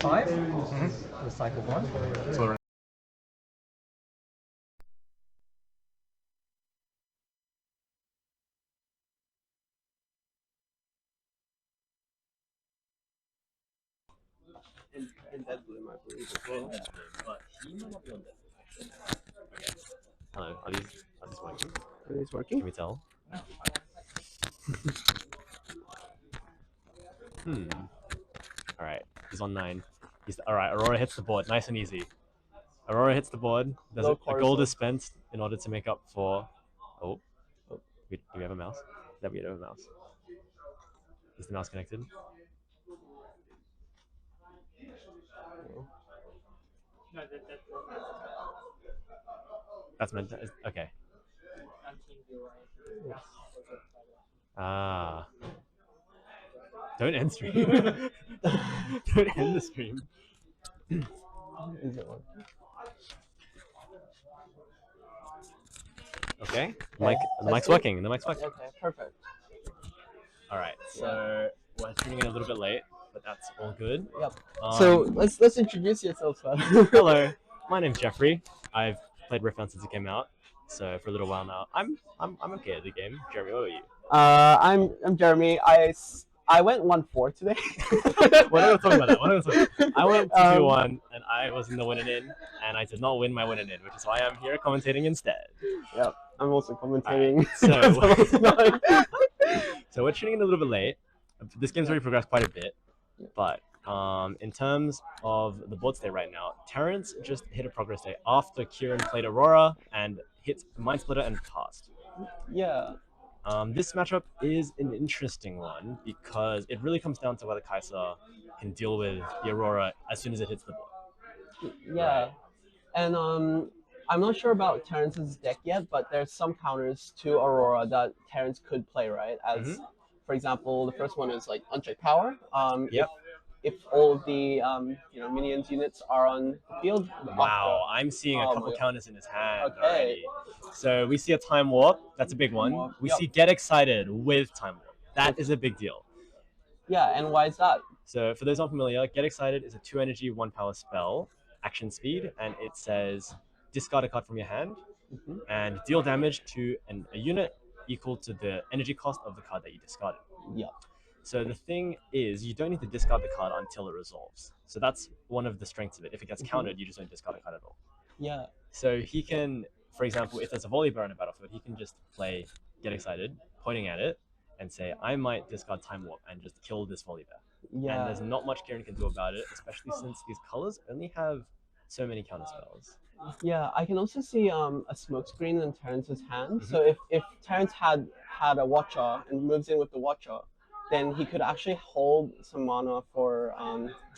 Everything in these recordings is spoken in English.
5. Recycle 1. So And that blue, I believe, as well. but he might not be on that. Okay. Hello. Are these working? Are these working? Can we tell? All right. He's on 9. All right. Aurora hits the board. Nice and easy. Aurora hits the board. There's a gold is spent in order to make up for. Oh. Do we have a mouse? That we have a mouse. Is the mouse connected? That's meant to, okay. Ah. Don't end stream. Don't end the stream. Okay. The mic's working. The mic's working. Okay, perfect. All right. So we're tuning in a little bit late, but that's all good. Yep. So let's introduce yourself, man. Hello. My name's Jeffrey. I've played Riftbound since it came out, so for a little while now. I'm okay at the game. Jeremy, what are you? I'm Jeremy. I went 1-4 today. We're not talking about that. I went 2-1, and I was in the winning in, and I did not win my winning in, which is why I'm here commentating instead. Yep. I'm also commentating. Right, so we're tuning in a little bit late. This game's already progressed quite a bit, but in terms of the board state right now, Terrence just hit a progress state after Kieran played Aurora and hit Mind Splitter and passed. Yeah. This matchup is an interesting one because it really comes down to whether Kaiser can deal with the Aurora as soon as it hits the board. Yeah. Right. And I'm not sure about Terrence's deck yet, but there's some counters to Aurora that Terrence could play, right? As, for example, the first one is like Unchecked Power. Yep. If all of the minions units are on the field. Wow, I'm seeing a couple counters in his hand already. Okay. So we see a Time Warp. That's a big one. We see Get Excited with Time Warp. That is a big deal. Yeah, and why is that? So for those unfamiliar, Get Excited is a 2 energy, 1 power spell, action speed, and it says discard a card from your hand and deal damage to a unit equal to the energy cost of the card that you discarded. Yeah. So the thing is, you don't need to discard the card until it resolves. So that's one of the strengths of it. If it gets countered, you just don't discard a card at all. Yeah. So he can, for example, if there's a volley bear on the battlefield, he can just play Get Excited, pointing at it, and say, I might discard Time Warp and just kill this volley bear. Yeah. And there's not much Kieran can do about it, especially since these colors only have so many counter spells. Yeah, I can also see a smokescreen in Terrence's hand. So if Terrence had a Watcher and moves in with the Watcher, then he could actually hold some mana for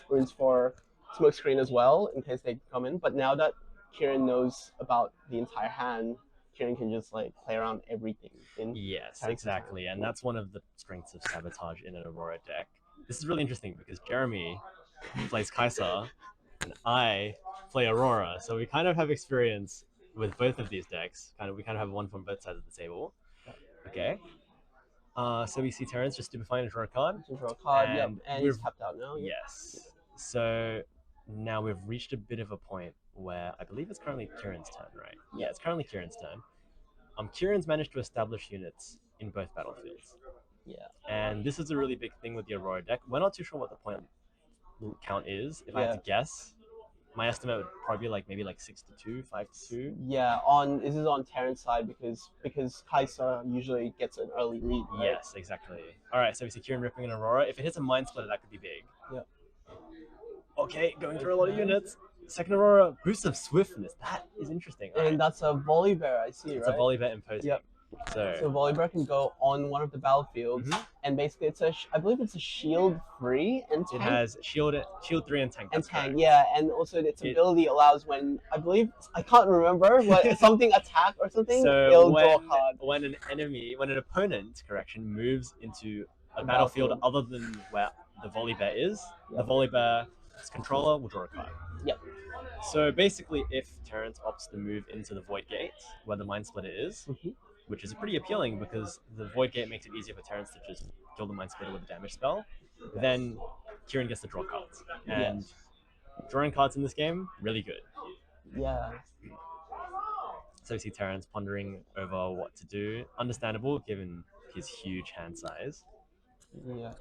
runes for smokescreen as well in case they come in. But now that Kieran knows about the entire hand, Kieran can just like play around everything. Yes, exactly, and that's one of the strengths of Sabotage in an Aurora deck. This is really interesting because Jeremy plays Kaiser, and I play Aurora, so we kind of have experience with both of these decks. We kind of have one from both sides of the table. Okay. So we see Terrence just stupefying to draw a card. And he's tapped out now. Yes. So now we've reached a bit of a point where I believe it's currently Kieran's turn, right? Yeah, it's currently Kieran's turn. Kieran's managed to establish units in both battlefields. Yeah. And this is a really big thing with the Aurora deck. We're not too sure what the point count is. If I had to guess, my estimate would probably be maybe 6-2, 5-2. Yeah, this is on Terrence's side because Kaiser usually gets an early lead. Right? Yes, exactly. All right, so we see Kieran ripping an Aurora. If it hits a Mind Splitter, that could be big. Yeah. Okay, going through a lot of units. Second Aurora, boost of swiftness. That is interesting. And that's a volley bear, I see, It's a volley bear imposing. Yep. So volley bear can go on one of the battlefields, and basically I believe it's a shield 3 and tank. It has shield 3 and tank. And tank, yeah, and also its ability allows I can't remember, but something attack or something. So it'll draw a card. when an opponent, moves into a battlefield other than where the volley bear is, the volley bear's controller will draw a card. Yep. So basically, if Terrence opts to move into the Void Gate, where the Mind Splitter is, which is pretty appealing because the Void Gate makes it easier for Terrence to just kill the Mind Splitter with a damage spell, then Kieran gets to draw cards. And drawing cards in this game, really good. Yeah. So we see Terrence pondering over what to do. Understandable given his huge hand size. Yes.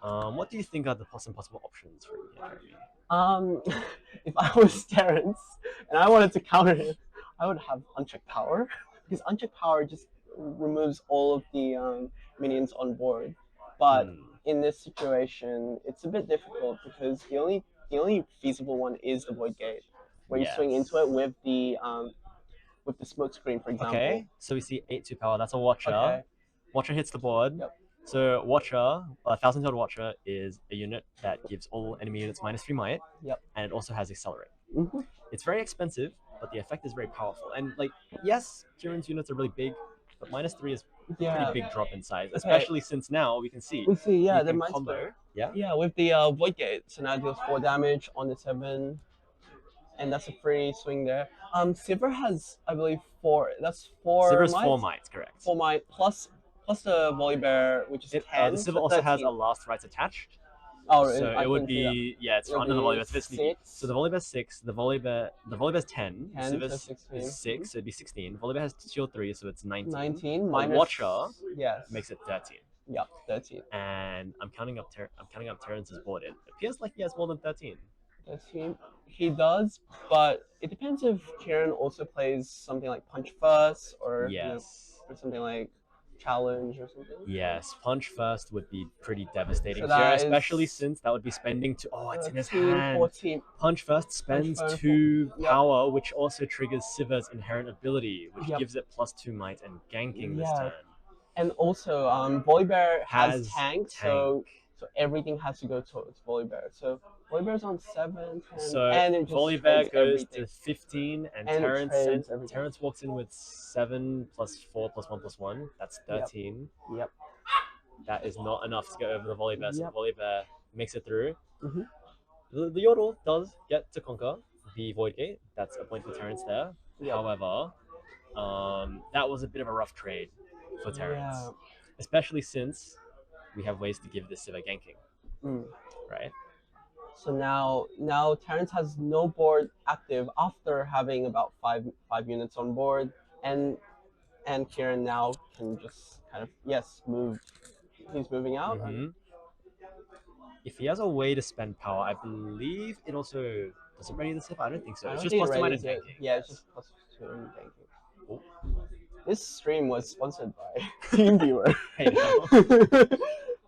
What do you think are the possible options for him here, Jeremy? If I was Terrence and I wanted to counter him, I would have unchecked power because unchecked power just removes all of the minions on board. But in this situation, it's a bit difficult because the only feasible one is the Void Gate, where you swing into it with the smoke screen, for example. Okay, so we see 8-2 power. That's a Watcher. Okay. Watcher hits the board. Yep. So Watcher, a 1,000-tailed Watcher, is a unit that gives all enemy units -3 might. Yep. And it also has Accelerate. Mm-hmm. It's very expensive, but the effect is very powerful. And like, yes, Kieran's units are really big, but -3 is a pretty big drop in size, especially since now we can see. We see, yeah, the combo. Yeah. Yeah, with the Void Gate. So now it deals 4 damage on the 7. And that's a free swing there. Sivir has, I believe, 4. That's 4. Sivir's 4 might, correct. 4 might plus the Volibear, which is 10. The Sivir also has a last rights attached. Oh, so it would be it's under the Volibear. It's a bit sneaky. So the Volibear's 6. The Volibear's 10. 10 Sivir's so 16. is 6, so it'd be 16. Volibear has shield 3, so it's 19. 19 minus Watcher makes it 13. Yeah, 13. And I'm counting up Terrence's board. It appears like he has more than 13. 13. He does, but it depends if Kieran also plays something like Punch First or or something like Challenge or something. Yes, Punch First would be pretty devastating So here, especially since that would be spending it's in his hand. 14. Punch First spends 2 power, which also triggers Sivir's inherent ability, which gives it +2 might and ganking this turn. And also, Volibear has tank, so everything has to go towards Volibear. So Volibear's on 7, 10, and it just Volibear goes everything. to 15, and Terrence walks in with 7 + 4 + 1 + 1. That's 13. Yep. That is not enough to go over the Volibear, so Volibear makes it through. Mm-hmm. The Yordle does get to conquer the Void Gate. That's a point for Terrence there. Yep. However, that was a bit of a rough trade for Terrence, especially since we have ways to give this Sivir ganking, right? So now Terrence has no board active after having about 5 units on board, and Kieran now can just kind of move. He's moving out. If he has a way to spend power, I believe it also does it ready the Sivir. I don't think so. It's just +2 minus ganking. Yeah, it's just +2 ganking. Oh. This stream was sponsored by TeamViewer.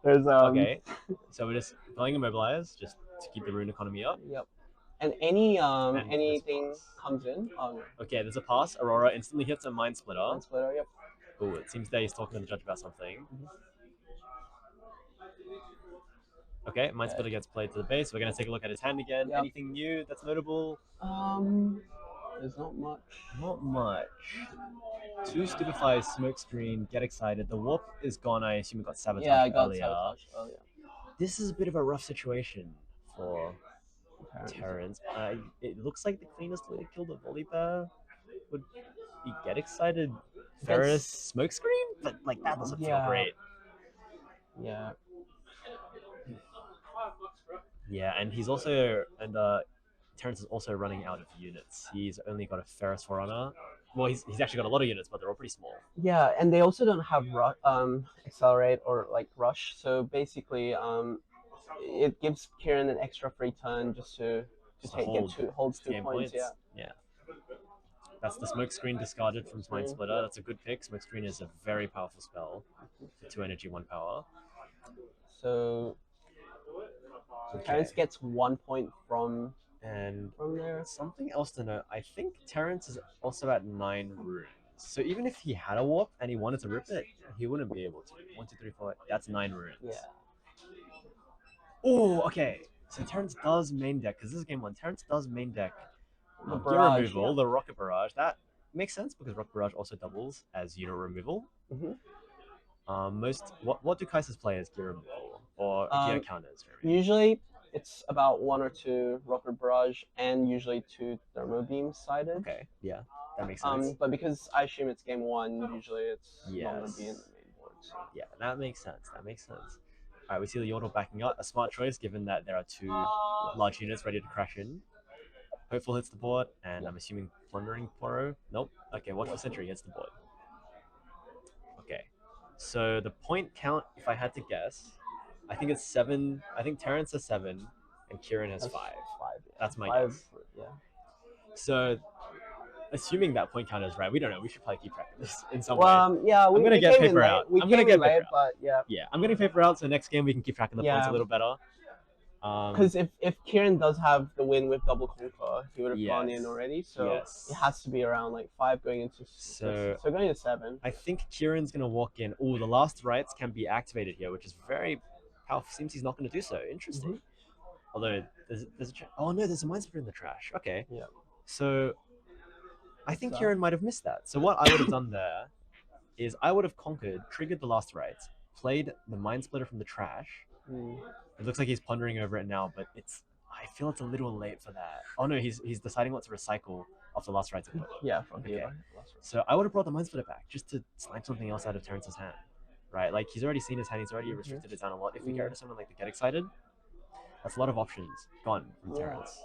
There's okay, so we're just going Immobilize just to keep the rune economy up. Yep. And anything comes in. Okay, there's a pass. Aurora instantly hits a Mind Splitter. Mind Splitter, yep. Oh, it seems that he's talking to the judge about something. Okay, Mind Splitter gets played to the base. We're gonna take a look at his hand again. Yep. Anything new that's notable? There's not much. Not much. 2 Stupefies, Smokescreen, Get Excited. The Warp is gone. I assume it got sabotaged earlier. This is a bit of a rough situation for Terrence. It looks like the cleanest way to kill the Volibear would be Get Excited, Ferris, Smokescreen, but like that doesn't feel great. Yeah. Yeah, and he's also Terrence is also running out of units. He's only got a Ferris Forerunner. Well, he's actually got a lot of units, but they're all pretty small. Yeah, and they also don't have Accelerate or like Rush. So basically, it gives Kieran an extra free turn just to hold 2 points. Yeah. That's the Smokescreen discarded from Mind Splitter. That's a good pick. Smokescreen is a very powerful spell for 2 energy, 1 power. So Terrence gets 1 point from there. Something else to note, I think Terrence is also at 9 runes. So even if he had a warp and he wanted to rip it, he wouldn't be able to. 1, 2, 3, 4, that's 9 runes. Yeah. Oh, okay. So Terrence does main deck, because this is game 1. Terrence does main deck the gear removal, the Rocket Barrage. That makes sense because Rocket Barrage also doubles as unit removal. What do Kaiser's play as gear removal or gear counters? Usually it's about 1 or 2 Rocket Barrage and usually 2 Thermo Beams sided. Okay, yeah, that makes sense. But because I assume it's game 1, usually it's not going to be in the main board. So. Yeah, that makes sense. That makes sense. Alright, we see the Yordle backing up. A smart choice given that there are two large units ready to crash in. Hopeful hits the board, and I'm assuming Plundering Poro. Nope. Okay, Watch for Sentry hits the board. Okay. So the point count, if I had to guess, I think it's 7. I think Terrence has 7, and Kieran has 5. That's my guess. Yeah. So, assuming that point count is right, we don't know. We should probably keep track of this in some Well, way. yeah, I'm gonna get paper out. We I'm gonna came get in late, paper out. but yeah. Yeah, I'm getting paper out, so next game we can keep track of the points a Yeah. little better. Because if Kieran does have the win with double conquer, he would have gone in Yes. already. So Yes. it has to be around like 5 going into So- so going to 7. I think Kieran's gonna walk in. Oh, the last rights can be activated here, which is very powerful. Seems he's not gonna do so. Interesting. Although there's a oh no, there's a Mind Splitter in the trash. Okay. Yeah. So I think So- Kieran might have missed that. So what I would have done there is I would have conquered, triggered the last rights, played the Mind Splitter from the trash. It looks like he's pondering over it now, but I feel it's a little late for that. Oh no, he's deciding what to recycle off the last rights. Yeah, from Okay. here. So I would have brought the Mind Splitter back just to snipe something else out of Terrence's hand, right? Like he's already seen his hand, he's already restricted his hand a lot. If we get rid of someone like the Get Excited, that's a lot of options gone from Terrence.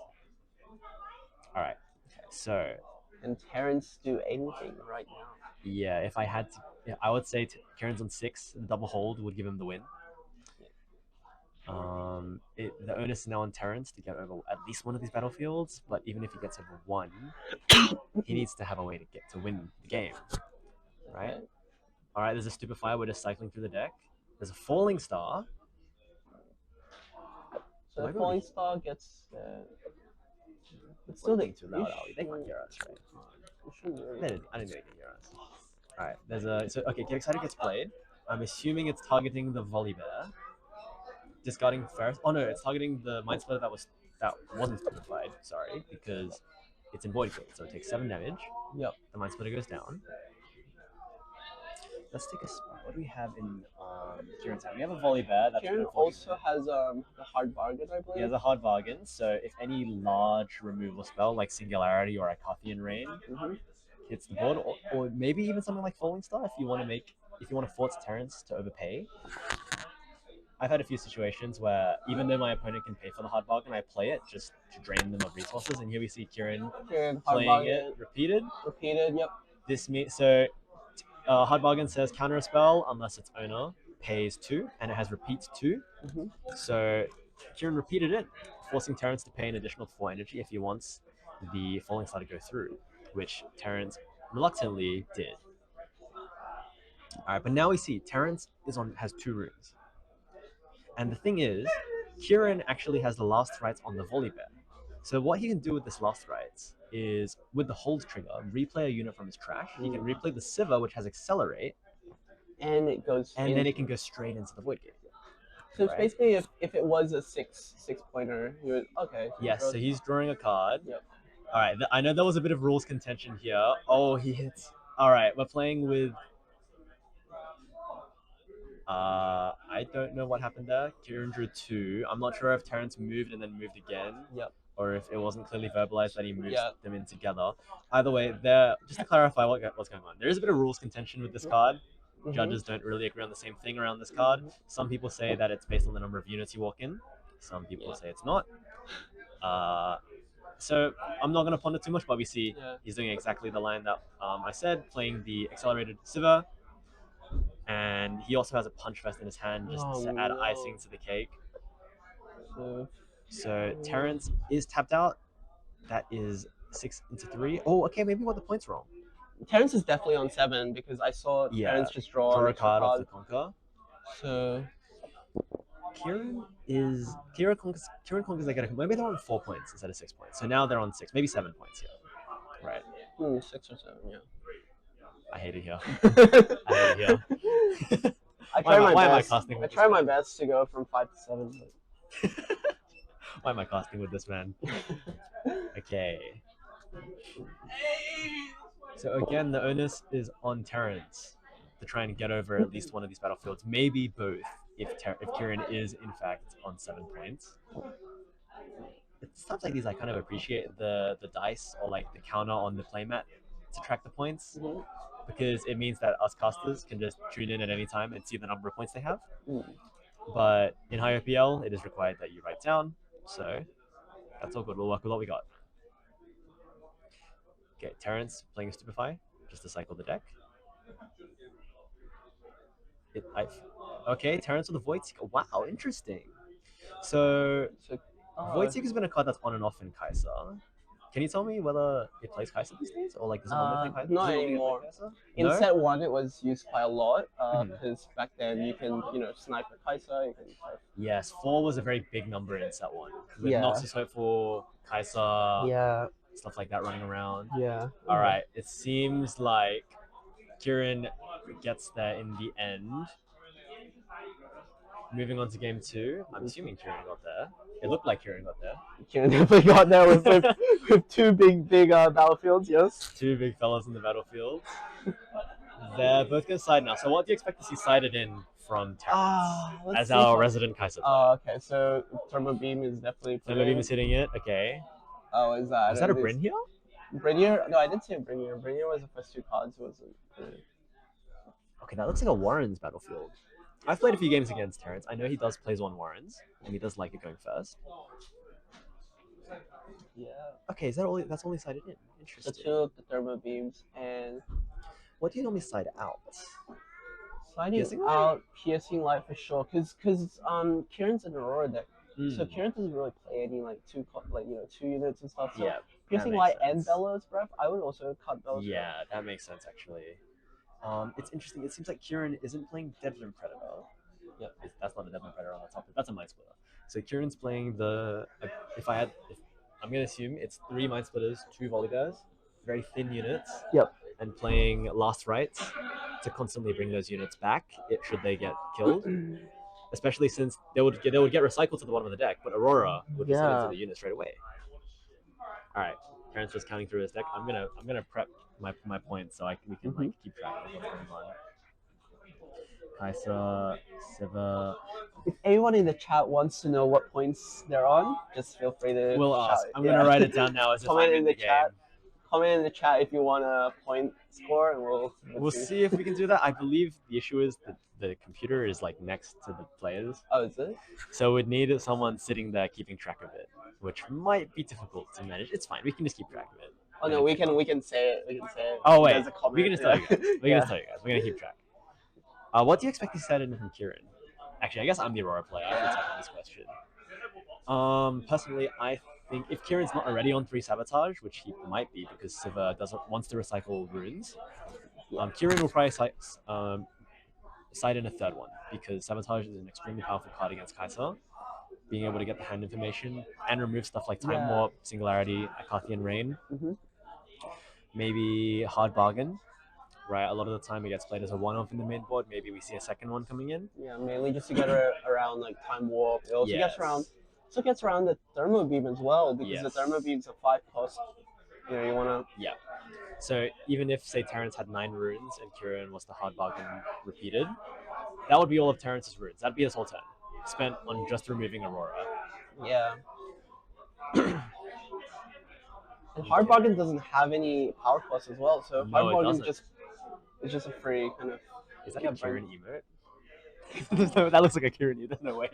All right, so And Terrence do anything right now. yeah, if I had to, I would say Kieran's on 6. The double hold would give him the win. The onus is now on Terrence to get over at least one of these battlefields, but even if he gets over one, he needs to have a way to win the game, right? Okay. All right, there's a Stupefy. We're just cycling through the deck. There's a Falling Star. So Maybe the Falling we- Star gets. It's Still still too loud, Ali. They can't hear us, right? I didn't know they can hear us. All right, there's a okay. Get Excited gets played. I'm assuming it's targeting the Volley Bear. Discarding first. Oh no, it's targeting the Mind Splitter that wasn't stupefied. Sorry, because it's in Void Field, so it takes 7 damage. Yep. The Mind Splitter goes down. Let's take a spot. What do we have in Kieran's hand? We have a Volley Bear. That's Kieran good Volley also Bear. has the hard bargain, I believe. He has a hard bargain, so if any large removal spell like Singularity or Icothian Rain hits the board, or maybe even something like Falling Star, if you want to force Terrence to overpay. I've had a few situations where even though my opponent can pay for the hard bargain, I play it just to drain them of resources, and here we see Kieran Kieran, hard playing bargain, it repeated. Yep. This means so hard bargain says counter a spell unless its owner pays 2, and it has repeat 2. So Kieran repeated it, forcing Terrence to pay an additional 4 energy if he wants the Falling Star to go through, which Terrence reluctantly did. All right, but now we see Terrence has 2 runes, and the thing is, Kieran actually has the last rights on the Volley Bear. So what he can do with this last rights is, with the hold trigger, replay a unit from his trash. He can replay the Sivir, which has Accelerate, And it goes. and then it can go straight into the Void Gate. So it's right? basically if it was a six pointer, you would okay. Yes, so he's drawing a card. Yep. All right, I know there was a bit of rules contention here. Oh, he hits. All right, we're playing with. I don't know what happened there. Kieran drew 2. I'm not sure if Terrence moved and then moved again. Yep. Or if it wasn't clearly verbalized that he moved Yeah. them in together. Either way, just to clarify what's going on, there is a bit of rules contention with this card. Judges don't really agree on the same thing around this card. Some people say that it's based on the number of units you walk in. Some people say it's not. So I'm not going to ponder too much, but we see he's doing exactly the line that I said, playing the accelerated Sivir. And he also has a Punch Fest in his hand just to add icing to the cake. So Terrence is tapped out. That is 6 into 3. Oh, okay, maybe we got the points wrong. Terrence is definitely on 7 because I saw Terrence just draw a card off the conquer. So Kieran conquers like maybe they're on 4 points instead of 6 points. So now they're on 6, maybe 7 points here. Right. 6 or 7, yeah. I hate it here. I hate it here. Why am I casting with I try my best to go from 5 to 7. But... Why am I casting with this man? Okay. So again, the onus is on Terrence to try and get over at least one of these battlefields, maybe both, if Kieran is in fact on 7 points. It's stuff like these I kind of appreciate the dice or like the counter on the playmat to track the points, because it means that us casters can just tune in at any time and see the number of points they have. But in higher PL, it is required that you write down. So that's all good. We'll work with what we got. Okay, Terrence playing Stupefy, just to cycle the deck. Okay, Terrence with a Void Seeker. Wow, interesting. So So, Void Seeker has been a card that's on and off in Kaiser. Can you tell me whether it plays Kaiser these days, or like does it normally play Kaiser? not Does it normally get played anymore. Kaiser? In No? set 1, it was used quite a lot Mhm. because back then you can, snipe the Kaiser. You can Yes, 4 was a very big number in set 1. With Yeah. Noxus Hopeful, Kaiser, Yeah. stuff like that running around. Yeah. Alright, it seems like Kieran gets there in the end. Moving on to game 2, I'm assuming Kieran got there. It looked like Kieran got there. Kieran definitely got there with two big battlefields. Yes. 2 big fellas in the battlefield. They're both going to side now. So what do you expect to see sided in from Terrence Let's as see our what- resident Kaiser player? Okay, so Thermo Beam is definitely. So maybe he's hitting it. Okay. Oh, is that? Is that a Bryn here? Brinier? No, I didn't see a Brinier. Brinier was the first 2 cards. It wasn't. Okay, that looks like a Warren's battlefield. I've played a few games against Terrence. I know he does plays on Warrens, and he does like it going first. Yeah. Okay, is that only that's only sided in? The Interesting. 2 of the Thermo Beams and What do you normally side out? sliding Piercing out Piercing Light for sure. Cause Kieran's an Aurora deck. So Hmm. Kieran doesn't really play any 2 units and stuff. So Yeah. Piercing that Light makes and sense. Bellows Breath, I would also cut Bellows Breath. Yeah, that makes sense actually. It's interesting. It seems like Kieran isn't playing Deadlim Predator. Yeah, that's not a Deadlim Predator on the top. That's a Mind Splitter. So Kieran's playing the. I'm gonna assume it's 3 Mind Splitters, 2 Volibears, very thin units. Yep. And playing Last Rites to constantly bring those units back should they get killed. Especially since they would get recycled to the bottom of the deck, but Aurora would just hit into the unit straight away. All right, Terrence just counting through his deck. I'm gonna prep my points so we can like keep track of what's going on. Kaiser, Sivir. If anyone in the chat wants to know what points they're on, just feel free to We'll shout ask. it. I'm gonna write it down now as if I'm Comment in in the the game. chat. Comment in the chat if you want a point score, and We'll see if we can do that. I believe the issue is that the computer is like next to the players, Oh, is it? so we'd need someone sitting there keeping track of it, which might be difficult to manage. It's fine. We can just keep track of it. Oh no, we can say it. We can say it. Oh wait, There's a comment. we can just tell you guys. We can Yeah. just tell you guys. We're gonna keep track. What do you expect to set in from Kieran? Actually, I guess I'm the Aurora player. I should tackle this question. Personally, I think if Kieran's not already on 3 Sabotage, which he might be because Sivir wants to recycle runes, Kieran will probably side in a 3rd one because Sabotage is an extremely powerful card against Kaiser. Being able to get the hand information and remove stuff like Time Warp, Singularity, Akathian Rain. Mhm. Maybe Hard Bargain. Right, a lot of the time it gets played as a one-off in the main board. Maybe we see a 2nd one coming in. Yeah, mainly just to get around like Time Warp. It also Yes. gets around the Thermo Beam as well because Yes. the Thermo Beam's a 5 cost. You wanna. Yeah. So even if, say, Terrence had 9 runes and Kieran was the Hard Bargain repeated, that would be all of Terrence's runes. That'd be his whole turn, spent on just removing Aurora. Yeah. And Hard Bargain doesn't have any power cost as well, so No, Hard it Bargain doesn't. it's just a free kind of. Is that Yeah, a Kieran emote? That looks like a Kieran emote. There's no way.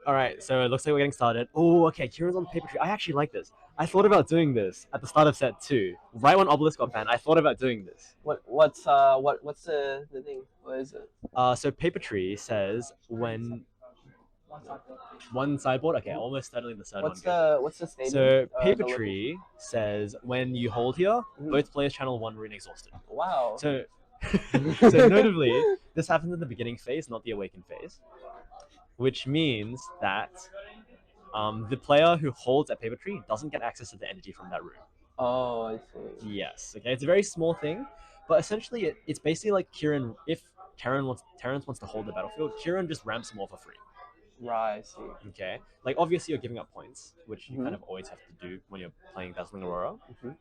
All right, so it looks like we're getting started. Oh, okay, Kieran's on Paper Tree. I actually like this. I thought about doing this at the start of set 2. Right when Obelisk got banned, I thought about doing this. What's the thing? What is it? So Paper Tree says when one sideboard. Okay, almost settling the third What's one. the statement? So Paper the Tree says when you hold here, Mhm. both players channel 1 rune exhausted. Wow. So, so notably, this happens in the beginning phase, not the awaken phase, which means that the player who holds at Paper Tree doesn't get access to the energy from that rune. Oh, I see. Yes. Okay, it's a very small thing, but essentially it's basically like Kieran. If Terrence wants to hold the battlefield, Kieran just ramps more for free. Right, I see. Okay, like obviously you're giving up points, which you Mhm. kind of always have to do when you're playing Dazzling Aurora. Mhm.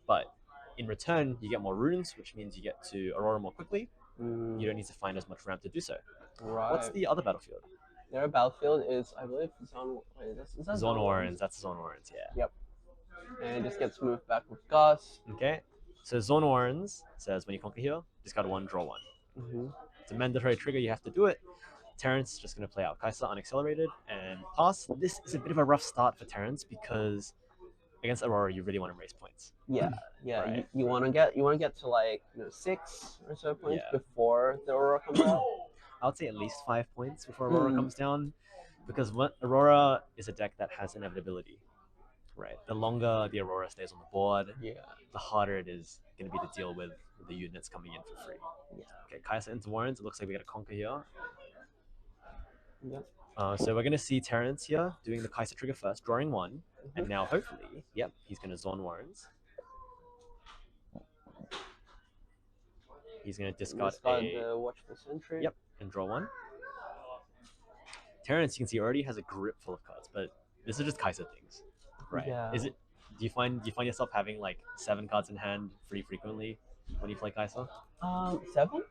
But in return, you get more runes, which means you get to Aurora more quickly. Mm, You don't need to find as much ramp to do so. right. What's the other battlefield? Their battlefield is, I believe, Zone. Wait, is that Zone Warrens. That's Zone Warrens, yeah. And it just gets moved back with Gus. Okay, so Zone Warrens says when you conquer here, discard 1, draw 1. Mm-hmm. It's a mandatory trigger, you have to do it. Terrence is just going to play out Kai'Sa unaccelerated and pass. This is a bit of a rough start for Terrence because against Aurora, you really want to raise points. Yeah, yeah. Right. You want to get to like 6 or so points Yeah. before the Aurora comes out. I would say at least 5 points before Aurora comes down, because Aurora is a deck that has inevitability. Right. The longer the Aurora stays on the board, the harder it is going to be to deal with the units coming in for free. Yeah. Okay, Kai'Sa into Warrens. It looks like we got a Conquer here. Yep. So we're going to see Terrence here doing the Kai'Sa trigger first, drawing 1, and now hopefully, yep, he's going to Zone Warrens. He's going to discard the Watchful Sentry. Yep, and draw 1. Terrence, you can see, already has a grip full of cards, but this is just Kai'Sa things, right? Yeah. Is it? Do you find yourself having like 7 cards in hand pretty frequently when you play Kai'Sa? 7.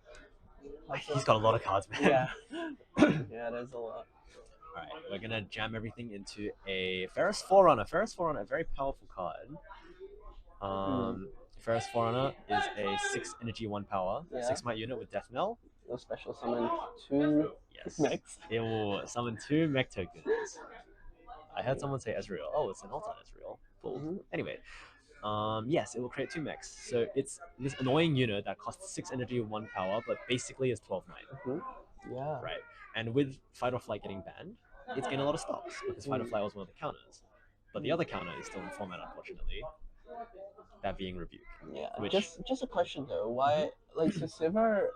He's got a lot of cards, man. Yeah. Yeah, there's a lot. Alright, we're gonna jam everything into a Ferris Forerunner. Ferris Forerunner, a very powerful card. Ferris Forerunner is a 6 energy, 1 power, 6 might unit with Death Knell. It'll special summon 2 mechs. It will summon 2 mech tokens. I heard someone say Ezreal. Oh, it's an alt on Ezreal. Cool. Anyway, yes, it will create 2 mechs. So it's this annoying unit that costs 6 energy, 1 power, but basically is 12-9. Yeah. Right. And with Fight or Flight getting banned, it's getting a lot of stops because Fight or Flight was one of the counters. But the other counter is still in format, unfortunately. That being Rebuke. Yeah. Which... Just a question though. Why so Sivir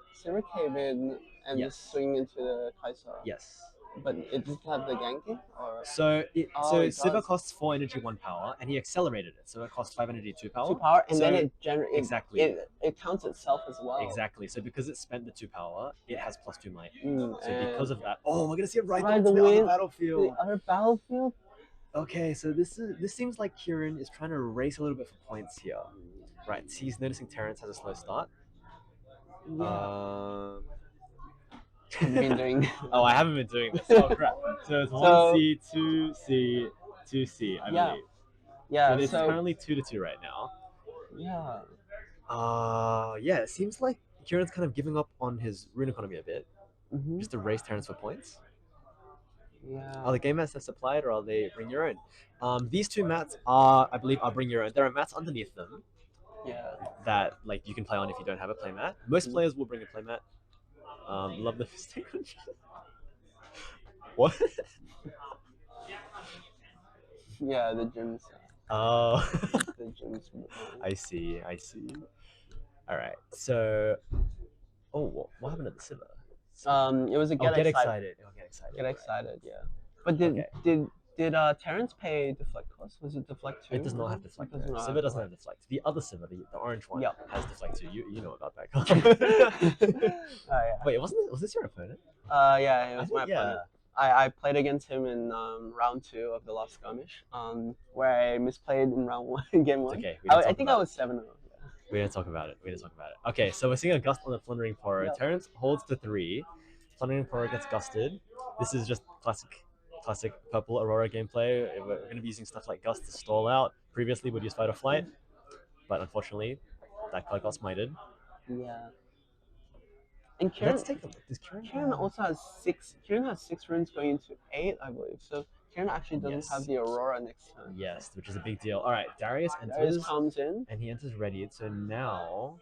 came in and swinging into the Kai'Sa? Yes. But it doesn't have the ganking? Or... So Sivir costs 4 energy, 1 power, and he accelerated it. So it costs 5 energy, 2 power. 2 power, and so then it generates... Exactly. It counts itself as well. Exactly. So because it spent the 2 power, it has +2 might. So because of that... Oh, we're going to see it right the the other battlefield. The other battlefield? Okay, so this seems like Kieran is trying to race a little bit for points here. Right, he's noticing Terrence has a slow start. Yeah. Have you been doing... Oh, I haven't been doing this. Oh, crap. So it's 1C, 2C, 2C, I believe. Yeah, so it's currently 2-2 right now. Yeah. Yeah, it seems like Kieran's kind of giving up on his rune economy a bit. Just to race Terrence for points. Yeah. Are the game mats that supplied, or are they bring your own? These 2 mats are, I believe, bring your own. There are mats underneath them. Yeah. That like you can play on if you don't have a playmat. Most players will bring a playmat. Love the mistake. What? Yeah, the gyms. Oh. The gyms. I see. All right. So, what happened to the Sivir? It was a get excited. Get excited, yeah. But did Terrence pay deflect cost? Was it deflect 2? It does not have deflect. Sivir doesn't have deflect. The other Sivir, the orange one, has deflect 2. You know about that card. Yeah. Wait, was this your opponent? Yeah, it was my opponent. I played against him in round 2 of the last skirmish, where I misplayed in round 1, game 1. Okay, I think I was 7-0. We didn't talk about it. Okay, so we're seeing a gust on the Plundering Poro. Terrence holds to 3. Plundering Poro gets gusted. This is just classic purple Aurora gameplay. We're going to be using stuff like Gust to stall out. Previously, we'd use Fight or Flight, but unfortunately, that card got smited. Yeah. And Kieran, let's take a look. Kieran also has 6. Kieran has 6 runes going into 8, I believe. So Kieran actually doesn't have the Aurora next turn. Yes, which is a big deal. All right, Darius enters. Darius comes in, and he enters ready. So now,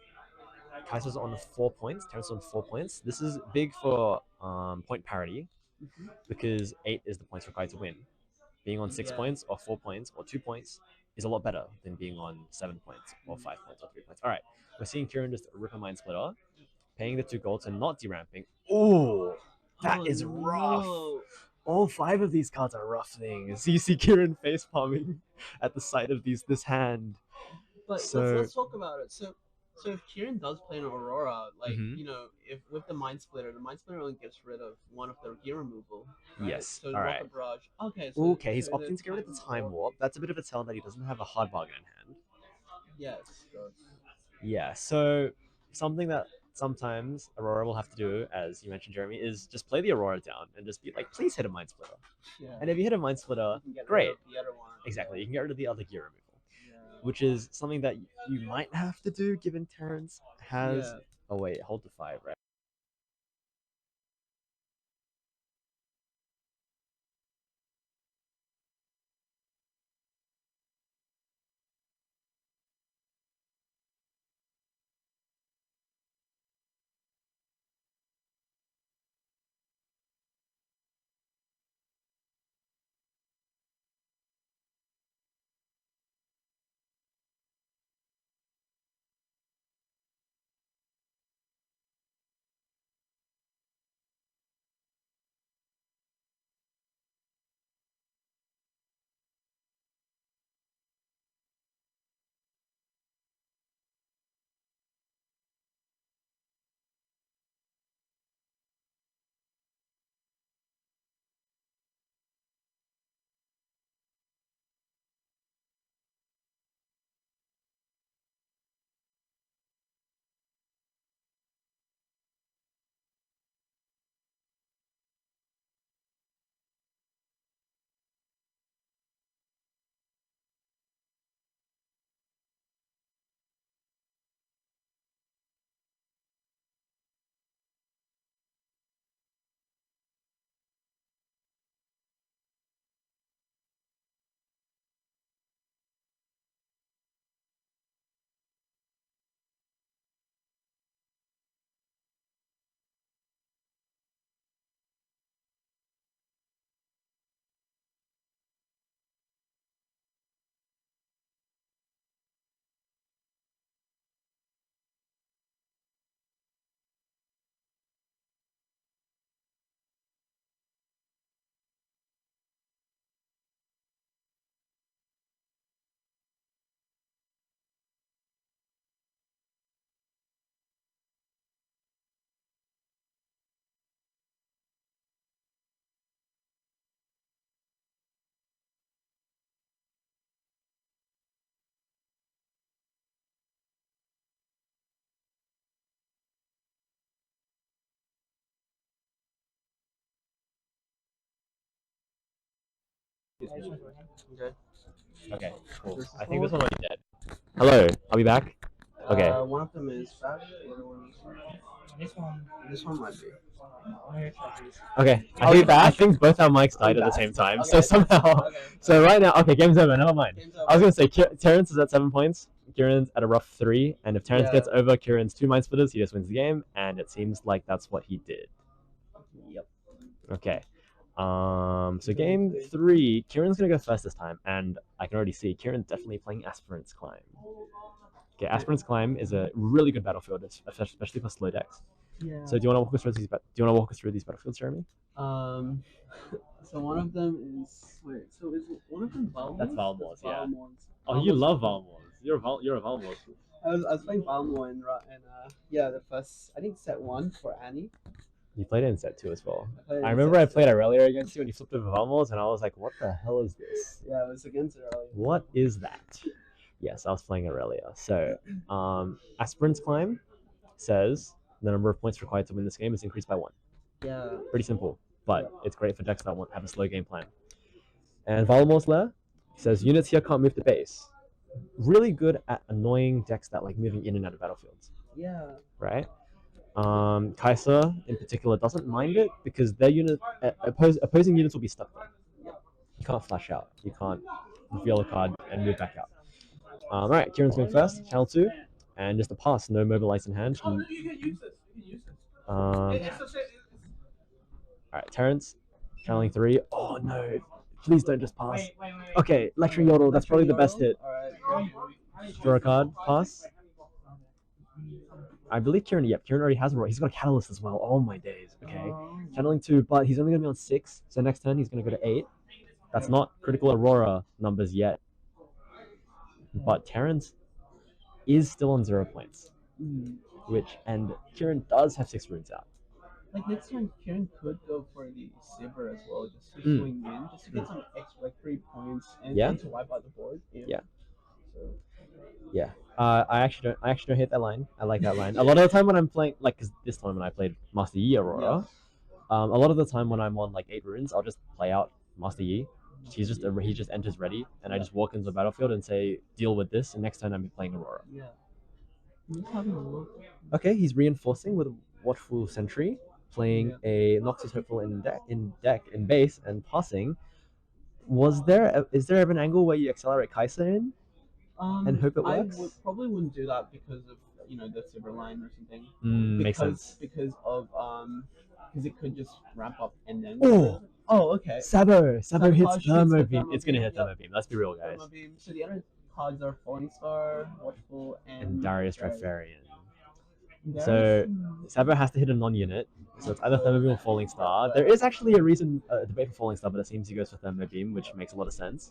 Kai'Sa's on 4 points. Terrence on 4 points. This is big for point parity, because 8 is the points required to win. Being on 6 points or 4 points or 2 points is a lot better than being on 7 points or 5 points or 3 points. All right, we're seeing Kieran just rip a Mind Splitter, paying the 2 gold and not deramping. Oh, that is rough. No. All 5 of these cards are rough things. You see Kieran face palming at the sight of this hand. But let's talk about it. So if Kieran does play an Aurora, like if with the Mind Splitter only gets rid of one of their gear removal. Right? Yes. So all right. The barrage. Okay. He's opting to get rid of the Time Warp. That's a bit of a tell that he doesn't have a hard bargain in hand. Yes. Yeah. So something that sometimes Aurora will have to do, as you mentioned, Jeremy, is just play the Aurora down and just be like, please hit a Mind Splitter. Yeah. And if you hit a Mind Splitter, great. The other one. Exactly. You can get rid of the other gear removal. Which is something that you might have to do given Terrence has... Oh wait, hold the 5, right? Okay. Okay, cool. This is I think this one? one might be dead. Hello, are we back? Okay. One of them is back. The other one is This one might be. Okay. Are we back? I think both our mics died I'm at the back. same time. Okay. So somehow. Okay. So right now, okay, game's over. Never mind. Game's I was over. gonna say Terrence is at 7 points. Kieran's at a rough 3, and if Terrence Yeah. gets over Kieran's 2 mind splitters, he just wins the game, and it seems like that's what he did. Yep. Okay. So game 3, Kieran's gonna go first this time, and I can already see Kieran's definitely playing Aspirant's Climb. Okay, Aspirant's Climb is a really good battlefield, especially for slow decks. Yeah. So do you want to walk us through these? Do you want to walk us through these battlefields, Jeremy? So one of them is So is one of them Valmors? That's Valmors, yeah. Valmors. Oh, you love Valmors. You're a Valmors. I was playing Valmor in the first, I think, set 1 for Annie. You played it in set 2 as well. I remember I played Irelia against you and you flipped over Valmors, and I was like, what the hell is this? Yeah, it was against Irelia. What is that? Yes, I was playing Irelia. So, Aspirant's Climb says the number of points required to win this game is increased by 1. Yeah. Pretty simple, but it's great for decks that have a slow game plan. And Valmor's Lair says units here can't move the base. Really good at annoying decks that like moving in and out of battlefields. Yeah. Right? Kaiser in particular doesn't mind it because their opposing units will be stuck there. You can't flash out. You can't reveal a card and move back out. Alright, Kieran's going first, channel 2, and just a pass, no mobilize in hand. Oh, no, you can use this. You can use this. Alright, Terrence, channeling 3. Oh no, please don't just pass. Wait. Okay, Lecturing Yodel, that's probably the best hit. Alright. Draw a card, pass. I believe Kieran already has a roll. He's got a Catalyst as well. Oh my days. Okay. Channeling 2, but he's only going to be on 6. So next turn he's going to go to 8. That's not critical Aurora numbers yet. But Terrence is still on 0 points. And Kieran does have 6 runes out. Like next turn, Kieran could go for the Sivir as well, just to swing in, just to get some extra, like 3 points, and to wipe out the board. Yeah. So. Yeah. I actually don't hate that line. I like that line. A lot of the time when I'm playing, like, cause this time when I played Master Yi Aurora, a lot of the time when I'm on like 8 runes, I'll just play out Master Yi. He just enters ready, and I just walk into the battlefield and say, deal with this, and next turn I'm playing Aurora. Yeah. He's having a look. Okay, he's reinforcing with a Watchful Sentry, playing a Noxus Hopeful in base, and passing. Is there ever an angle where you accelerate Kaiser in? And hope it works? I probably wouldn't do that because of the Sivir line or something. Makes sense. Because it could just ramp up and then. Oh, okay. Sabo hits Thermo hits Beam. Thermo It's gonna Beam, hit Thermo Beam. Let's be real, guys. Thermo Beam. So the other cards are Falling Star, Watchful, And Darius Trifarian. So Sabo has to hit a non-unit. So it's either Thermo Beam or Falling Star. There is actually a debate for Falling Star, but it seems he goes for Thermo Beam, which makes a lot of sense.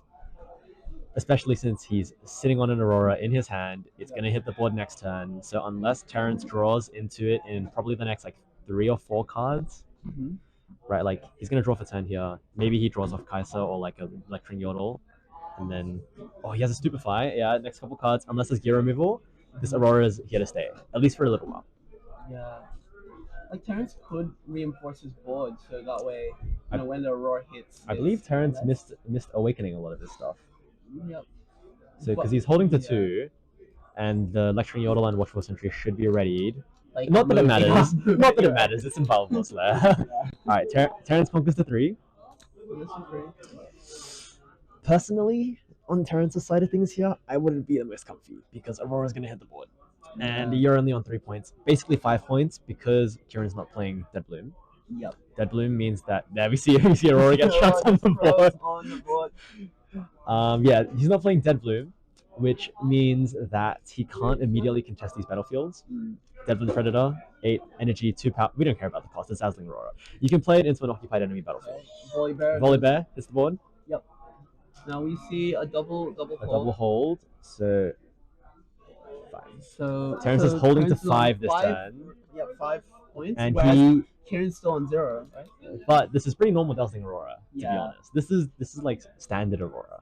Especially since he's sitting on an Aurora in his hand, it's going to hit the board next turn. So unless Terrence draws into it in probably the next like 3 or 4 cards, right? Like he's going to draw for turn here. Maybe he draws off Kaiser or like a Lecturing Yodel, and then he has a Stupefy. Yeah, next couple cards. Unless there's gear removal, this Aurora is here to stay, at least for a little while. Yeah. Like Terrence could reinforce his board so that way, when the Aurora hits. I believe Terrence missed Awakening a lot of his stuff. Yep. So because he's holding to 2, and the Lecturing Yodel and Watchful Sentry should be readied. Like, Not that it matters. Not that it matters. It's involvable Slayer. Alright, Terrence conquers the 3. Personally, on Terrence's side of things here, I wouldn't be the most comfy because Aurora's going to hit the board. And you're only on 3 points. Basically 5 points because Kieran's not playing Dead Bloom. Yep. Dead Bloom means that we see Aurora get trapped on the board. He's not playing Dead Bloom, which means that he can't immediately contest these battlefields. Dead Bloom Predator, 8 energy, 2 power. We don't care about the cost. It's Dazzling Aurora. You can play it into an occupied enemy battlefield. Volley Bear hits the board. Yep. Now we see a double hold. So 5. So Terrence is holding to 5 this turn. Yep, 5 points. And Kieran's still on 0, right? But this is pretty normal Dazzling Aurora, to be honest. This is like standard Aurora.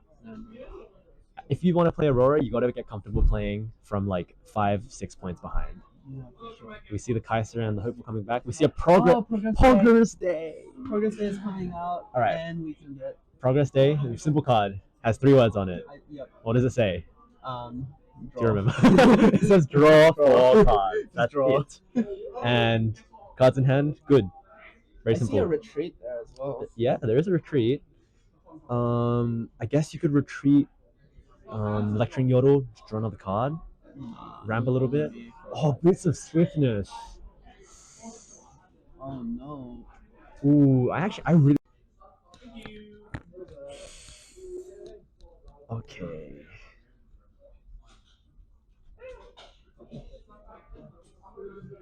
If you want to play Aurora, you gotta get comfortable playing from like 5-6 points behind. Yeah, for sure. We see the Kaiser and the Hopeful coming back. We see a Progress Day. Progress Day is coming out, All right. and we can get Progress Day, simple card, has 3 words on it. Yep. What does it say? Draw. Do you remember? It says draw 4 cards. That's Draw. it. And cards in hand, good. Very I simple. see a retreat there as well. Yeah, there is a retreat. I guess you could retreat. Lecturing Yodel, just draw another card. Ramp a little bit. Oh, Boots of Swiftness. Oh no. Ooh, I really. Okay.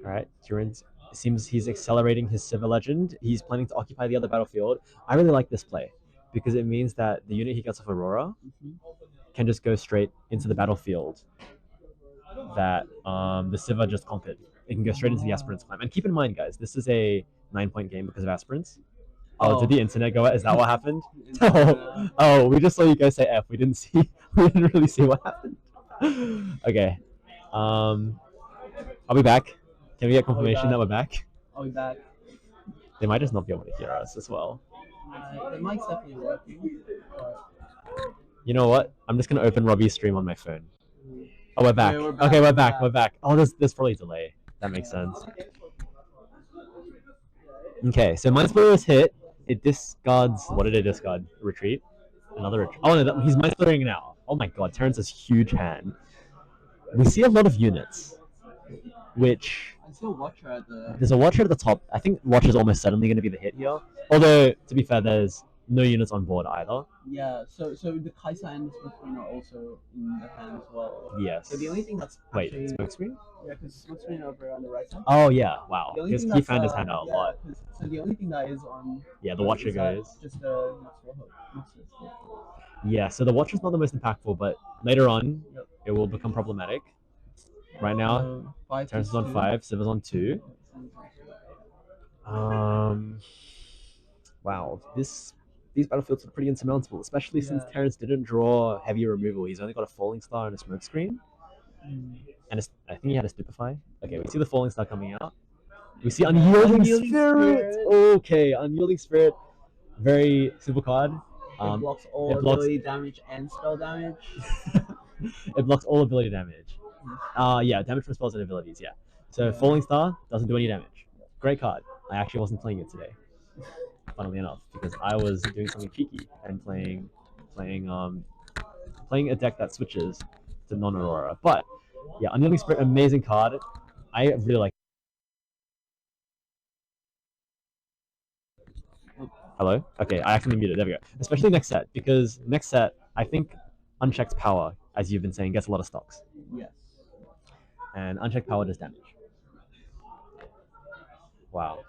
Alright, Kieran's seems he's accelerating his Sivir Legend. He's planning to occupy the other battlefield. I really like this play because it means that the unit he gets off Aurora can just go straight into the battlefield that the Sivir just conquered. It can go straight into the Aspirants climb. And keep in mind, guys, this is a 9-point game because of Aspirants. Oh, did the internet go out? Is that what happened? Oh, we just saw you guys say F. We didn't really see what happened. Okay. I'll be back. Can we get confirmation that we're back? I'll be back. They might just not be able to hear us as well. The mic's definitely working. You know what? I'm just gonna open Robbie's stream on my phone. Oh, we're back. Okay, we're back. Okay, we're back. We're back. Oh, there's probably a delay. That makes sense. Okay, so Mind Splitter is hit. It discards. What did it discard? Retreat. Another retreat. Oh no, he's Mind Splittering now. Oh my god, Terrence has huge hand. We see a lot of units, which I see a Watcher at the. there's a Watcher at the top. I think Watcher's almost certainly going to be the hit here. Although, to be fair, there's no units on board either. Yeah, so the Kaisa and the Smokescreen are also in the hand as well. Yes. So the only thing that's Wait, actually, Smokescreen? yeah, because Smokescreen over on the right side. Oh yeah, wow. The only Because thing he that's, found his hand out a yeah, lot. So the only thing that is on. Yeah, the Watcher is goes. Just the Maxwell Hook. Yeah, so the Watcher's not the most impactful, but later on, Yep. it will become problematic. Right now, Terrence is on 5, Sivir's on 2. Wow, these battlefields are pretty insurmountable, especially since Terrence didn't draw heavy removal. He's only got a Falling Star and a Smokescreen. And I think he had a Stupefy. Okay, we see the Falling Star coming out. We see Unyielding Spirit! Okay, Unyielding Spirit. Very simple card. It blocks all ability damage and spell damage. It blocks all ability damage. Yeah, damage from spells and abilities, yeah. So Falling Star doesn't do any damage. Great card. I actually wasn't playing it today, funnily enough, because I was doing something cheeky and playing a deck that switches to non-Aurora. But yeah, Unyielding Spirit, amazing card. I really like. Hello? Okay, I actually muted. There we go. Especially next set, because next set, I think Unchecked Power, as you've been saying, gets a lot of stocks. Yes. And Unchecked Power does damage. Wow.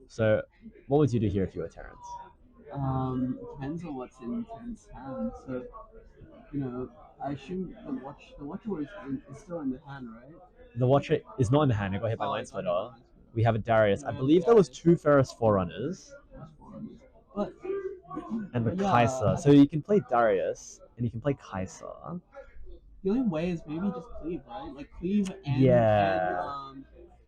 So, what would you do here if you were Terrence? Depends on what's in Terrence's hand. So, you know, I assume the Watcher is still in the hand, right? The Watcher is not in the hand. It got hit by Mind Splitter. We have a Darius. I believe there was 2 Ferris Forerunners. And the Kaisa. So you can play Darius, and you can play Kaisa. The only way is maybe just cleave, right? Like cleave and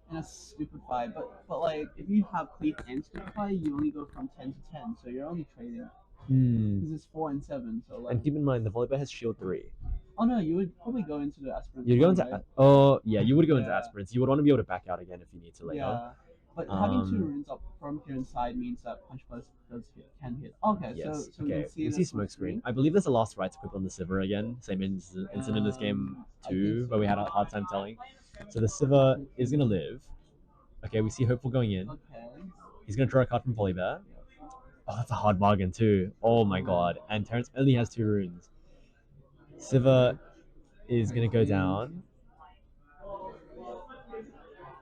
and a Stupefy. But like if you have cleave and Stupefy, you only go from 10 to 10, so you're only trading. Because it's 4 and 7. So like. And keep in mind, the Volibear has Shield 3. Oh no, you would probably go into the Aspirants. You'd go into right? oh yeah, you would go into Aspirants. You would want to be able to back out again if you need to later. Yeah. But having 2 runes up from here inside means that Punch Plus can hit. Okay, yes. so okay. we see Smokescreen. I believe there's a last right equip on the Sivir again. Same incident as game 2, where we had a hard time telling. So the Sivir is gonna live. Okay, we see Hopeful going in. Okay. He's gonna draw a card from Volibear. Oh, that's a hard bargain too. Oh my god. And Terrence only has 2 runes. Sivir is gonna go down.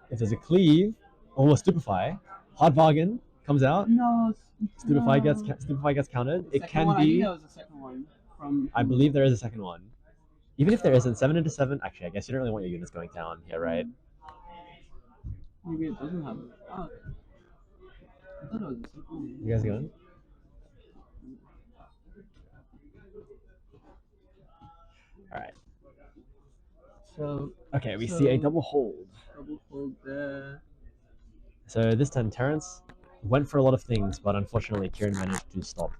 If there's a cleave, or a Stupefy, hard bargain comes out. No. Stupefy gets countered. It can be. I think there was a second one from. I believe there is a second one. Even if there isn't, 7 into 7. Actually, I guess you don't really want your units going down here, right? Maybe it doesn't have. Oh, okay. I thought it was a second one. You guys going? All right. So. Okay, we see a double hold. Double hold there. So this time Terrence went for a lot of things, but unfortunately Kieran managed to stop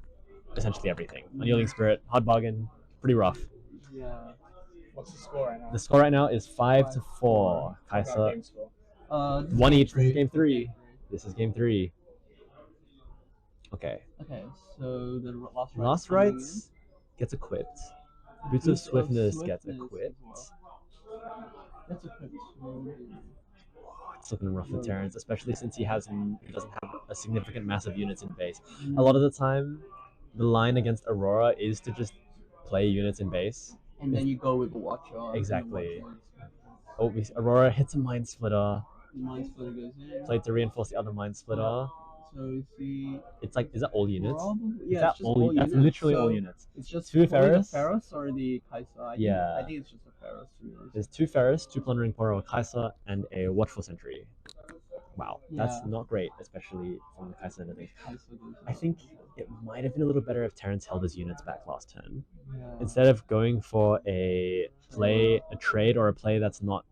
essentially everything. Unyielding Spirit, hard bargain, pretty rough. Yeah. What's the score right now? The score right now is 5-4. Got Kaisa, game score. This is one game each. This is three. game 3. This is game 3. Okay. Okay, so the Lost Rites. Lost coming in. Rites gets equipped. Boots of Swiftness gets as equipped. well. That's equipped. It's looking rough for Terrence, especially since he doesn't have a significant mass of units in base. A lot of the time, the line against Aurora is to just play units in base. And then you go with the Watcher. Exactly. Oh, Aurora hits a Mind Splitter. Mind Splitter goes in. Played to reinforce the other Mind Splitter. So you see. It's like, is that all units? Yeah, it's just all That's units. literally So all units. It's just Two probably Ferris. the Ferris or the Kaisa. I Yeah. think it's just the Ferris. To be honest. There's 2 Ferris, 2 Plundering Portal, a Kaisa, and a Watchful Sentry. Wow, that's Yeah. not great, especially from the Kaisa end of things. Kaisa goes in. I think it might have been a little better if Terrence held his units back last turn. Yeah. Instead of going for a trade or a play that's not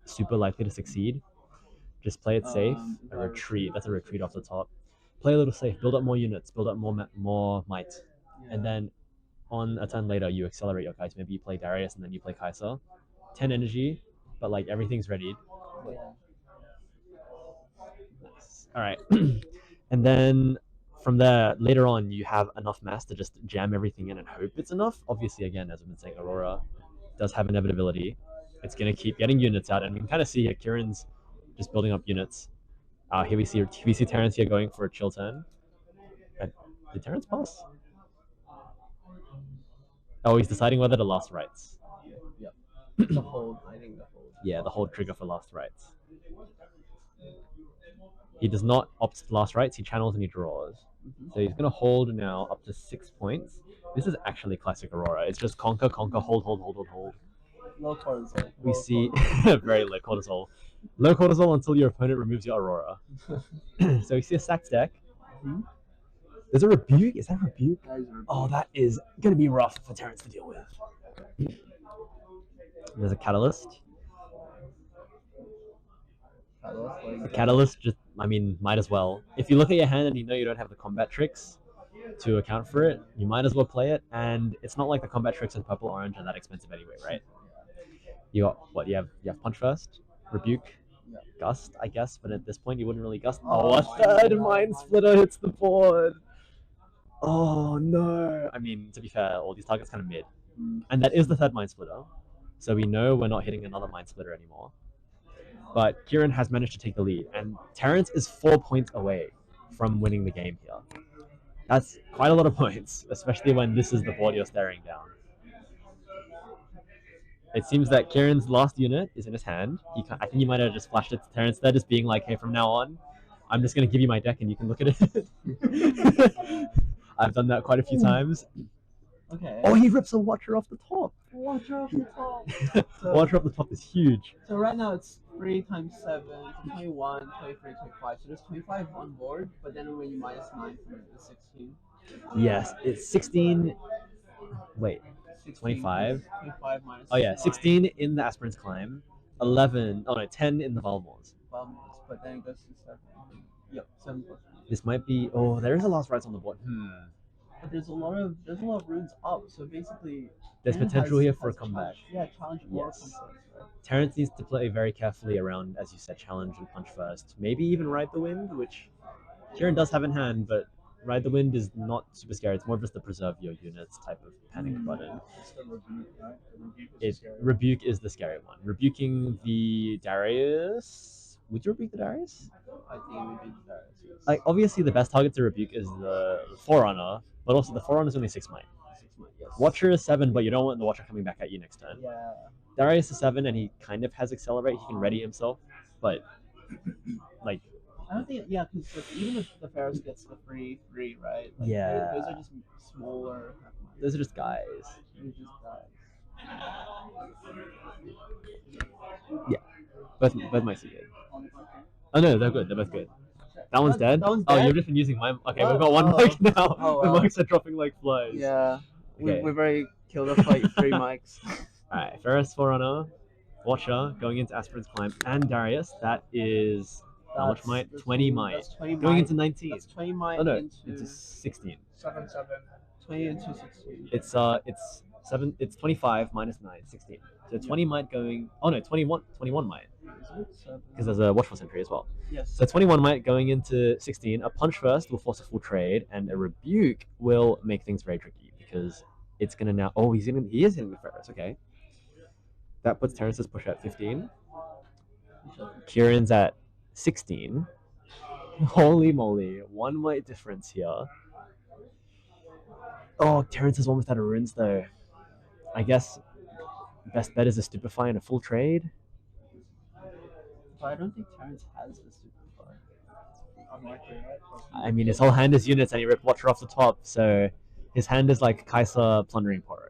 super likely to succeed, just play it safe. A retreat. That's a retreat off the top. Play a little safe. Build up more units. Build up more might. Yeah. And then on a turn later, you accelerate your guys. Maybe you play Darius and then you play Kaisa. 10 energy, but like everything's ready. Yeah. Nice. All right. And then from there, later on, you have enough mass to just jam everything in and hope it's enough. Obviously, again, as I've been saying, Aurora does have inevitability. It's going to keep getting units out, and we can kind of see here Kieran's just building up units. Here we see Terrence here going for a chill turn. Did Terrence pass? Oh, he's deciding whether to Last Rites. Yep. The hold. I think the hold. Yeah, the hold trigger for Last Rites. He does not opt Last Rites, he channels and he draws. So he's going to hold now up to 6 points. This is actually classic Aurora. It's just conquer, hold. Low cortisol. We see very low cortisol. Low cortisol until your opponent removes your Aurora. So we see a sacked deck. There's a Rebuke. Is that a Rebuke? Oh, that is going to be rough for Terrence to deal with. There's a Catalyst. The Catalyst just, I mean, might as well. If you look at your hand and you know you don't have the combat tricks to account for it, you might as well play it. And it's not like the combat tricks in purple orange are that expensive anyway, right? You got what? You have Punch First, Rebuke, Gust, I guess, but at this point you wouldn't really Gust. Oh, a third Mind Splitter hits the board. Oh no! I mean, to be fair, all these targets kind of mid, and that is the third Mind Splitter, so we know we're not hitting another Mind Splitter anymore. But Kieran has managed to take the lead, and Terrence is 4 points away from winning the game here. That's quite a lot of points, especially when this is the board you're staring down. It seems that Kieran's last unit is in his hand. I think he might have just flashed it to Terrence there, just being like, hey, from now on, I'm just going to give you my deck and you can look at it. I've done that quite a few times. Okay. Oh, he rips a Watcher off the top. Watcher off the top. Watcher off the top is huge. So right now it's 3 times 7, 21, 23, 25. So there's 25 on board, but then when you minus 9 from it, it's 16. Yes, it's 16. Wait, 16, 25? 25 minus Oh yeah, 9. 16 in the Aspirant's Climb, 11. Oh no, 10 in the Valmors. But then it goes to 7. Yep, 7 plus 1. This might be. Oh, there is a Last Rites on the board. But there's a lot of runes up, so basically There's Dan potential has- here for a has comeback. challenge or Yes. punch first, right? Terrence needs to play very carefully around, as you said, challenge and punch first. Maybe even Ride the Wind, which Kieran does have in hand, but Ride the Wind is not super scary. It's more just the preserve your units type of panic button. It's the rebuke, right? The rebuke is scary. Rebuke is the scary one. Rebuking the Darius. Would you rebuke the Darius? I think it would be the Darius. Yes. Like, obviously, the best target to rebuke is the Forerunner, but also the Forerunner is only 6 might. 6 might, yes. Watcher is 7, but you don't want the Watcher coming back at you next turn. Yeah. Darius is 7, and he kind of has Accelerate. He can ready himself, but like, I don't think, yeah, because like, even if the Ferris gets the free 3, right? Like, Yeah. Those are just smaller. those are just guys. They're just guys. Both might be good. Oh no, they're good. They're both good. That one's dead. That one's Oh, dead? you've just been using my. Okay, Oh, we've got one oh. mic now. Oh, The wow. mics are dropping like flies. Yeah. Okay. We've already killed a fight 3 mics. Alright, Ferris, Forerunner, Watcher, going into Aspirant's Climb, and Darius. That is how much might? That's 20 might. That's 20 Going might. into 19. That's 20 might Oh no, into into 16. 7-7. 28 to 16. It's 7. It's 25 minus 9, 16. So 20 might going. Oh no, 21 might, because there's a watchful sentry as well. Yes. So 21 might going into 16. A punch first will force a full trade, and a rebuke will make things very tricky because it's gonna now. Oh, he is hitting the Ferris. Okay. That puts Terrence's push at 15. Kieran's at 16. Holy moly, 1 might difference here. Oh, Terrence is almost out of runes though. I guess best bet is a Stupefy and a full trade. But I don't think Terrence has the Stupefy. Unlikely, right? I mean, his whole hand is units and he ripped Watcher off the top, so his hand is like Kaiser Plundering Poro.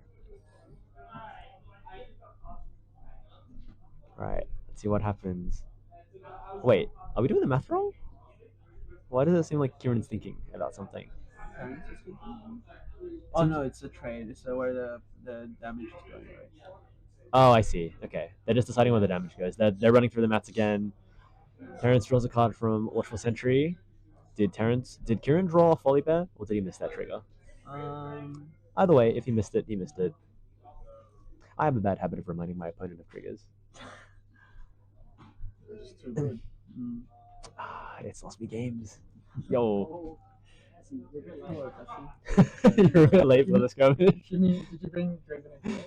Right, let's see what happens. Wait, are we doing the math wrong? Why does it seem like Kieran's thinking about something? Terrence is good. Oh no, it's a trade. So where the damage is going, right? Oh, I see. Okay, they're just deciding where the damage goes. They're running through the mats again. Terrence draws a card from Watchful Sentry. Did Kieran draw a Folly Bear, or did he miss that trigger? Either way, if he missed it, he missed it. I have a bad habit of reminding my opponent of triggers. It's too good. It's lost me games. Yo. Hello, You're a bit late for the skirmish. Did you bring Draven in today?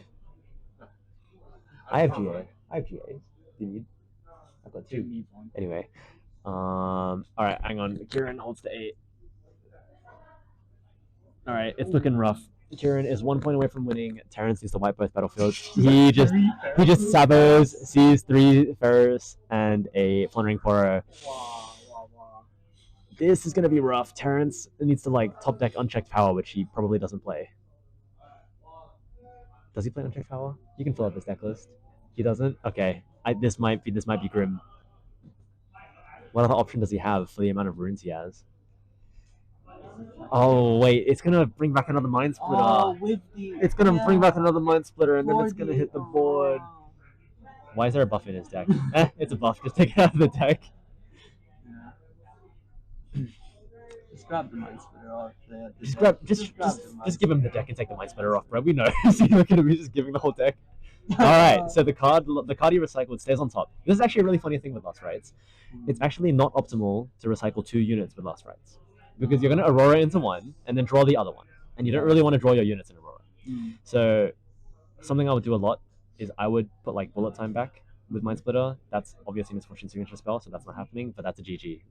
I have GA. I have GA. Do you need? I've got Two 2. needs one. Anyway. Alright, hang on. Kieran holds the 8. Alright, it's looking rough. Kieran is 1 point away from winning. Terrence needs to wipe both battlefields. He just sabos, sees 3 Ferris and a Plundering Poro. Wow. This is gonna be rough. Terrence needs to like top deck unchecked power, which he probably doesn't play. Does he play unchecked power? You can fill up his deck list. He doesn't? Okay. This might be grim. What other option does he have for the amount of runes he has? Oh wait, it's gonna bring back another Mind Splitter. Oh, with the It's gonna bring back another Mind Splitter, and then it's gonna hit the oh, board. wow. Why is there a buff in his deck? It's a buff. Just take it out of the deck. Just grab the Mind Splitter off. Just give him the deck and take the Mind Splitter off, bro. We know. So you're gonna be just giving the whole deck. All right. So the card you recycled stays on top. This is actually a really funny thing with Last Rites. It's actually not optimal to recycle 2 units with Last Rites, because you're gonna Aurora into one and then draw the other one, and you don't really want to draw your units in Aurora. So something I would do a lot is I would put like bullet time back with Mind Splitter. That's obviously Misfortune signature spell, so that's not happening, but that's a GG.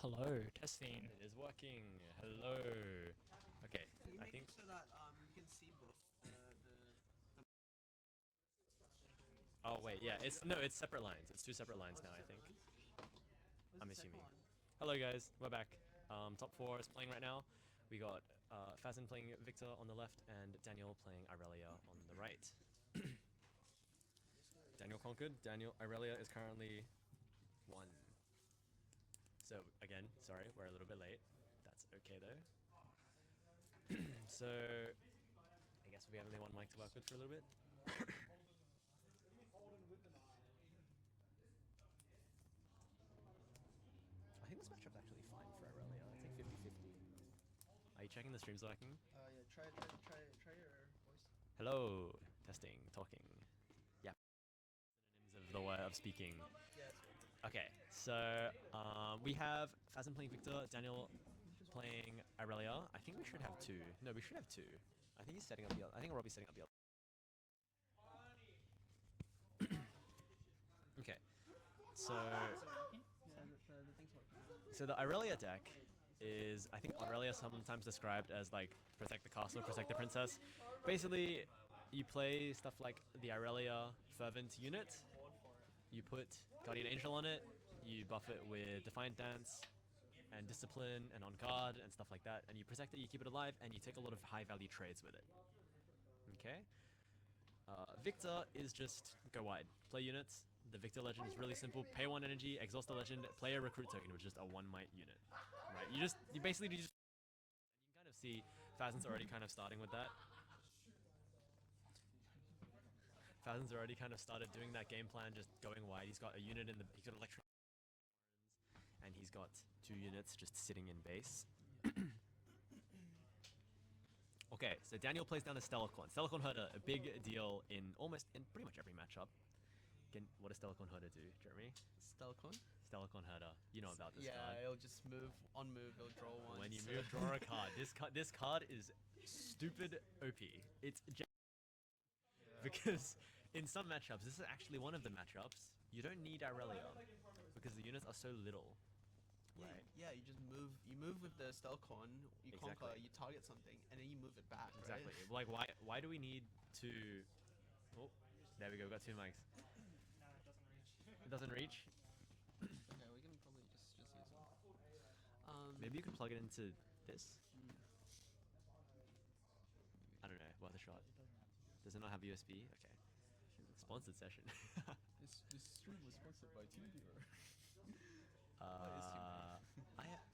Hello, testing. It is working. Hello. Okay, I think. so that you can see both Oh wait, yeah. It's separate lines. It's two separate lines now. I think. I'm assuming. Hello guys, we're back. Top four is playing right now. We got Fazin playing Victor on the left and Daniel playing Irelia on the right. Daniel conquered. Irelia is currently 1. So again, sorry, we're a little bit late. That's okay though. So I guess we have only one mic to work with for a little bit. I think this matchup's actually fine for Irelia. It's like 50-50. Are you checking the streams working? Yeah, try your voice. Hello, testing, talking. Yeah. Synonyms of the word of speaking. Yes. Okay, so we have Fazin playing Victor, Daniel playing Irelia. I think we should have 2. No, we should have 2. I think he's setting up the other. I think Robbie's setting up the other. Okay, so the Irelia deck is, I think Irelia sometimes described as like protect the castle, protect the princess. Basically, you play stuff like the Irelia Fervent unit. You put Guardian Angel on it, you buff it with Defiant Dance and Discipline and On Guard and stuff like that, and you protect it, you keep it alive, and you take a lot of high value trades with it. Okay? Victor is just go wide. Play units. The Victor legend is really simple. Pay 1 energy, exhaust the legend, play a recruit token, which is just a 1 might unit. Right? You basically just. And you can kind of see Fazin's already kind of starting with that. Fazin's already kind of started doing that game plan, just going wide. He's got a unit in the. He's got electric. And he's got 2 units just sitting in base. Okay, so Daniel plays down a Stellarcorn. Stellarcorn heard a big deal in pretty much every matchup. Again, what does Stellarcorn Herder do, Jeremy? Stellarcorn? Stellarcorn Herder. You know about this card. Yeah, it'll just move, on move, it'll draw one. When you move, draw a card. This card is stupid OP. It's because in some matchups, this is actually one of the matchups, you don't need Irelia because the units are so little. Yeah, right? Yeah, you just move. You move with the Stellarcorn. You Exactly. conquer. You target something, and then you move it back. Exactly. Right? Like why do we need to? Oh, there we go. We got 2 mics. It doesn't reach. Okay, we can probably just use it. Maybe you can plug it into this. I don't know. Worth a shot. Does it not have USB? Okay. Sponsored session. This stream was sponsored by TeamViewer.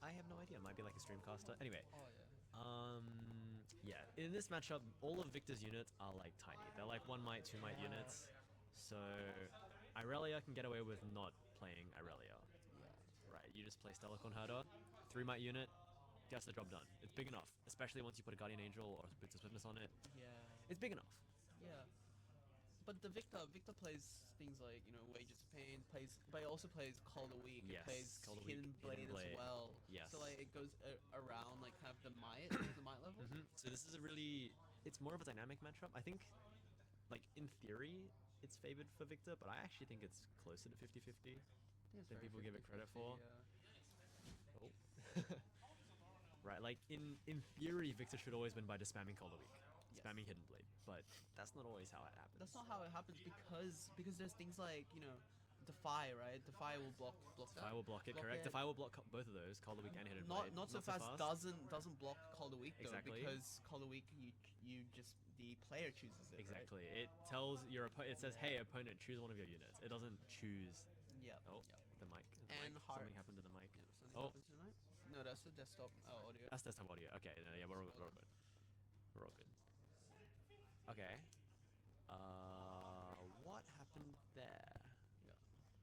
I have no idea. It might be like a streamcaster. Anyway. Oh yeah. Yeah. In this matchup, all of Victor's units are like tiny. They're like 1 might, 2 might units. So Irelia can get away with not playing Irelia. Yeah. Right. You just play Stellarcorn Herder, 3 might unit, gets the job done. It's big enough, especially once you put a Guardian Angel or a Bits of Swiftness on it. Yeah. It's big enough. Yeah. But the Victor plays things like, Wages of Pain, but he also plays Call of the Week. Yes, It plays Call of the Week, Hidden Blade Hidden Blade. as well. Yes. So like it goes around like kind of the might level. So this is it's more of a dynamic matchup. I think, like in theory, it's favored for Victor, but I actually think it's closer to 50-50 than people give it credit for. Yeah. Oh. Right, like in theory, Victor should always win by just spamming Call of the Week. Yes. Spamming Hidden Blade, but that's not always how it happens. That's not how it happens because there's things like Defy, right? Defy will block Defy will block it, correct? Defy will block both of those, Call of the Week and Hidden Blade. Not so fast. Doesn't block Call of the Week though, Exactly. because Call of the Week you just the player chooses it. Exactly. Right? It tells your opponent. It says, "Hey, opponent, choose one of your units." It doesn't choose. Yeah. Oh, Yeah. the mic. And hard. Something happened to the mic. Yeah, something Oh, happened tonight? No, that's the desktop audio. that's desktop audio. Okay, yeah, we're all good. We're all good. Okay. What happened there? Yeah.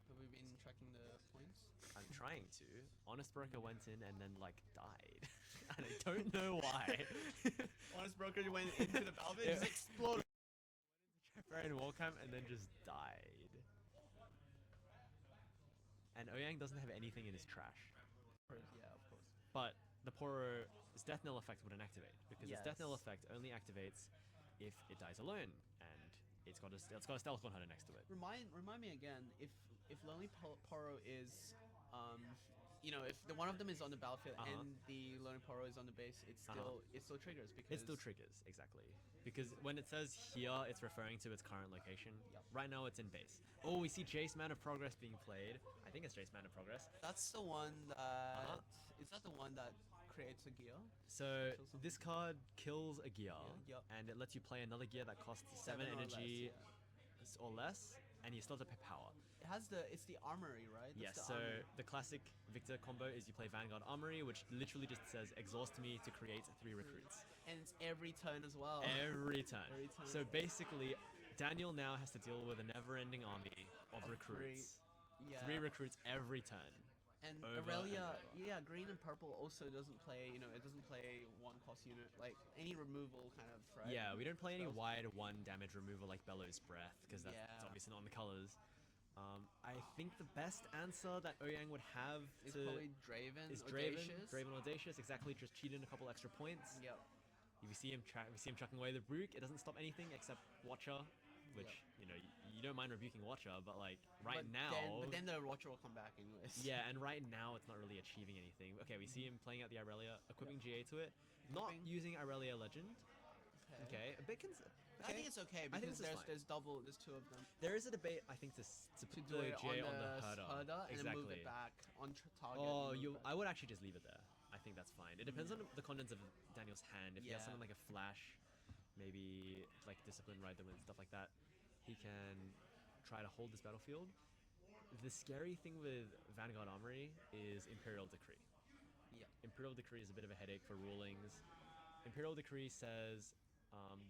Have we been tracking the points? I'm trying to. Honest Broker went in and then like died, and I don't know why. Honest Broker went into the valve and Yeah. just exploded. Baron Warcamp and then just died. And Oyang doesn't have anything in his trash. Yeah, of course. But the Poro's Death Knell effect wouldn't activate because its Death Knell Yes. effect only activates if it dies alone, and it's got a Stellarcorn Hunter next to it. Remind me again if Lonely Poro is you know, if the one of them is on the battlefield Uh-huh. and the Learning Poro is on the base, it still triggers because It still triggers, exactly. Because when it says here, it's referring to its current location. Yep. Right now, it's in base. Oh, we see Jace Man of Progress being played. I think it's Jace Man of Progress. That's the one that is that the one that creates a gear. So Kills them. this card kills a gear, Yep. and it lets you play another gear that costs 7 or less, energy yeah. or less, and you still have to pay power. It's the armory, right? That's Yes, the so armory. the classic Viktor combo is you play Vanguard Armory, which literally just says exhaust me to create 3 recruits. And it's every turn as well. Every turn. Every turn. So basically, Daniel now has to deal with a never-ending army of recruits. Yeah. 3 recruits every turn. And over Irelia, and over. yeah, green and purple also doesn't play, you know, it doesn't play 1 cost unit, like any removal kind of, right? Yeah, we don't play any Spells. wide 1 damage removal like Bellows Breath, because that's Yeah. it's obviously not in the colors. I think the best answer that Oyang would have It's to probably Draven, is Audacious. Draven Audacious, exactly, just cheat in a couple extra points. Yep. If you see him chucking away the Brook, it doesn't stop anything except Watcher, which, Yep. you know, you don't mind rebuking Watcher, but like But then the Watcher will come back anyways. yeah, and right now it's not really achieving anything. Okay, we see him playing out the Irelia, equipping GA to it, not Equipping. using Irelia Legend. Okay, a bit I think it's okay I think because this is fine. there's 2 of them. There is a debate, I think, to To put do the it GA on on the the herder. herder and then move Exactly. it back on target. Oh, and move it back. I would actually just leave it there. I think that's fine. It depends on the contents of Daniel's hand. If he has Yeah. something like a flash, maybe like Discipline Rhythm and stuff like that, he can try to hold this battlefield. The scary thing with Vanguard Armory is Imperial Decree. Yeah. Imperial Decree is a bit of a headache for rulings. Imperial Decree says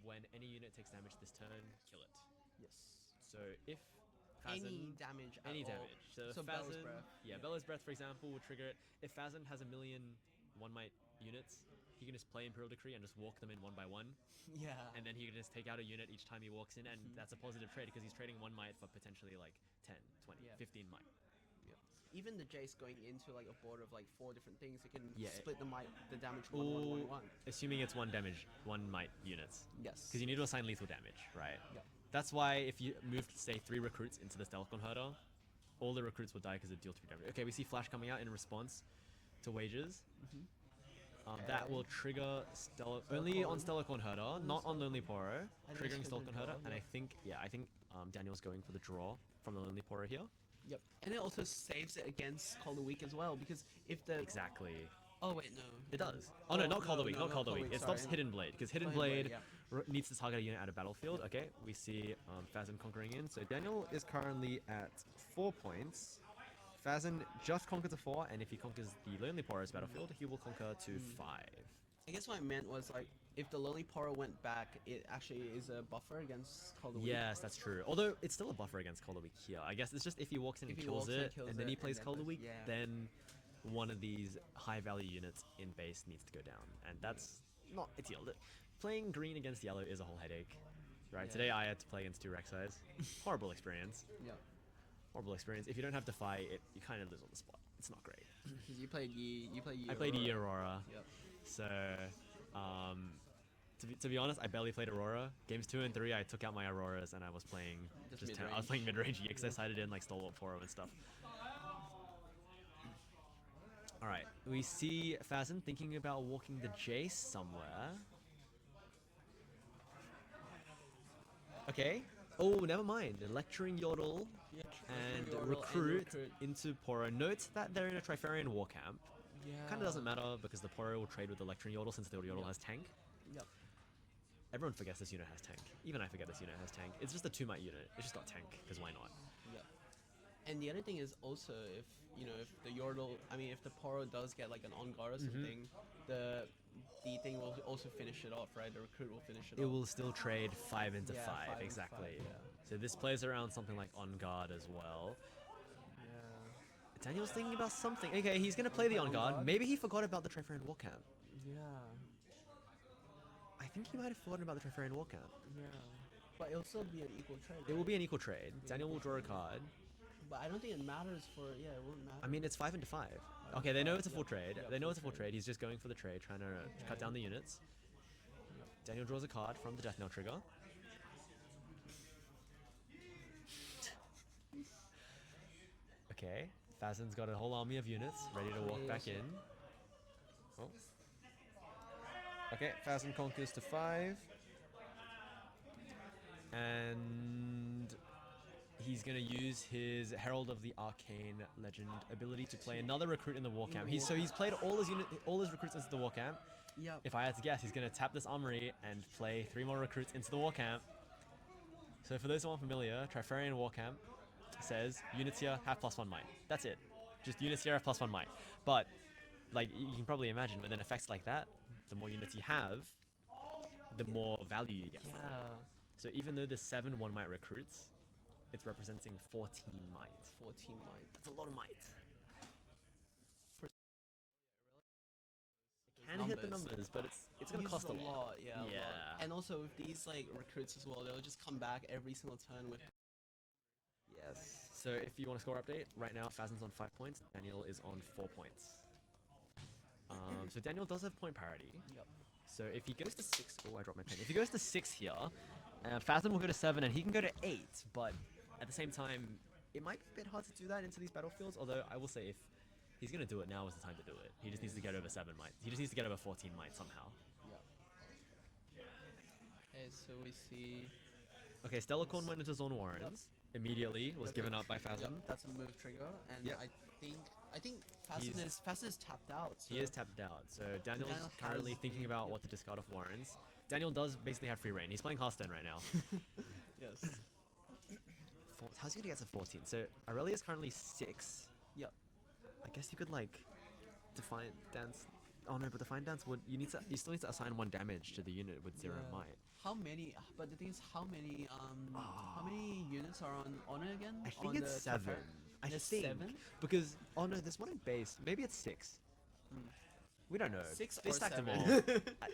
when any unit takes damage this turn, kill it. Yes. So if Any Phazon- damage at any all. damage. So, So Phazon, Bellow's Breath. Yeah, Bellow's Breath, for example, will trigger it. If Phazon has a million 1-might units, he can just play Imperial Decree and just walk them in 1 by 1. Yeah. And then he can just take out a unit each time he walks in, and that's a positive trade because he's trading 1 might for potentially like 10, 20, Yeah. 15 might. Yeah. Even the Jace going into like a board of like 4 different things, you can Yeah. split the damage 1-1-1-1. Assuming it's 1 damage, 1 might units. Yes. Because you need to assign lethal damage, right? Yeah. That's why if you moved, say, 3 recruits into the Stealthcon Herder, all the recruits will die because it deals 3 damage. Okay, we see Flash coming out in response to Wages. That will trigger only on Stellacorn Herder, not on Lonely Poro, And triggering just 'cause of Stellacorn Herder. draw, And yeah. I think Daniel's going for the draw from the Lonely Poro here. Yep. And it also saves it against Call the Week as well because if the Exactly. Oh wait, no. It does. Oh no, not Call the Week, not Call the Week. It sorry. stops Hidden Blade, because Hidden Hidden Blade, Blade needs to target a unit out of battlefield. Okay, we see Phazon conquering in. So Daniel is currently at 4 points. Phazon just conquered to 4, and if he conquers the Lonely Poro's battlefield, he will conquer to 5. I guess what I meant was like if the Lonely Poro went back, it actually is a buffer against Call the Week. Yes, that's true. Although it's still a buffer against Call the Week here. I guess it's just if he walks in and If he kills walks in, it, kills and then it, he plays and Call the then- Week, yeah. then one of these high value units in base needs to go down, and that's not ideal. Playing green against yellow is a whole headache. Right, Yeah. today I had to play against 2 Rek'Sais. Horrible experience. Yeah. Horrible experience. If you don't have to fight it, you kind of lose on the spot. It's not great. Because you played Yi. I played E Aurora. Yep. So, to be honest, I barely played Aurora. Games 2 and 3, I took out my Auroras and I was playing Just I was mid-range. playing mid-range because I sided in like Stalwart Poro and stuff. All right, we see Phazon thinking about walking the Jace somewhere. Okay. Oh, never mind. Lecturing Yordle and Yordle and recruit recruit. into Poro. Note that they're in a Trifarian war camp. Yeah. Kind of doesn't matter because the Poro will trade with the Lecturing Yordle since the Yordle Yep. has tank. Yep. Everyone forgets this unit has tank. Even I forget this unit has tank. It's just a 2-might unit. It's just got tank, because why not? Yep. And the other thing is also if if the Yordle, if the Poro does get like an on guard or Mm-hmm. something, the thing will also finish it off, right? The recruit will finish it It off. will still trade 5 into Yeah, 5, 5 into exactly. 5, yeah. So this plays around something like on guard as well. Yeah. Daniel's thinking about something. Okay, he's gonna play the on guard. guard? Maybe he forgot about the Trifarian war camp. Yeah. I think he might have forgotten about the Trifarian war camp. Yeah. But it'll still be an equal trade. It will be an equal trade. Daniel will draw a card. But I don't think it matters for it won't matter. I mean, it's 5 into 5. Okay, they know it's a full Yep. trade. Yep, They know full it's a full trade. trade. He's just going for the trade, trying to cut down the units. Daniel draws a card from the Death Knell trigger. Okay. Fazen's got a whole army of units ready to walk back in. Oh. Okay, Fazen conquers to 5. And he's going to use his Herald of the Arcane Legend ability to play another recruit in the war camp. He's played all his recruits into the war camp. Yep. If I had to guess, he's going to tap this armory and play 3 more recruits into the war camp. So for those who aren't familiar, Trifarian War Camp says units here have +1 might. That's it. Just units here have +1 might. But like you can probably imagine, with an effects like that, the more units you have, the more value you get. Yeah. So even though there's 7 1 might recruits, it's representing 14 might. 14 might. That's a lot of might. Can Can hit the numbers, but it's gonna cost a lot. Yeah. a lot. Yeah. And also with these like recruits as well, they'll just come back every single turn with. Yes. So if you want a score update, right now Fazen's on 5 points, Daniel is on 4 points. So Daniel does have point parity. Yep. So if he goes to 6, oh I dropped my pen. If he goes to 6 here, Fazen will go to 7 and he can go to 8, but at the same time, it might be a bit hard to do that into these battlefields, although I will say if he's going to do it, now is the time to do it. He just needs to get over 7 might. He just needs to get over 14 might somehow. Yep. Okay, so we see. Okay, Stellacorn went into Zone Warrens. Immediately was given up by Fazen. Yep, that's a move trigger, and Yep. I think Fazen is tapped out. So He is tapped out, so Daniel's Daniel currently has thinking the- about what to discard off Warrens. Daniel does basically have free reign. He's playing Hearthstone right now. Yes. How's he gonna get to 14? So Irelia is currently 6. Yep. I guess you could like Defiant Dance. Oh no, but Defiant Dance would you still need to assign 1 damage to the unit with 0 Yeah. might. How many? But the thing is, how many units are on it again? I think on it's the 7. Trifarian? I There's think 7? because oh no, there's one in base. Maybe it's 6. We don't know. 6 They or stacked them 7? all.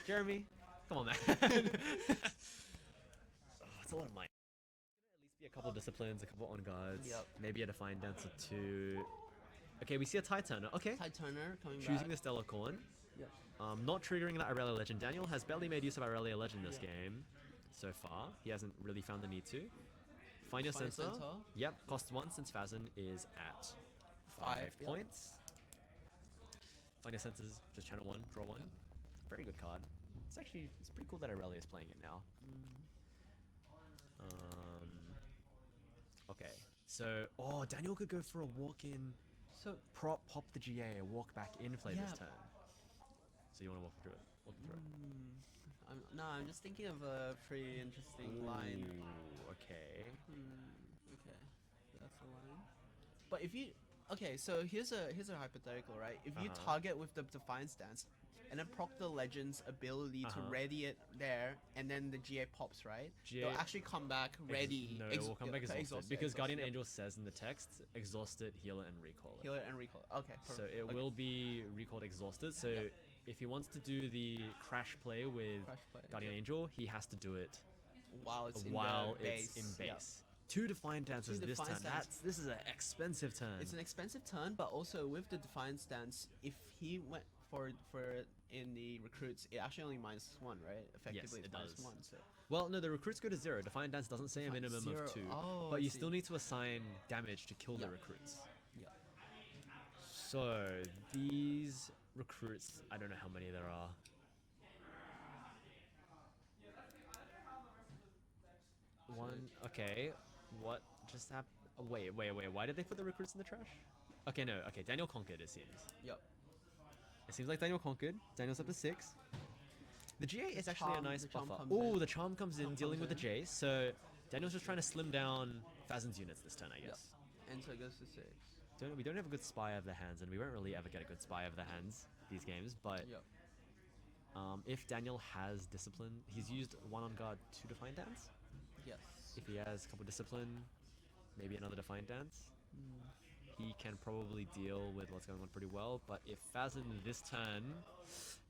Jeremy, come on, man. It's a lot of might. At least be a couple disciplines, a couple on guards. Yep. Maybe a Defiant Dance or 2. Okay, we see a Tide Turner. Okay. Tide Turner coming Choosing back. the Stellar Corn. Yep. Not triggering that Irelia Legend. Daniel has barely made use of Irelia Legend this game so far. He hasn't really found the need to. Find your Find your center. center. Yep, cost 1 since Fazen is at 5 Yep. points. Find your senses, just channel 1, draw 1. Very good card. It's pretty cool that Irelia is playing it now. Okay, so Daniel could go for a walk in. So Pop the GA, walk back in play this Yeah. turn. So you want to walk through it? Walk through it. I'm just thinking of a pretty interesting line. Ooh, okay. Okay, that's the line. But if you so here's a hypothetical, right? If you target with the Defiant Stance, and then proc the Legend's ability to ready it there, and then the GA pops, right? They'll actually come back ready. No, it will come back exhausted. Because Guardian Yep. Angel says in the text, exhaust it, heal it, and recall it. Heal it and recall. Okay. So Perfect. it Okay. will be recalled exhausted. So Yep. if he wants to do the crash play with Crash play, Guardian yep. Angel, he has to do it while it's in while the it's base. in Yep. base. 2 Defiant Dances Two this Defiant turn. Stance. This is an expensive turn. It's an expensive turn, but also with the Defiant Stance, if he went for in the recruits, it actually only -1, right? Effectively, it it's does. -1. So Well, no, the recruits go to 0. Defiant Dance doesn't say a Defiant minimum zero. of 2. Oh, but I you see. still need to assign damage to kill the Yeah. recruits. yeah. So, these recruits, I don't know how many there are. One, okay. What just happened? Wait. Why did they put the recruits in the trash? Okay, no. Okay, Daniel conquered, it seems. Yep. It seems like Daniel conquered. Daniel's up to 6. The GA is actually a charm- nice the charm buffer. comes Oh, in. the charm comes in, Charm dealing comes with the in. J. So Daniel's just trying to slim down Fazen's units this turn, I Yep. guess. And so it goes to 6. We don't have a good spy of the hands, and we won't really ever get a good spy of the hands these games. But Yep. if Daniel has discipline, he's used 1 on guard, 2 Defiant Dance. Yes. If he has a couple discipline, maybe another Defiant Dance, he can probably deal with what's going on pretty well. But if Fazen this turn,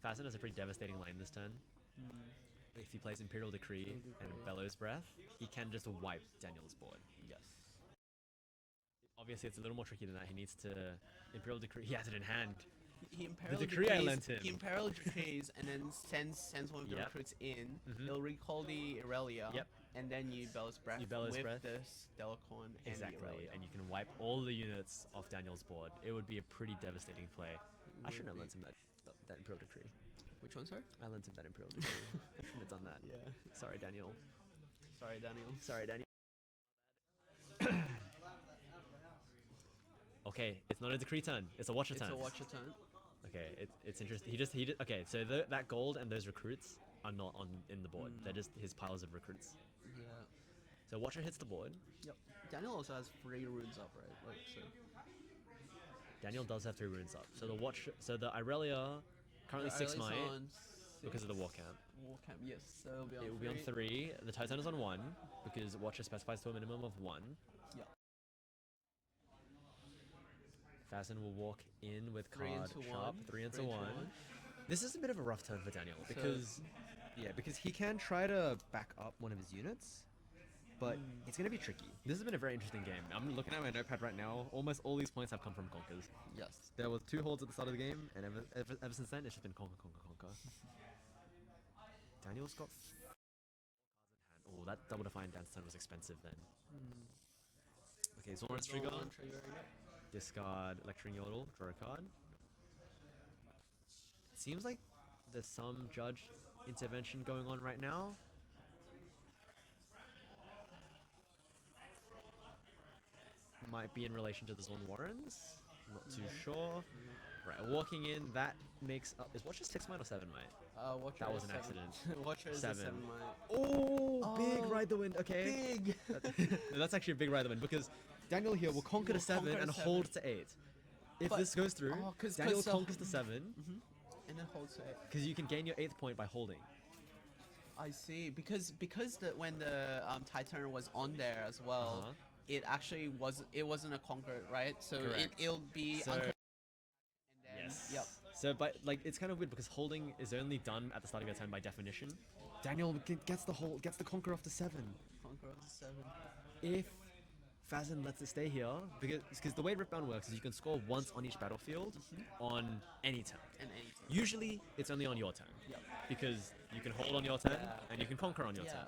Fazen has a pretty devastating lane this turn. If he plays Imperial Decree and Bellows Breath, he can just wipe Daniel's board. Yes. Obviously, it's a little more tricky than that. He needs to Imperial Decree. He has it in hand. He Imperial decree I decrees- lent him. He Imperial decrees and then sends one of the Yep. recruits in. Mhm. He'll recall the Irelia. Yep. and then you Bellis Breath You Bellis with Breath. this Delacorn and the Exactly, Irelia. and you can wipe all the units off Daniel's board. It would be a pretty devastating play. I shouldn't have be. lent him that Imperial Decree. Which one, sir? I lent him that Imperial Decree. I shouldn't have done that. Yeah. Sorry, Daniel. Sorry, Daniel. Sorry, Daniel. Okay, it's not a decree turn. It's a watcher It's turn. a watcher turn. Okay, it's interesting. He did. Okay, so that gold and those recruits are not in the board. They're just his piles of recruits. Yeah. So watcher hits the board. Yep. Daniel also has 3 runes up, right? Like so. Daniel does have 3 runes up. So the Irelia currently 6 Irelia's might on because of the 6. war camp. War camp, yes. So it'll be on It will be on 3. The Titan is on 1 because watcher specifies to a minimum of 1. Yeah. Fasten will walk in with 3 card into sharp 1. 3 into 3 into 1. 1. This is a bit of a rough turn for Daniel because because he can try to back up one of his units, but it's going to be tricky. This has been a very interesting game. I'm looking at my notepad right now. Almost all these points have come from Conkers. Yes. There was 2 holds at the start of the game, and ever since then, it's just been conquer. Daniel's got 4 cards in hand. Oh, that double defiant dance turn was expensive then. Okay, Zoran's trigger. Discard Lecturing Yodel, draw a card. Seems like there's some judge intervention going on right now. Might be in relation to the Zorn Warrens. Not too sure. Right, walking in, that makes up. Is Watcher 6 might or 7 might? Watcher That is was an 7. accident. Watcher is 7. 7 might. Oh, big Oh, ride the wind. Okay. Big! No, that's actually a big ride the wind because Daniel here will conquer to 7 conquer and to hold 7. to 8. If But- this goes through, oh, 'cause Daniel so- conquers to 7 And then holds it. because you can gain your 8th point by holding. I see. Because when the Titan was on there as well, Uh-huh. it actually wasn't a conquer, right? So Correct. it'll be So- unconquered. And then, Yes. Yep. So, but like, it's kind of weird because holding is only done at the start of your turn by definition. Daniel gets the conquer off to 7. Conquer up to 7. If Fazen lets it stay here, because the way Riftbound works is you can score once on each battlefield on any turn. And anything. Usually, it's only on your turn. Yep. Because you can hold on your turn Yeah. and you can conquer on your Yeah. turn.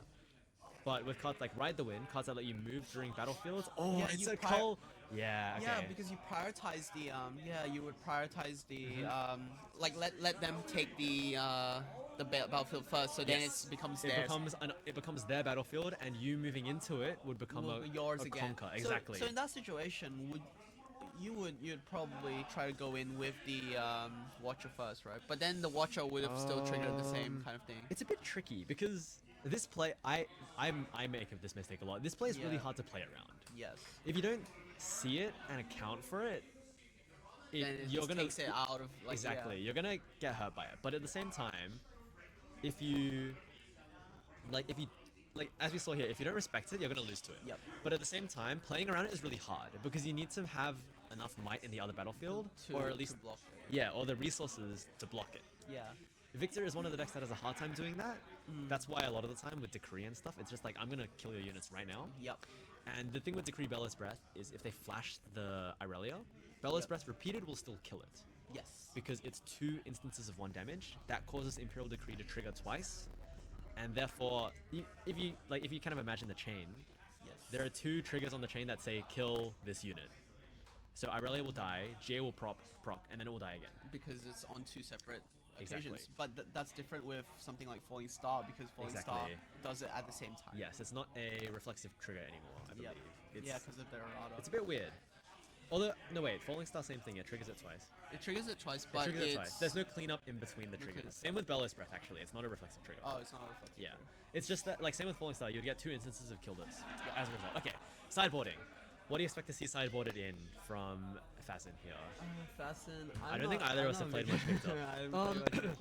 But with cards like Ride the Wind, cards that let you move during battlefields, Yeah, it's you a pri- call. Yeah, okay. Yeah, because you prioritize the you would prioritize the Mm-hmm. like let them take the battlefield first, so then Yes. it becomes it theirs. becomes their battlefield, and you moving into it would become Will a, be yours a again. conquer. So- Exactly. So in that situation, you'd probably try to go in with the Watcher first, right? But then the Watcher would have still triggered the same kind of thing. It's a bit tricky because this play, I make this mistake a lot. This play is really Yeah. hard to play around. Yes. If you don't see it and account for it, Then it you're just gonna takes it out of like exactly. Yeah. You're gonna get hurt by it. But at the same time, if you as we saw here, if you don't respect it, you're gonna lose to it. Yep. But at the same time, playing around it is really hard because you need to have enough might in the other battlefield, or at least block it. yeah, or the resources to block it. Yeah. Viktor is one of the decks that has a hard time doing that. That's why a lot of the time with Decree and stuff, it's just like, I'm gonna kill your units right now. Yep. And the thing with Decree Bellis Breath is if they flash the Irelia, Bellis Yep. Breath repeated will still kill it. Yes. Because it's 2 instances of 1 damage. That causes Imperial Decree to trigger twice. And therefore, if you kind of imagine the chain, Yes. there are 2 triggers on the chain that say kill this unit. So Irelia will die, GA will proc, and then it will die again. Because it's on 2 separate Exactly. occasions. But that's different with something like Falling Star, because Falling Star Exactly. does it at the same time. Yes, it's not a reflexive trigger anymore, I believe. Yep. It's, Yeah, because of the errata. it's a bit weird. Although, no wait, Falling Star, same thing, it triggers it twice. It triggers it twice, It but triggers it it's... twice. There's no cleanup in between the No triggers. cleanup. Same with Bellis Breath, actually, it's not a reflexive trigger. Oh, it's not reflective. Yeah. It's just that, like, same with Falling Star, you'd get 2 instances of kill this as a result. Okay, sideboarding. What do you expect to see sideboarded in from Fasten here? Fasten. I don't think either of us have played much Viktor.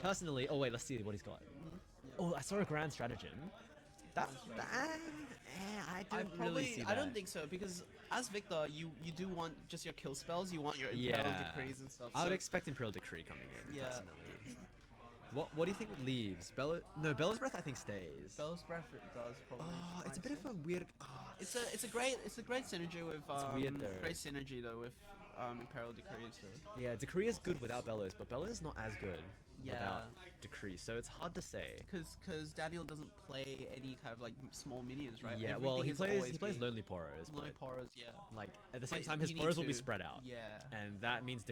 Personally, oh wait, let's see what he's got. Oh, I saw a Grand Stratagem. I don't really see that. I don't think so, because as Viktor, you do want just your kill spells. You want your Imperial Yeah. Decrees and stuff. I would so- expect Imperial Decree coming in, Yeah. personally. What do you think leaves? Bella's Breath I think stays. Bella's Breath it does probably. Oh, it's a bit of a weird. It's a great synergy with weird though. great synergy though with Imperial Decrees. So. Yeah, Decree is good without Bellows, but Bellows is not as good. Yeah. without Decree, so it's hard to say. Because Daniel doesn't play any kind of like small minions, right? Yeah, well, he Everything is plays always Lonely Poros, Lonely but Poros, yeah. like at the same But time, his you need Poros will be to- spread out, Yeah. and that means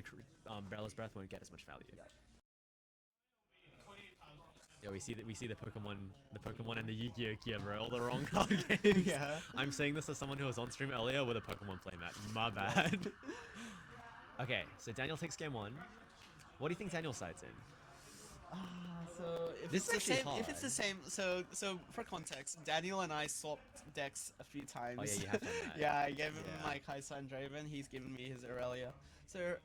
Bella's Breath won't get as much value. Yeah. Yeah, we see the Pokemon and the Yu-Gi-Oh! Kia, bro, all the wrong card games. Yeah. I'm saying this as someone who was on stream earlier with a Pokemon playmat. My bad. Okay, so Daniel takes game 1. What do you think Daniel sides in? So if This it's is the actually same, if it's the hard. same, so for context, Daniel and I swapped decks a few times. Oh yeah, you have done that. Yeah, I gave him Yeah. my Kai'Sa and Draven. He's given me his Irelia. So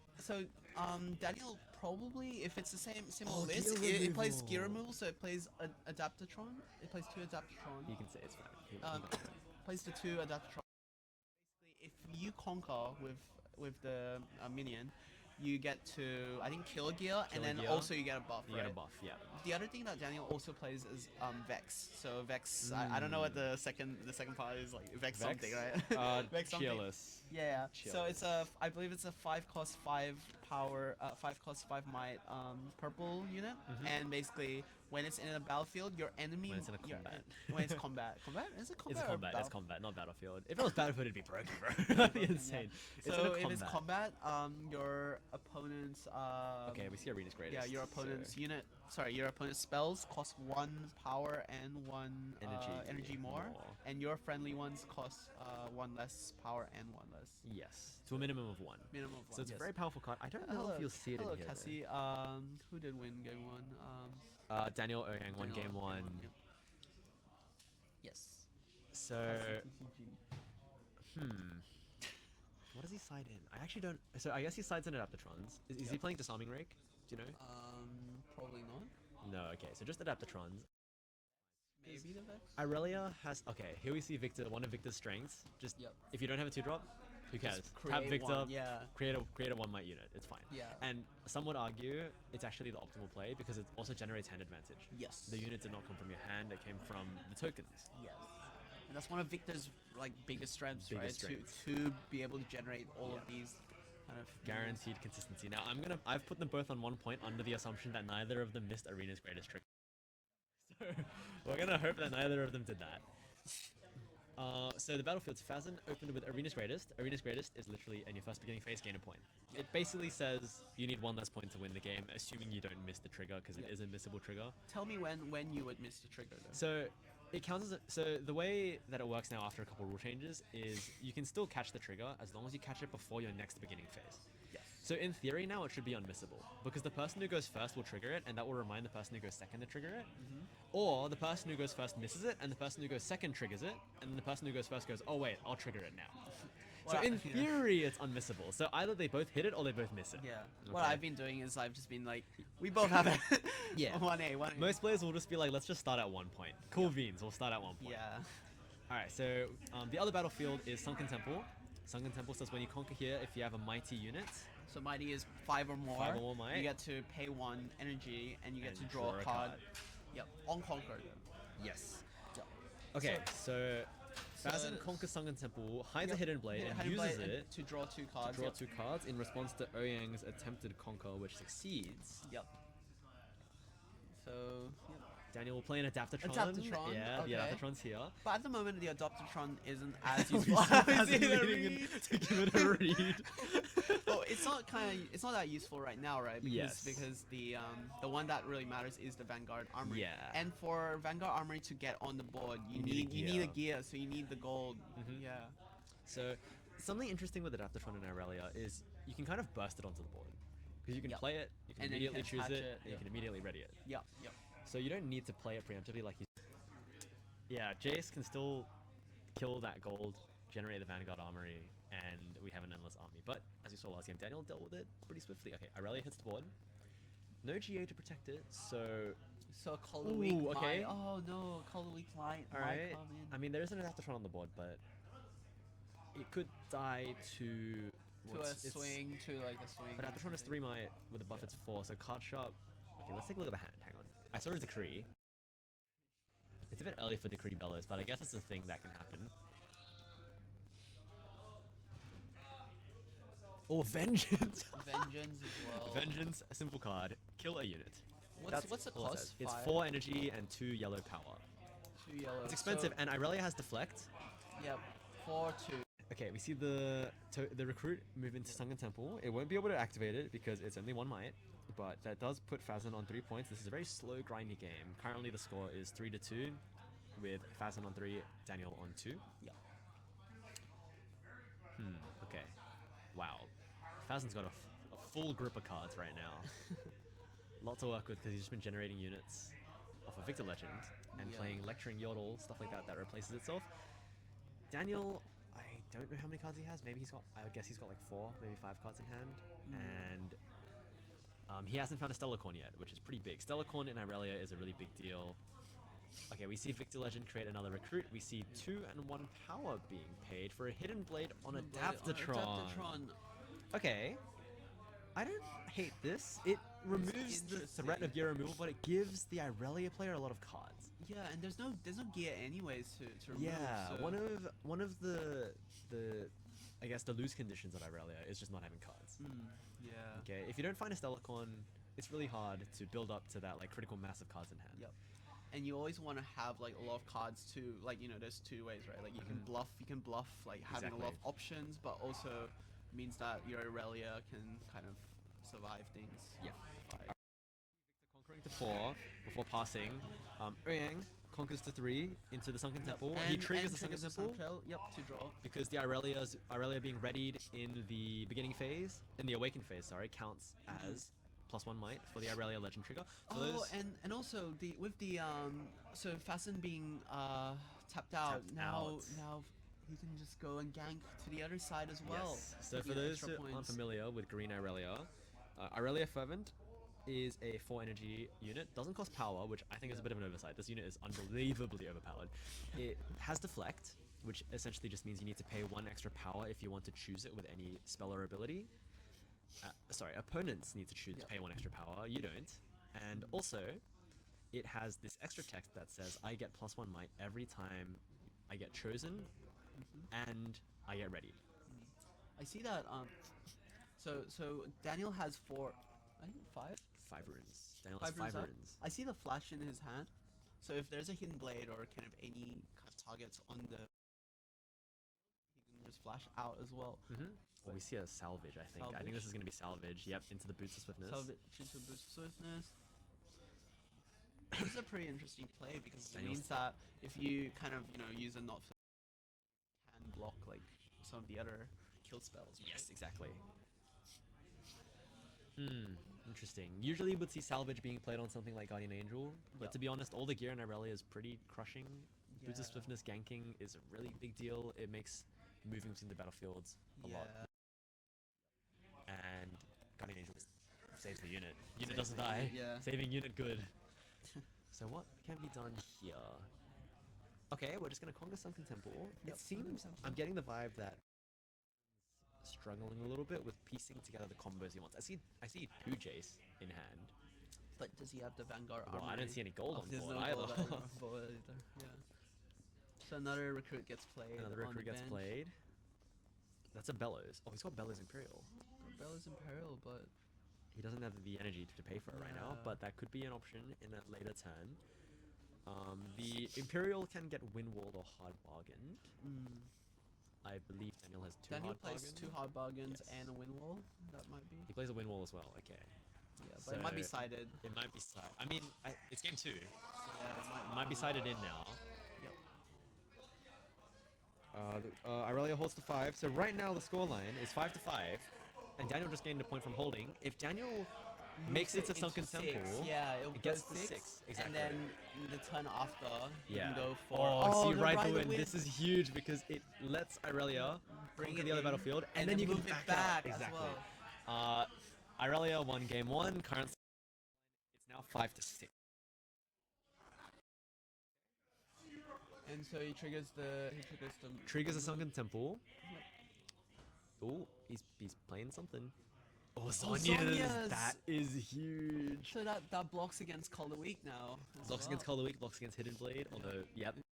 Daniel probably, if it's the similar Oh, list, gear it plays removal. gear removal, so it plays Adaptatron. It plays 2 Adaptatron. You can say it's fine. Plays the 2 Adaptatron. Basically, if you conquer with the minion, you get to, I think, kill a gear, Kill and a then gear. also you get a buff. You right? get a buff, yeah. The other thing that Daniel also plays is Vex. So Vex, I don't know what the second part is, like Vex something, right? Vex something. Cheerless. Yeah. So it's Cheerless. I believe it's a 5 cost 5 power, 5 cost 5 might purple unit, and basically when it's in a battlefield, your enemy. When it's in a combat. When it's combat. Combat? Is it combat? It's or combat. It's battle- combat, not battlefield. If it was battlefield, it'd be broken, bro. That'd be insane. It's in So a if it's combat. combat, your opponent's Okay, we see Arena's greatest. yeah, your opponent's so- unit. Sorry, your opponent's spells cost 1 power and 1 energy more, more. and your friendly ones cost 1 less power and 1 less. Yes, to a minimum of 1. Minimum of 1. So it's yes. a very powerful card. I don't know if you'll see it hello, in here. though. Cassie. Who did win game 1? Daniel Oyang won game 1. yeah. Yes. So, TCG. what does he side in? I actually don't. So I guess he sides in Adaptatrons. Is he playing Disarming Rake? Do you know? Probably not. No. Okay, so just Adaptatrons. Maybe the Vex. Irelia has. Okay, here we see Victor. One of Victor's strengths. Just Yep. if you don't have a 2-drop, who cares? Just Tap create Victor. one, yeah. Create a 1 might unit. It's fine. Yeah. And some would argue it's actually the optimal play because it also generates hand advantage. Yes. The unit did not come from your hand; it came from the tokens. Yes. And that's one of Victor's like biggest strengths, Biggest right? strengths. To be able to generate all Yeah. of these kind of Guaranteed consistency. Now I've put them both on 1 point under the assumption that neither of them missed Arena's greatest trick. So we're gonna hope that neither of them did that. So the battlefield's Phazon opened with Arena's Greatest. Arena's Greatest is literally in your first beginning phase, gain a point. It basically says you need 1 less point to win the game, assuming you don't miss the trigger because it is a missable trigger. Tell me when you would miss the trigger though. So it counts as so the way that it works now after a couple rule changes is you can still catch the trigger as long as you catch it before your next beginning phase. Yes. So in theory now it should be unmissable because the person who goes first will trigger it and that will remind the person who goes second to trigger it. Or the person who goes first misses it and the person who goes second triggers it and then the person who goes first goes, oh wait, I'll trigger it now. So Well, in yeah. theory it's unmissable. So either they both hit it or they both miss it. Yeah. Okay. What I've been doing is I've just been like, we both have it. Yeah. 1A. Most players will just be like, let's just start at 1 point. Cool beans, we'll start at 1 point. Yeah. Alright, so the other battlefield is Sunken Temple. Sunken Temple says when you conquer here, if you have a mighty unit, So mighty is 5 or more. 5 or more might. You get to pay 1 energy and you get And to draw draw a a card. card. Yep. On conquered. yes. Yep. Okay, so Phazon conquers Sunken Temple, hides a Hidden Blade, and Hidden uses Blade it to draw 2 cards. to draw Yep. 2 cards in response to Oyang's attempted conquer, which succeeds. Yep. So, yep. Daniel will play an Adaptatron. Adaptatron, Yeah, the okay. Adaptatron's here. But at the moment, the Adoptatron isn't as We useful. see as Phazon the leading read. in to give it a read. Well, it's not that useful right now, right? Because, Yes. Because the one that really matters is the Vanguard Armory. Yeah. And for Vanguard Armory to get on the board, you need a need a gear. gear, so you need the gold. Mhm. Yeah. So, something interesting with Adaptatron and Irelia is you can kind of burst it onto the board. Because you can Yep. play it, you can And then you immediately can choose attach it, it, and you yep. can immediately ready it. Yep. Yep. So you don't need to play it preemptively like you... Yeah, Jace can still kill that gold, generate the Vanguard Armory, and we have an endless army. But, as you saw last game, Daniel dealt with it pretty swiftly. Okay, Irelia hits the board. No GA to protect it, so... So Color Ooh, Week okay. might. Oh no, Color Week might Alright, come in. I mean, there is an Adaptatron on the board, but... It could die to... to a swing, to like a swing. But Adaptatron is 3 might, with a buff it's 4, so card sharp... Okay, let's take a look at the hand, hang on. I saw a Decree. It's a bit early for Decree Bellows, but I guess it's a thing that can happen. Oh, Vengeance! Vengeance as well. Vengeance, a simple card. Kill a unit. What's the all it cost? says. It's 5? 4 energy and 2 yellow power. 2 yellow. It's expensive, So, and Irelia has deflect. yep. 4 2. Okay, we see the recruit move into Sunken Temple. It won't be able to activate it because it's only 1 might, but that does put Fazan on 3 points. This is a very slow, grindy game. Currently, the score is 3-2, with Fazan on 3, Daniel on 2. Yep. Okay. Wow. Fazan's got a full grip of cards right now. Lot to work with because he's just been generating units off of Victor Legend and Yeah. playing Lecturing Yodel, stuff like that replaces itself. Daniel, I don't know how many cards he has. Maybe I would guess he's got like 4, maybe 5 cards in hand. And he hasn't found a Stellarcorn yet, which is pretty big. Stellarcorn in Irelia is a really big deal. Okay, we see Victor Legend create another recruit. We see 2 and 1 power being paid for a Hidden Blade on Adaptatron. Okay. I don't hate this. It removes the threat of gear removal, but it gives the Irelia player a lot of cards. Yeah, and there's no gear anyways to remove. Yeah, so one of the I guess the lose conditions of Irelia is just not having cards. yeah. Okay, if you don't find a Stellarcorn, it's really hard to build up to that like critical mass of cards in hand. Yep. And you always want to have like a lot of cards too. Like there's 2 ways, right? Like you can bluff like having a lot of Exactly. options, but also means that your Irelia can kind of survive things. Yeah. Like, Conquering to 4 before passing. Ouyang conquers to 3 into the Sunken Temple. He triggers the Sunken Temple Yep, to draw. because the Irelia being readied in the beginning phase, in the awakened phase, sorry, counts as +1 might for the Irelia Legend trigger. So Oh, those and also with the so Fasten being tapped out, Tapped now out. he can just go and gank to the other side as well. Yes. So taking for those extra who aren't points. familiar with Green Irelia, Irelia Fervent is a 4 energy unit. Doesn't cost power, which I think is a bit of an oversight. This unit is unbelievably overpowered. It has deflect, which essentially just means you need to pay 1 extra power if you want to choose it with any spell or ability. Sorry, opponents need to choose to pay 1 extra power. You don't. And also, it has this extra text that says, I get +1 might every time I get chosen and I get ready. I see that so Daniel has 4, I think 5. 5 runes. Daniel has 5 5 runes up. runes. I see the flash in his hand. So if there's a hidden blade or kind of any kind of targets on the, he can just flash out as well. Well, we see a salvage, I think. I think this is going to be salvage. Yep, into the Boots of Swiftness. Salvage into boost swiftness. This is a pretty interesting play because it Daniel's- means that if you kind of use a not can block like some of the other kill spells. Right? Yes, exactly. Interesting. Usually would see salvage being played on something like Guardian Angel, but to be honest, all the gear in Irelia is pretty crushing. Boots of Yeah. Swiftness ganking is a really big deal. It makes moving between the battlefields a lot. And Guardian Angel saves the unit. Unit doesn't die. Yeah. Saving unit good. So what can be done here? Okay, we're just gonna conquer Sunken Temple. Yep, It seems I'm getting the vibe that struggling a little bit with piecing together the combos he wants. I see 2 Jace in hand. But does he have the Vanguard Well, armor? I don't see any gold on There's board no either. gold on board either. Yeah. So another recruit gets played. Another on recruit the gets bench. played. That's a Bellows. Oh, he's got Bellows Imperial. Bella's Imperial, but He doesn't have the energy to pay for it right now, Yeah. but that could be an option in a later turn. The Imperial can get win-walled or hard bargained. I believe Daniel has 2 Daniel hard plays bargains. 2 hard bargains Yes. and a win wall. That might be. He plays a win-wall as well. Okay. Yeah, but it might be So- sided. It might be side. I mean, it's game 2. It Yeah, might be sided in now. Yep. Irelia holds to 5. So right now the scoreline is 5-5, and Daniel just gained a point from holding. If Daniel makes it to into Sunken 6. Temple, Yeah, it'll it gets go to 6, 6. Exactly. And then the turn after, you yeah. can go for. Oh, see, the right Rider the win. win. This is huge because it lets Irelia Bring conquer it the other in, battlefield, and and then then you move can it back out. back as Exactly. Irelia won game 1. Currently, it's now 5-6. And so he triggers the. Triggers a Sunken Temple. Oh, he's playing something. Oh, Zonia's! Zonia's! That is huge. So that blocks against Color Week now. as Blocks against well. Color Weak, blocks against Hidden Blade, although, yep. Save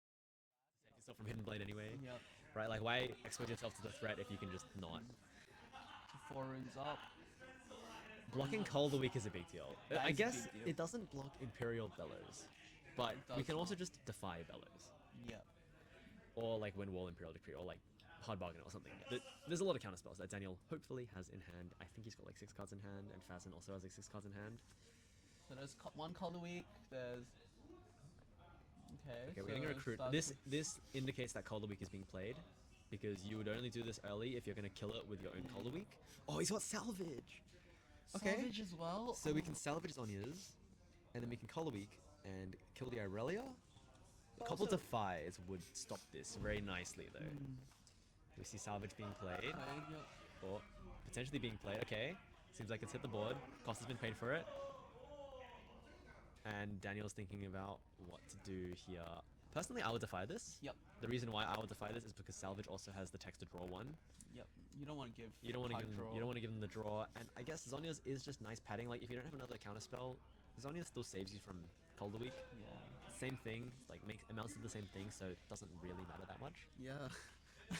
yourself from Hidden Blade anyway. Yep. Right, like, why expose yourself to the threat if you can just not? 4 runes up. blocking Cold the Weak is a big deal. That I is a guess big deal. it doesn't block Imperial Bellows, but It we does can also not. just defy Bellows. Yep. Or like win Wall Imperial Decree, or like Hard Bargain or something. There's a lot of counter spells that Daniel hopefully has in hand. I think he's got like 6 cards in hand, and Fazin also has like 6 cards in hand. So there's one call a week. There's Okay, we're gonna recruit. This indicates that Cold Week is being played, because you would only do this early if you're gonna kill it with your own Cold Week. Oh, he's got Salvage. Okay. Salvage as well. So we can salvage Zonya's, and then we can Color Week and kill the Irelia. A couple Also- defies would stop this very nicely though. We see salvage being played, or potentially being played. Okay, seems like it's hit the board. Cost has been paid for it. And Daniel's thinking about what to do here. Personally, I would defy this. Yep. The reason why I would defy this is because salvage also has the text to draw one. Yep. You don't want to give. You don't want to hard give them, draw. you don't want to give them the draw, and I guess Zonya's is just nice padding. Like if you don't have another counter spell, Zonya still saves you from Cold Week. Yeah. Same thing, like makes amounts to the same thing, so it doesn't really matter that much. Yeah.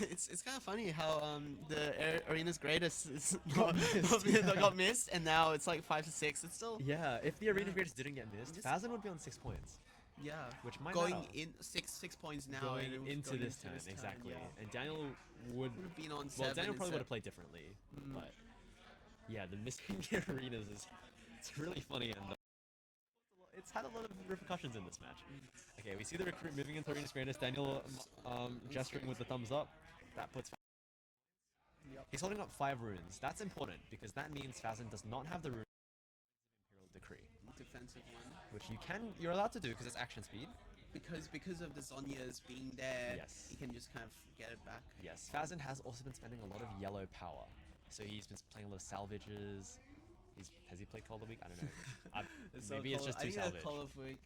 It's kind of funny how the arena's greatest is got missed, and now it's like 5 to 6. It's still Yeah, if the arena Yeah. greatest didn't get missed, Just- Fazin would be on 6 points, yeah. which might Going matter. in 6 points now. Going and it was into going this into turn, this turn, exactly. yeah. And Daniel would. Would have been on 7. Well, Daniel probably would instead. have played differently, Mm. but yeah, the missing arenas is it's really funny, and it's had a lot of repercussions in this match. Okay, we see the recruit moving into arena's greatest. Daniel gesturing with the thumbs up. That puts. Yep. He's holding up 5 runes. That's important because that means Fazin does not have the rune Imperial Decree, Defensive one. which you're allowed to do because it's action speed. Because of the Zonya's being there, Yes. he can just kind of get it back. Yes, Fazin has also been spending a lot of yellow power, so he's been playing a lot of salvages. Has he played Call of the Week? I don't know. Maybe it's just too salvage. Call of Week.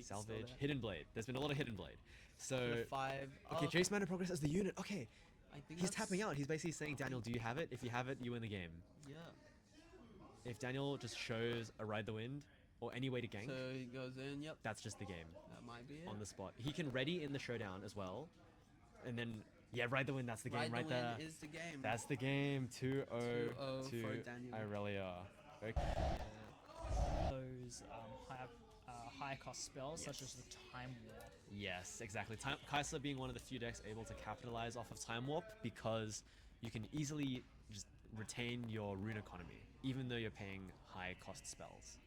Salvage, Hidden Blade. There's been a lot of Hidden Blade. So 5. okay, Jace Man in progress as the unit. Okay, I think he's that's- tapping out. He's basically saying, Daniel, do you have it? If you have it, you win the game. Yeah. If Daniel just shows a Ride the Wind or any way to gank, So he goes in. Yep. that's just the game That might be it. on the spot. He can ready in the showdown as well, and then yeah, Ride the Wind. That's the game Ride right the there. Wind is the game. That's the game. 2-0 2-0 to for Daniel. Irelia. Okay. Those high cost spells, such as the Time Warp. Yes, exactly. Kai'Sa being one of the few decks able to capitalize off of Time Warp because you can easily just retain your rune economy, even though you're paying high cost spells.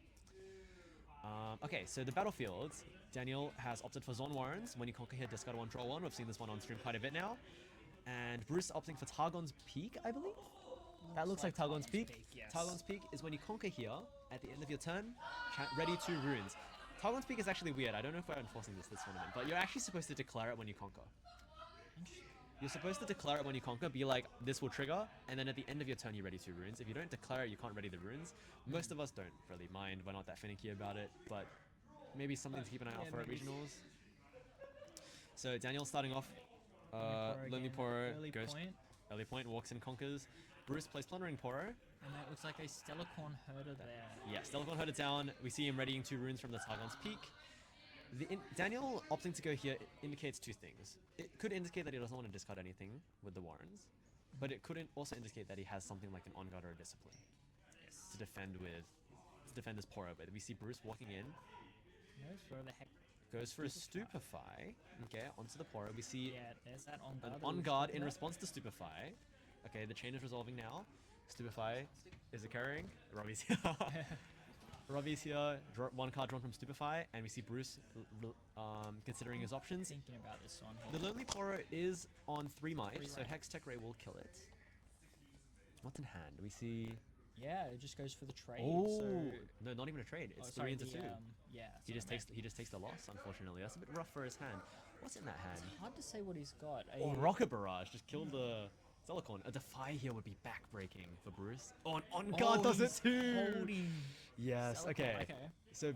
Okay, so the battlefield, Daniel has opted for Zon Warrens. When you conquer here, discard 1, draw 1. We've seen this one on stream quite a bit now. And Bruce opting for Targon's Peak, I believe? That looks like Targon's Peak. Yes. Targon's Peak is when you conquer here, at the end of your turn, ready 2 runes. Targon's Peak is actually weird. I don't know if we're enforcing this tournament, but you're actually supposed to declare it when you conquer. You're supposed to declare it when you conquer, be like, this will trigger, and then at the end of your turn you ready 2 runes. If you don't declare it, you can't ready the runes. Most of us don't really mind, we're not that finicky about it, but maybe something to keep an eye out for at maybe. regionals. So Daniel starting off, Lonely Poro early goes point, early point, walks and conquers. Bruce plays Plundering Poro. and that looks like a Stellarcorn Herder there. Yeah, Stellarcorn heard it down. We see him readying 2 runes from the Targon's Peak. Daniel opting to go here indicates 2 things. It could indicate that he doesn't want to discard anything with the Warrens, but it could also indicate that he has something like an On Guard or a Discipline to defend his Poro with. We see Bruce walking in, Goes for the heck. goes for a Stupefy. Okay, onto the Poro. We see Yeah, there's that on an guard. On Guard in response to Stupefy. Okay, the chain is resolving now. Stupefy is occurring. Robbie's here. Robbie's here. 1 card drawn from Stupefy, and we see Bruce considering his options. Thinking about this one. The Lonely Poro is on 3 might, 3 so might. Hex Tech Ray will kill it. What's in hand? We see. Yeah, it just goes for the trade. Oh So, no, not even a trade. It's 3 sorry, into the, 2. yeah. He that's just what I meant. takes the loss. Unfortunately, that's a bit rough for his hand. What's in that hand? Hard to say what he's got. Oh, Rocket Barrage just killed the Stellarcorn. A Defy here would be backbreaking for Bruce. Oh, and On Guard does it he's too. Holding Yes. Stellarcorn, Okay. Okay. So,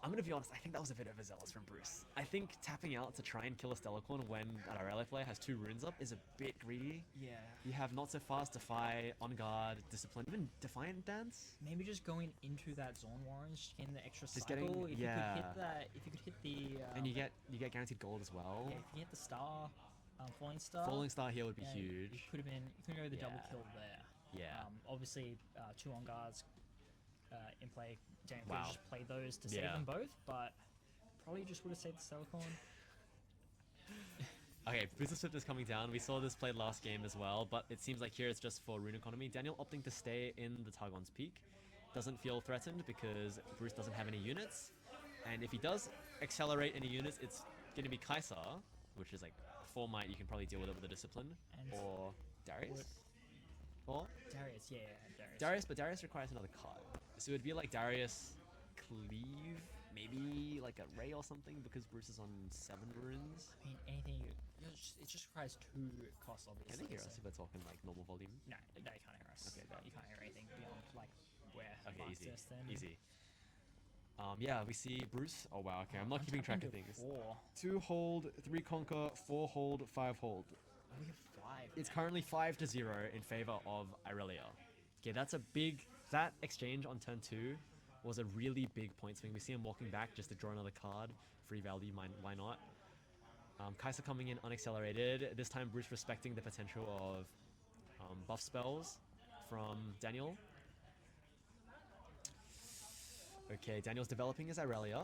I'm gonna be honest. I think that was a bit overzealous from Bruce. I think tapping out to try and kill a Stellarcorn when an Irelia player has 2 runes up is a bit greedy. Yeah. You have Not So Fast, Defy, On Guard, Discipline, even Defiant Dance. Maybe just going into that Zone Warren, just getting the extra Just cycle. getting- if yeah. you could hit that, if you could hit the. And you get guaranteed gold as well. Yeah, if you hit the star, falling star. Falling Star here would be yeah, huge. It could have been. You could go with the double Yeah. kill there. Yeah. Obviously, 2 on guards. in play. Daniel Wow. could just play those to save Yeah. them both, but probably just would have saved the Silicon. Okay, Booster Swift is coming down. We saw this played last game as well, but it seems like here it's just for rune economy. Daniel opting to stay in the Targon's Peak. Doesn't feel threatened because Bruce doesn't have any units. And if he does accelerate any units, it's going to be Kai'Sa, which is like 4 might. You can probably deal with it with a Discipline. And Or Darius? Or Darius, yeah, Darius. Darius, but Darius requires another card. So it'd be like Darius Cleave, maybe like a Ray or something, because Bruce is on 7 runes. I mean, anything. It just requires 2 costs, obviously. Can they hear so- us if we're talking like normal volume? No, you can't hear us. Okay, You can't hear anything beyond like where Okay, easy. Masters then. Easy. Yeah, we see Bruce. Oh wow, okay, I'm not keeping track of things. 4. 2 hold, 3 conquer, 4 hold, 5 hold. We have 5. It's currently 5-0 in favor of Irelia. Okay, that's a big. That exchange on turn 2 was a really big point swing. We see him walking back just to draw another card. Free value, why not? Kai'Sa coming in unaccelerated. This time Bruce respecting the potential of buff spells from Daniel. Okay, Daniel's developing his Irelia.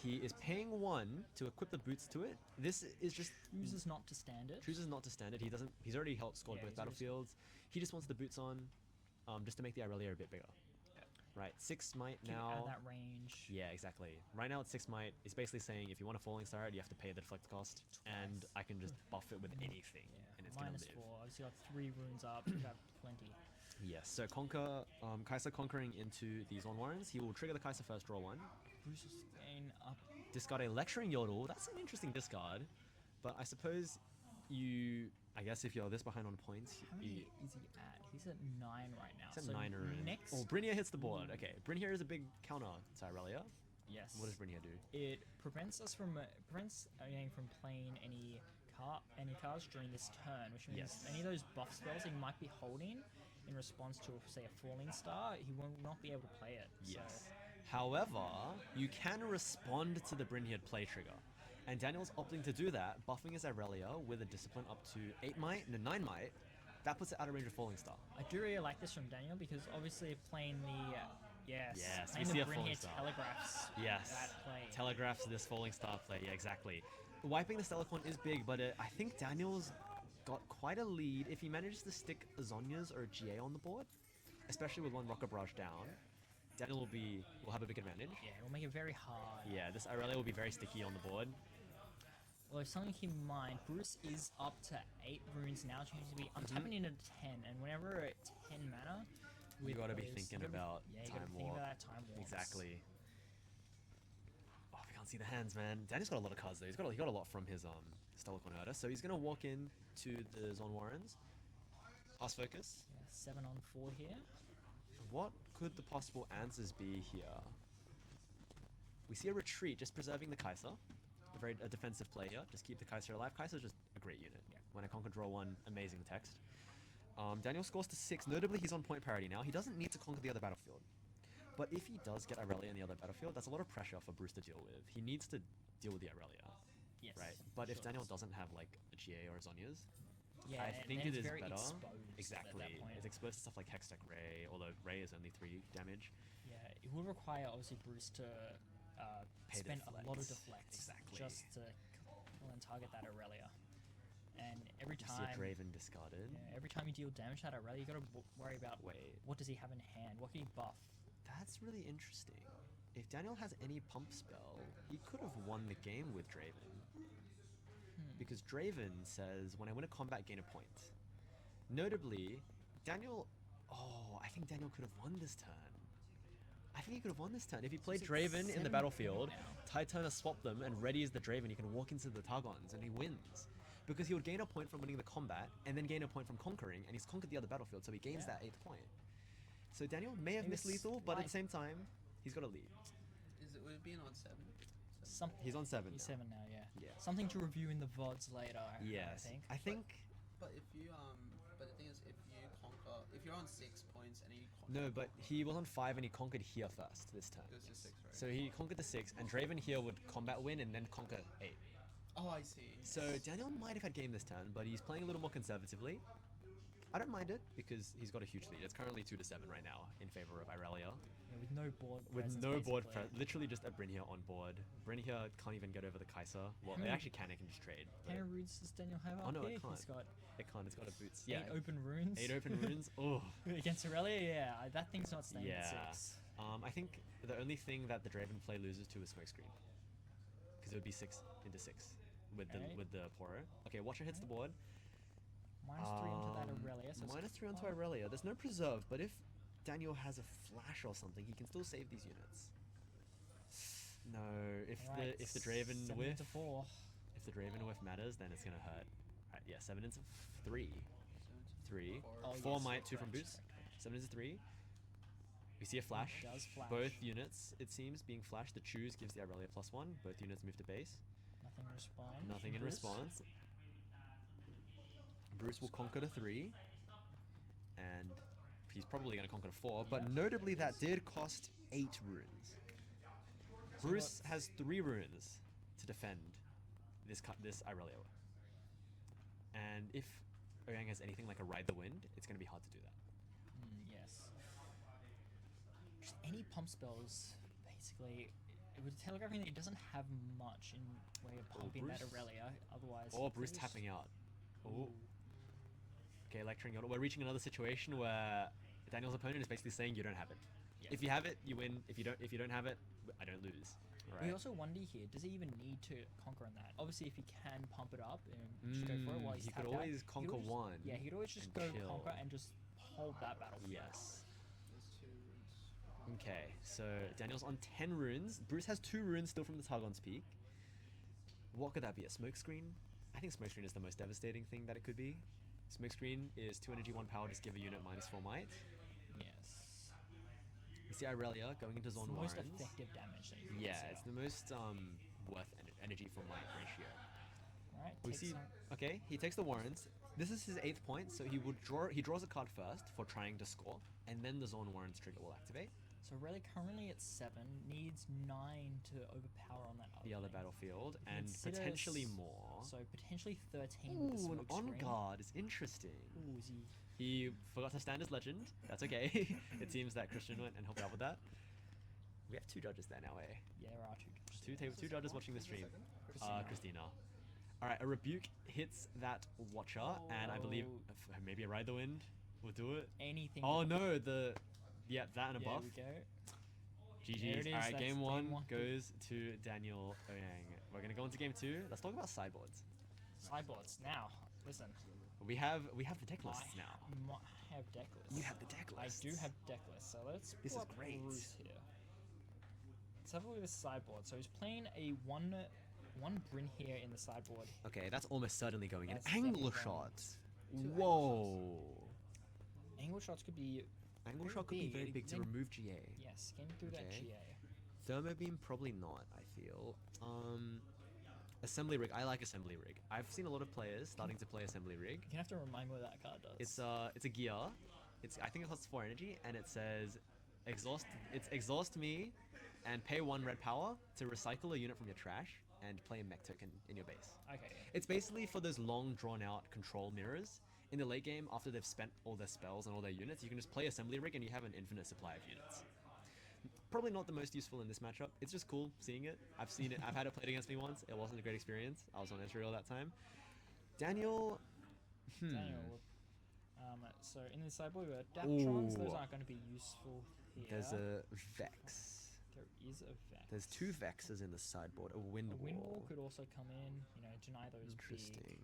He is paying 1 to equip the boots to it. This is just Chooses not to stand it. chooses not to stand it. He doesn't. He's already scored Yeah, both he's already battlefields. He just wants the boots on, just to make the Irelia a bit bigger. Right, 6 might Keep it now. at that range. Yeah, exactly. Right now it's 6 might. It's basically saying if you want a falling star, you have to pay the deflect cost, and I can just buff it with anything, Yeah, and it's gonna minus live. 4. Obviously, got 3 runes up. You have plenty. Yes. So conquer, Kai'Sa conquering into these on warrens. He will trigger the Kai'Sa first, draw 1. Bruce is getting up. Discard a lecturing yodel. That's an interesting discard, but I suppose I guess if you're this behind on points, How many is he at? He's at 9 right now. It's at so 9 rune. next. Oh, Brynja hits the board. Okay, Brynja is a big counter to Irelia. Yes. What does Brynja do? It prevents us from from playing any cards during this turn, which means Yes. any of those buff spells he might be holding in response to, say, a falling star, he will not be able to play it. Yes. So, However, you can respond to the Brynja play trigger. And Daniel's opting to do that, buffing his Irelia with a discipline up to 8 might, no 9 might. That puts it out of range of falling star. I do really like this from Daniel because obviously playing the Yes, playing we see the a falling Brynja star. telegraphs Yes. that play. Telegraphs this falling star play, yeah, exactly. Wiping the Stellarcorn is big, but I think Daniel's got quite a lead if he manages to stick Zonias or a GA on the board, especially with 1 Rocket Barrage down. Daniel will have a big advantage. Yeah, it'll make it very hard. Yeah, this Irelia will be very sticky on the board. Although something to keep in mind, Bruce is up to 8 runes now, changing to be untapping into 10, and whenever it's 10 mana, You gotta be those- thinking you gotta- about yeah, you time gotta think warp. about that time warp. Exactly. Oh, we can't see the hands, man. Daniel's got a lot of cards though. He got a lot from his Stellarcorn Herder. So he's gonna walk in to the Zon Warrens. Pass focus. Yeah, 7 on 4 here. What could the possible answers be here? We see a retreat, just preserving the Kai'Sa. A defensive play here. Just keep the Kai'Sa alive. Kai'Sa's just a great unit. Yeah. When I conquer draw 1, amazing text. Daniel scores to 6. Notably, he's on point parity now. He doesn't need to conquer the other battlefield. But if he does get Irelia in the other battlefield, that's a lot of pressure for Bruce to deal with. He needs to deal with the Irelia, Yes. right? But if sure. Daniel doesn't have like a GA or a Zonia's, Yeah, I and think then it it's is very better. exposed Exactly. At that point. It's exposed to stuff like Hextech Ray, although Ray is only 3 damage. Yeah, it would require obviously Bruce to Pay spend a lot of deflects. deflects Exactly. just to kill and target that Irelia. And every You see a time, Draven discarded. yeah, every time you deal damage to that Irelia, you gotta worry about Wait, what does he have in hand, what can he buff. that's really interesting. If Daniel has any pump spell, he could have won the game with Draven. Because Draven says, when I win a combat, gain a point. Notably, Daniel... Oh, I think Daniel could have won this turn. I think he could have won this turn. If he played it's Draven in 7 the battlefield, now. Titurner swapped them and readies the Draven, he can walk into the Targons and he wins. Because he would gain a point from winning the combat, and then gain a point from conquering, and he's conquered the other battlefield, so he gains Yeah. that 8th point. So Daniel may have Maybe missed lethal, but at the slight- same time, he's got a lead. Would it be on 7? He's on 7 He's now. 7 now, yeah. Yeah. Something to review in the VODs later, Yes. I think. But if you but the thing is, if you're on 6 points and you conquer, No, but he was on 5 and he conquered here first this turn. it was just 6, right? So he conquered the 6, and Draven here would combat win and then conquer 8. Oh, I see. So Daniel might have had game this turn, but he's playing a little more conservatively. I don't mind it because he's got a huge lead. It's currently 2-7 right now in favor of Irelia. Yeah, with no board. With presence, no board, basically. literally just a Brynja on board. Brynja can't even get over the Kaiser. Well, it many- actually can. It can just trade. How but many runes does Daniel have Oh, up no, it here? can't. He's got It can't. It's got a boots. 8 open runes. 8 open runes. Oh. Against Irelia, yeah, that thing's not staying Yeah. at 6. I think the only thing that the Draven play loses to is Smokescreen. Because it would be 6 into 6 with Okay. the Poro. Okay, Watcher hits the board. -3 onto that Irelia. So it's -3 onto fine. Irelia. There's no preserve, but if Daniel has a flash or something, he can still save these units. No, if Alright, the Draven 7 whiff, into 4. if the Draven whiff matters, then it's gonna hurt. Right, yeah, 7 into 3. 3. Oh, 4 yes, might, 2 from correct, boost. correct. 7 into 3. We see a flash. does flash. Both units, it seems, being flashed. The choose gives the Irelia +1. Both units move to base. Nothing in response. Nothing in Bruce. response. Bruce will conquer to 3. And he's probably going to conquer to 4. But Yeah. notably, that did cost 8 runes. So Bruce what- has 3 runes to defend this Irelia. And if Oyang has anything like a Ride the Wind, it's going to be hard to do that. Yes. Just any pump spells, basically. It would telegraph me that it doesn't have much in way of pumping that Bruce. Irelia. Otherwise, Or if Bruce it was- tapping out. Oh. Ooh. Okay, lecturing. We're reaching another situation where Daniel's opponent is basically saying you don't have it. Yeah. If you have it, you win. If you don't have it, I don't lose. Right. We also wonder here, does he even need to conquer on that? Obviously, if he can pump it up and just go for it while he's he could tapped out, always conquer just- one. Yeah, he could always just and go kill. conquer and just hold that battlefield. Yes. There's 2 runes. Okay, so Daniel's on 10 runes. Bruce has 2 runes still from the Targon's Peak. What could that be? A smokescreen? I think smokescreen is the most devastating thing that it could be. Smokescreen is 2 energy, 1 power, just give a unit -4 might. Yes. We see Irelia going into It's the Zon most Warrens. effective damage that you can Yeah, consider. it's the most worth energy for might ratio. Right, We take see. some- Okay, he takes the Warrens. This is his 8th point, so he would draw. He draws a card first for trying to score, and then the Zone Warrens trigger will activate. So Irelia currently at 7, needs 9 to overpower on that other The other thing. battlefield, If you and consider potentially s- more. So potentially 13 with the Ooh, an smoke on screen. guard is interesting. Ooh, is he... He forgot to stand his legend. That's okay. It seems that Christian went and helped out with that. We have 2 judges there now, eh? Yeah, there are 2 judges. Two judges watching the stream. Christina. Christina. All right, a rebuke hits that Watcher, and I believe Oh. maybe a Ride the Wind will do it. Anything. Oh no, that and a There buff. we go. There GG's. it is, All right, that's game game 1 one. goes to Daniel Oyang. We're gonna go into game 2. Let's talk about sideboards. Sideboards. Now, listen. We have the deck lists I now. have deck lists. You have the deck lists. I do have deck lists, so let's This pull is up great. Bruce here. Let's have a look at the sideboard. So he's playing a one Bryn here in the sideboard. Okay, that's almost certainly going in. That's definitely Angle going shot. Two Whoa. Angle shots could be Angle very shot could be very big to Then- remove GA. Yes, getting through that Okay. GA. Thermo beam probably not, I feel. Assembly rig. I like assembly rig. I've seen a lot of players starting to play assembly rig. You're gonna have to remind me what that card does. It's a gear. I think it costs 4 energy, and it says exhaust me and pay 1 red power to recycle a unit from your trash and play a mech token in your base. Okay. It's basically for those long drawn out control mirrors. In the late game, after they've spent all their spells and all their units, you can just play assembly rig and you have an infinite supply of units. Probably not the most useful in this matchup. It's just cool seeing it. I've seen it. I've had it played against me once. It wasn't a great experience. I was on Israel that time. Daniel. Daniel. So in the sideboard we got Daptrons. Those Ooh. aren't going to be useful here. There's a Vex. There is a Vex. There's 2 Vexes in the sideboard. A Wind A Wall. wind wall could also come in. You know, deny those big Interesting.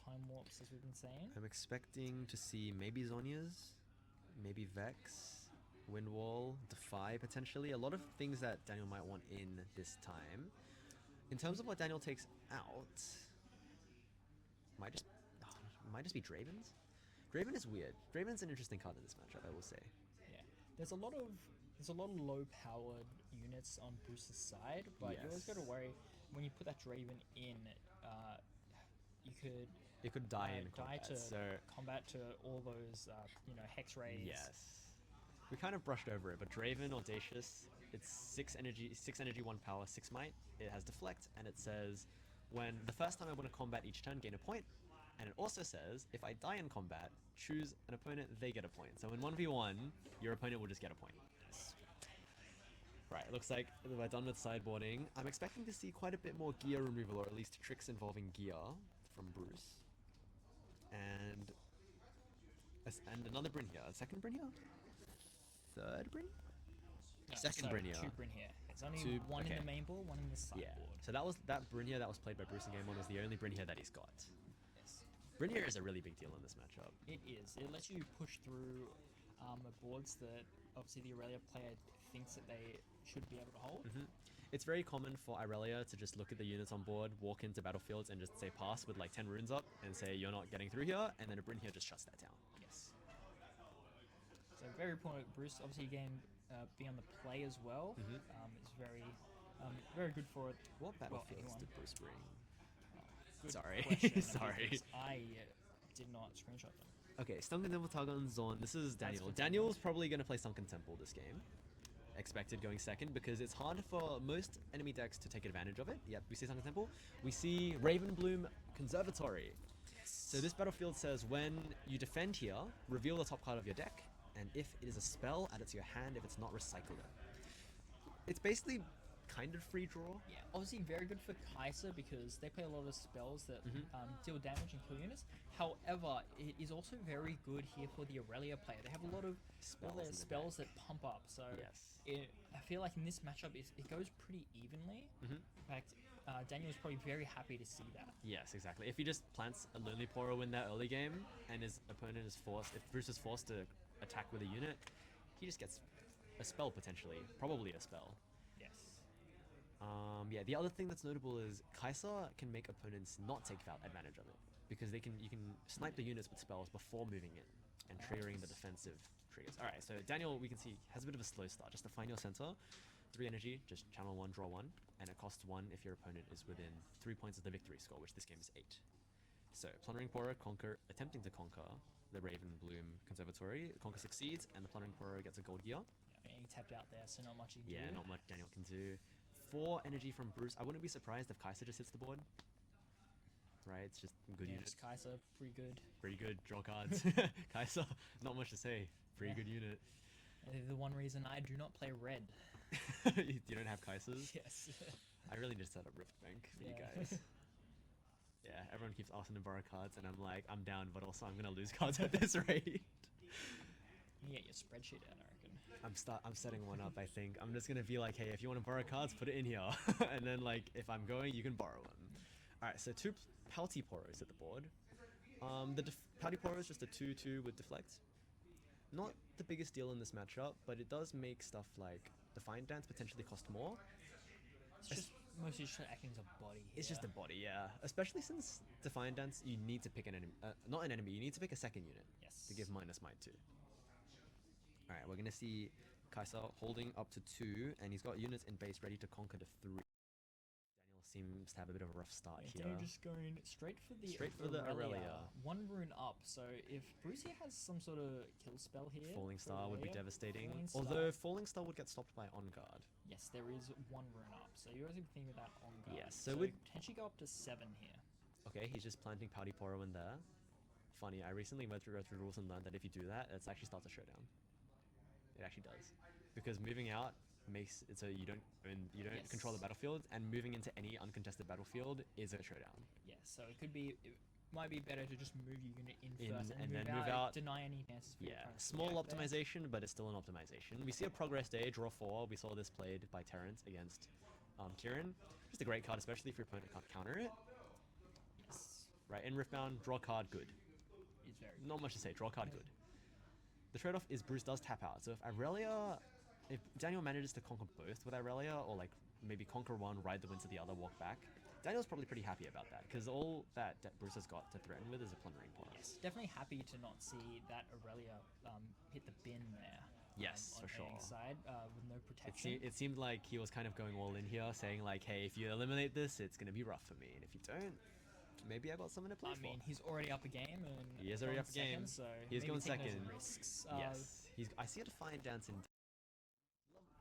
time warps as we've been saying. I'm expecting to see maybe Zonia's, maybe Vex, Wind Wall, Defy potentially. A lot of things that Daniel might want in this time. In terms of what Daniel takes out, might just be Draven's. Draven is weird. Draven's an interesting card in this matchup, I will say. Yeah, there's a lot of low-powered units on Bruce's side, but you always got to Yes. worry when you put that Draven in. You could It could die in die combat, to so combat to all those hex rays. yes. We kind of brushed over it, but Draven Audacious, it's 6 energy, 1 power, 6 might. It has deflect, and it says when the first time I win a combat each turn, gain a point. And it also says, if I die in combat, choose an opponent, they get a point. So in 1v1, your opponent will just get a point. Right, looks like we're done with sideboarding. I'm expecting to see quite a bit more gear removal, or at least tricks involving gear from Bruce. And another Bryn here. Second Bryn here? Third Bryn? No, Second so Bryn here. 2 Bryn here. There's only one in the main board, one in the sideboard. Yeah. So that Brynja that was played by Bruce in game 1 was the only Brynja that he's got. Yes. Brynja is a really big deal in this matchup. It is. It lets you push through boards that obviously the Irelia player thinks that they should be able to hold. It's very common for Irelia to just look at the units on board, walk into battlefields, and just say pass with like 10 runes up and say you're not getting through here, and then a Brynja just shuts that down. Yes. So very important. Bruce obviously again being on the play as well is very good for it. What battlefields anyone. did Bruce bring? Good Sorry. question, Sorry. because I did not screenshot them. Okay, Sunken Temple Targon Zorn. This is Daniel. for Daniel's probably going to play Sunken Temple this game. Expected going second because it's hard for most enemy decks to take advantage of it. Yep, we see Sunken Temple. We see Ravenbloom Conservatory. So this battlefield says when you defend here, reveal the top card of your deck, and if it is a spell, add it to your hand. If it's not, recycle it. It's basically kind of free draw. Yeah, obviously very good for Kaiser because they play a lot of spells that deal damage and kill units. However, it is also very good here for the Irelia player. They have a lot of spells that pump up. So I feel like in this matchup, it goes pretty evenly. In fact, Daniel's probably very happy to see that. Yes, exactly. If he just plants a Lonely Poro in that early game and his opponent is forced, if Bruce is forced to attack with a unit, he just gets a spell potentially, probably a spell. Yes. Yeah, the other thing that's notable is Kaiser can make opponents not take advantage of it because you can snipe the units with spells before moving in and triggering the defensive triggers. All right, so Daniel, we can see has a bit of a slow start. Just to find your center, 3 energy, just channel 1, draw 1, and it costs 1 if your opponent is within 3 points of the victory score, which this game is 8. So Plundering Poro attempting to conquer the Ravenbloom Conservatory. Conquer succeeds, and the Plundering Poro gets a gold gear. Yeah, he tapped out there, so not much he can do. Yeah, not much Daniel can do. 4 energy from Bruce. I wouldn't be surprised if Kaiser just hits the board. Right, it's just good Yeah, unit. just Kaiser, pretty good. Pretty good, draw cards. Kaiser, not much to say. Pretty good unit. The one reason I do not play red. You don't have Kaisers? Yes. I really just set up Riftbank for you Yeah. guys. Yeah, everyone keeps asking to borrow cards, and I'm like, I'm down, but also I'm gonna lose cards at this rate. You get your spreadsheet out, I reckon. I'm setting one up. I think I'm just gonna be like, hey, if you want to borrow cards, put it in here, and then like if I'm going, you can borrow them. All right, so 2 Pouty Poros at the board. The Pouty Poro is just a 2/2 with deflect. Not the biggest deal in this matchup, but it does make stuff like Defiant Dance potentially cost more. It's just mostly just acting as a body. It's just a body, yeah. Especially since Defiant Dance, you need to pick an enemy, not an enemy. You need to pick a second unit to give -might to. All right, we're gonna see Kaiser holding up to 2, and he's got units in base ready to conquer to 3. Daniel seems to have a bit of a rough start here. Daniel just going straight for the Irelia. 1 rune up. So if Brucey has some sort of kill spell here, Falling for Star would be Irelia, devastating. Falling Star- Although Falling Star would get stopped by On Guard. yes, there is 1 rune up. So you guys are thinking about on guard. Yes, so so would- potentially go up to 7 here. Okay, he's just planting Pouty Poro in there. Funny, I recently went through rules and learned that if you do that, it actually starts a showdown. It actually does, because moving out makes it so you don't control the battlefield, and moving into any uncontested battlefield is a showdown. Yes, so it might be better to just move your unit in first and move then move out. deny any chances for your Yeah, opponents to small react there. optimization, but it's still an optimization. We see a progress day, draw 4. We saw this played by Terrence against Kieran. Just a great card, especially if your opponent can't counter it. Yes, Right, in Riftbound, draw card, good. it's very Not much to say, draw card, good. The trade-off is Bruce does tap out, so if Daniel manages to conquer both with Irelia, or like maybe conquer one, ride the wind to the other, walk back, Daniel's probably pretty happy about that, because all that Bruce has got to threaten with is a Plundering Poro. Yes, definitely happy to not see that Irelia hit the bin there. Yes, on for sure. Aang's side with no protection. It seemed like he was kind of going all in here, saying like, hey, if you eliminate this, it's going to be rough for me, and if you don't, maybe I got something to play I for. mean, he's already up a game, and He is already going up a game. second, so He's maybe going take those second. risks. Yes, I see a Defiant Dance in.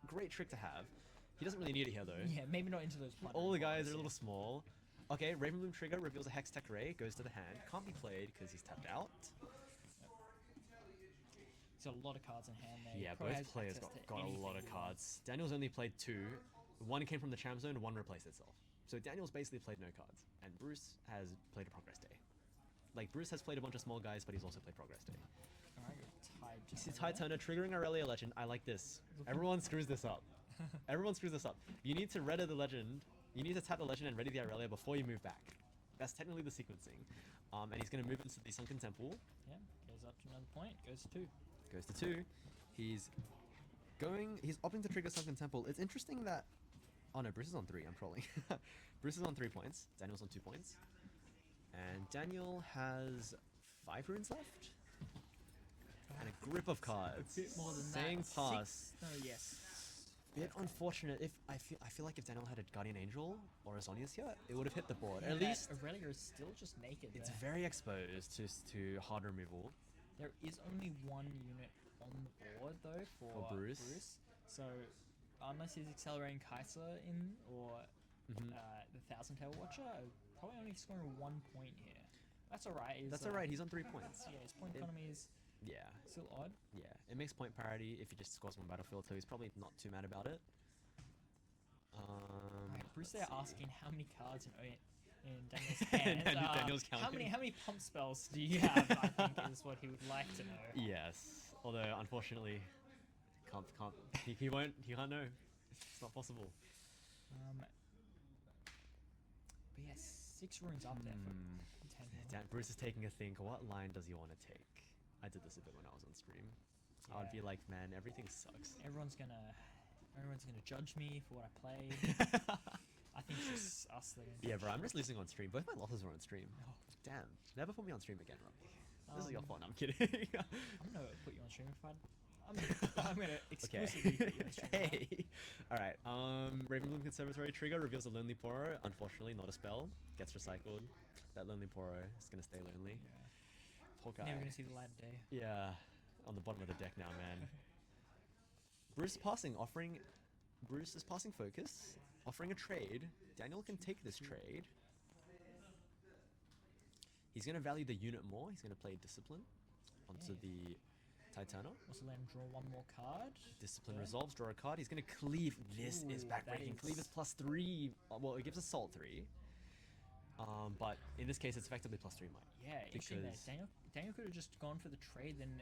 Great trick to have. He doesn't really need it here though. Yeah, maybe not into those. All the plundering guys plots, are a yeah. little small. Okay, Ravenbloom trigger reveals a Hextech Ray, goes to the hand. Can't be played because he's tapped out. He's got a lot of cards in hand there. He Yeah, probably both has players access got to a lot of anything he cards. Daniel's only played 2. One came from the Champ Zone, one replaced itself. So Daniel's basically played no cards. And Bruce has played a Progress Day. Like, Bruce has played a bunch of small guys, but he's also played Progress Day. Alright, You see Tide Turner triggering Irelia Legend. I like this. Everyone screws this up. Everyone screws this up. You need to ready the legend. You need to tap the legend and ready the Irelia before you move back. That's technically the sequencing. And he's going to move into the Sunken Temple. Yeah, goes up to another point, goes to 2. Goes to 2. He's opting to trigger Sunken Temple. It's interesting that... Oh no, Bruce is on 3. I'm trolling. Bruce is on 3 points. Daniel's on 2 points. And Daniel has 5 runes left. And a grip of cards. A bit more than Saying that. pass. No, yes. Bit unfortunate. If I feel like if Daniel had a Guardian Angel or a Zonius here, it would have hit the board. Yeah, At least Irelia is still just naked it's there. very exposed to hard removal. There is only one unit on the board though for Bruce. So unless he's accelerating Kaiser in or Mhm. the Thousand Tail Watcher, probably only scoring 1 point here. That's alright. That's alright. He's on 3 points. Yeah, his point economy is Yeah. still odd. Yeah, it makes point parity if he just scores one battlefield, so he's probably not too mad about it. Alright, Bruce, let's they're see. asking how many cards in Daniel's hand. Daniel's how counting. many pump spells do you have? I think is what he would like to know. Yes, although unfortunately, he can't know. It's not possible. But yes, 6 runes up there for Hmm. Daniel. Bruce is taking a think. What line does he want to take? I did this a bit when I was on stream. I would Yeah. be like, man, everything sucks. Everyone's gonna judge me for what I played. I think it's just us that are gonna Yeah, judge bro, I'm us. just losing on stream. Both my losses were on stream. Oh. Damn, never put me on stream again, Robbie. This is your Um, fault. No, I'm kidding. I'm gonna put you on stream if I'm gonna exclusively put you on stream. alright? Hey. All right. Ravenbloom Conservatory trigger reveals a Lonely Poro. Unfortunately, not a spell. Gets recycled. That Lonely Poro is gonna stay lonely. Yeah. Poor guy. Never gonna see the light of day. Yeah, on the bottom of the deck now, man. Bruce is passing focus, offering a trade. Daniel can take this trade. He's gonna value the unit more. He's gonna play Discipline onto the Titano. Also let him draw one more card. Discipline Yeah. resolves, draw a card. He's gonna cleave. This is Ooh, that backbreaking. Cleave is is- +3. Well, it gives assault 3. But in this case, it's effectively +3 might. Yeah, interesting there. Because- Daniel could have just gone for the trade, then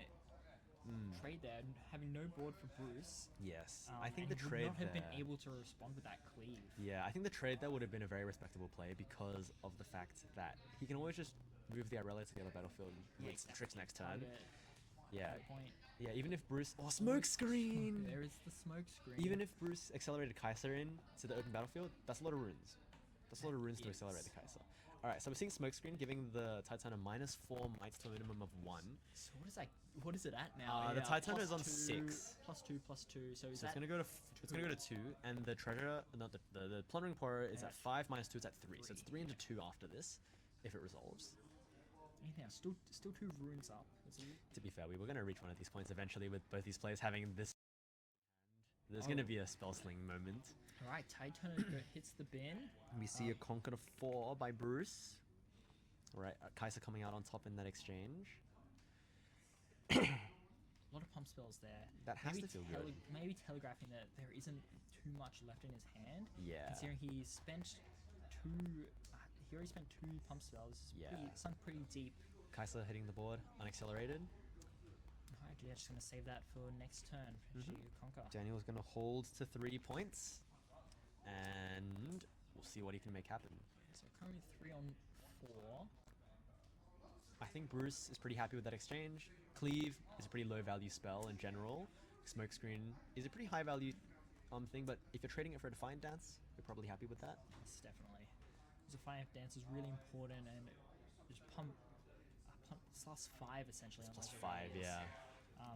trade there, and having no board for Bruce. Yes, I think and the he would trade not have there. been able to respond with that cleave. Yeah, I think the trade there would have been a very respectable play because of the fact that he can always just move the Irelia to the other battlefield with exactly. tricks next turn. Target, Yeah, target point. yeah. Even if Bruce, smoke screen. There is the smoke screen. Even if Bruce accelerated Kaiser in to the open battlefield, that's a lot of runes. That's a lot of runes to accelerate the Kaiser. All right, so we're seeing smoke screen giving the Titan a -4 might to a minimum of 1. So what is that? What is it at now? The Titan plus is on 2, 6. +2/+2. So is So that it's gonna go to 2, and the treasure, not the plundering poro is at 5 -2. It's at 3. So it's 3 into 2 after this, if it resolves. anything else? Still 2 runes up. To be fair, we were going to reach one of these points eventually with both these players having this hand. There's going to be a spell sling moment. Alright, Titan hits the bin. We see a Conquer of 4 by Bruce. Right, Kaiser coming out on top in that exchange. A lot of pump spells there. That has maybe to feel good. Maybe telegraphing that there isn't too much left in his hand. Yeah. Considering he spent 2... he already spent 2 pump spells. Yeah. Sunk pretty deep. Kaiser hitting the board, unaccelerated. Alright, yeah, just gonna save that for next turn. Mhm. Conquer. Daniel's going to hold to 3 points. And we'll see what he can make happen. So currently 3 on 4. I think Bruce is pretty happy with that exchange. Cleave is a pretty low value spell in general. Smokescreen is a pretty high value thing, but if you're trading it for a Defiant Dance, you're probably happy with that. Yes, definitely. The Defiant Dance is really important, and just pump +5 essentially. On Plus those 5, areas. yeah.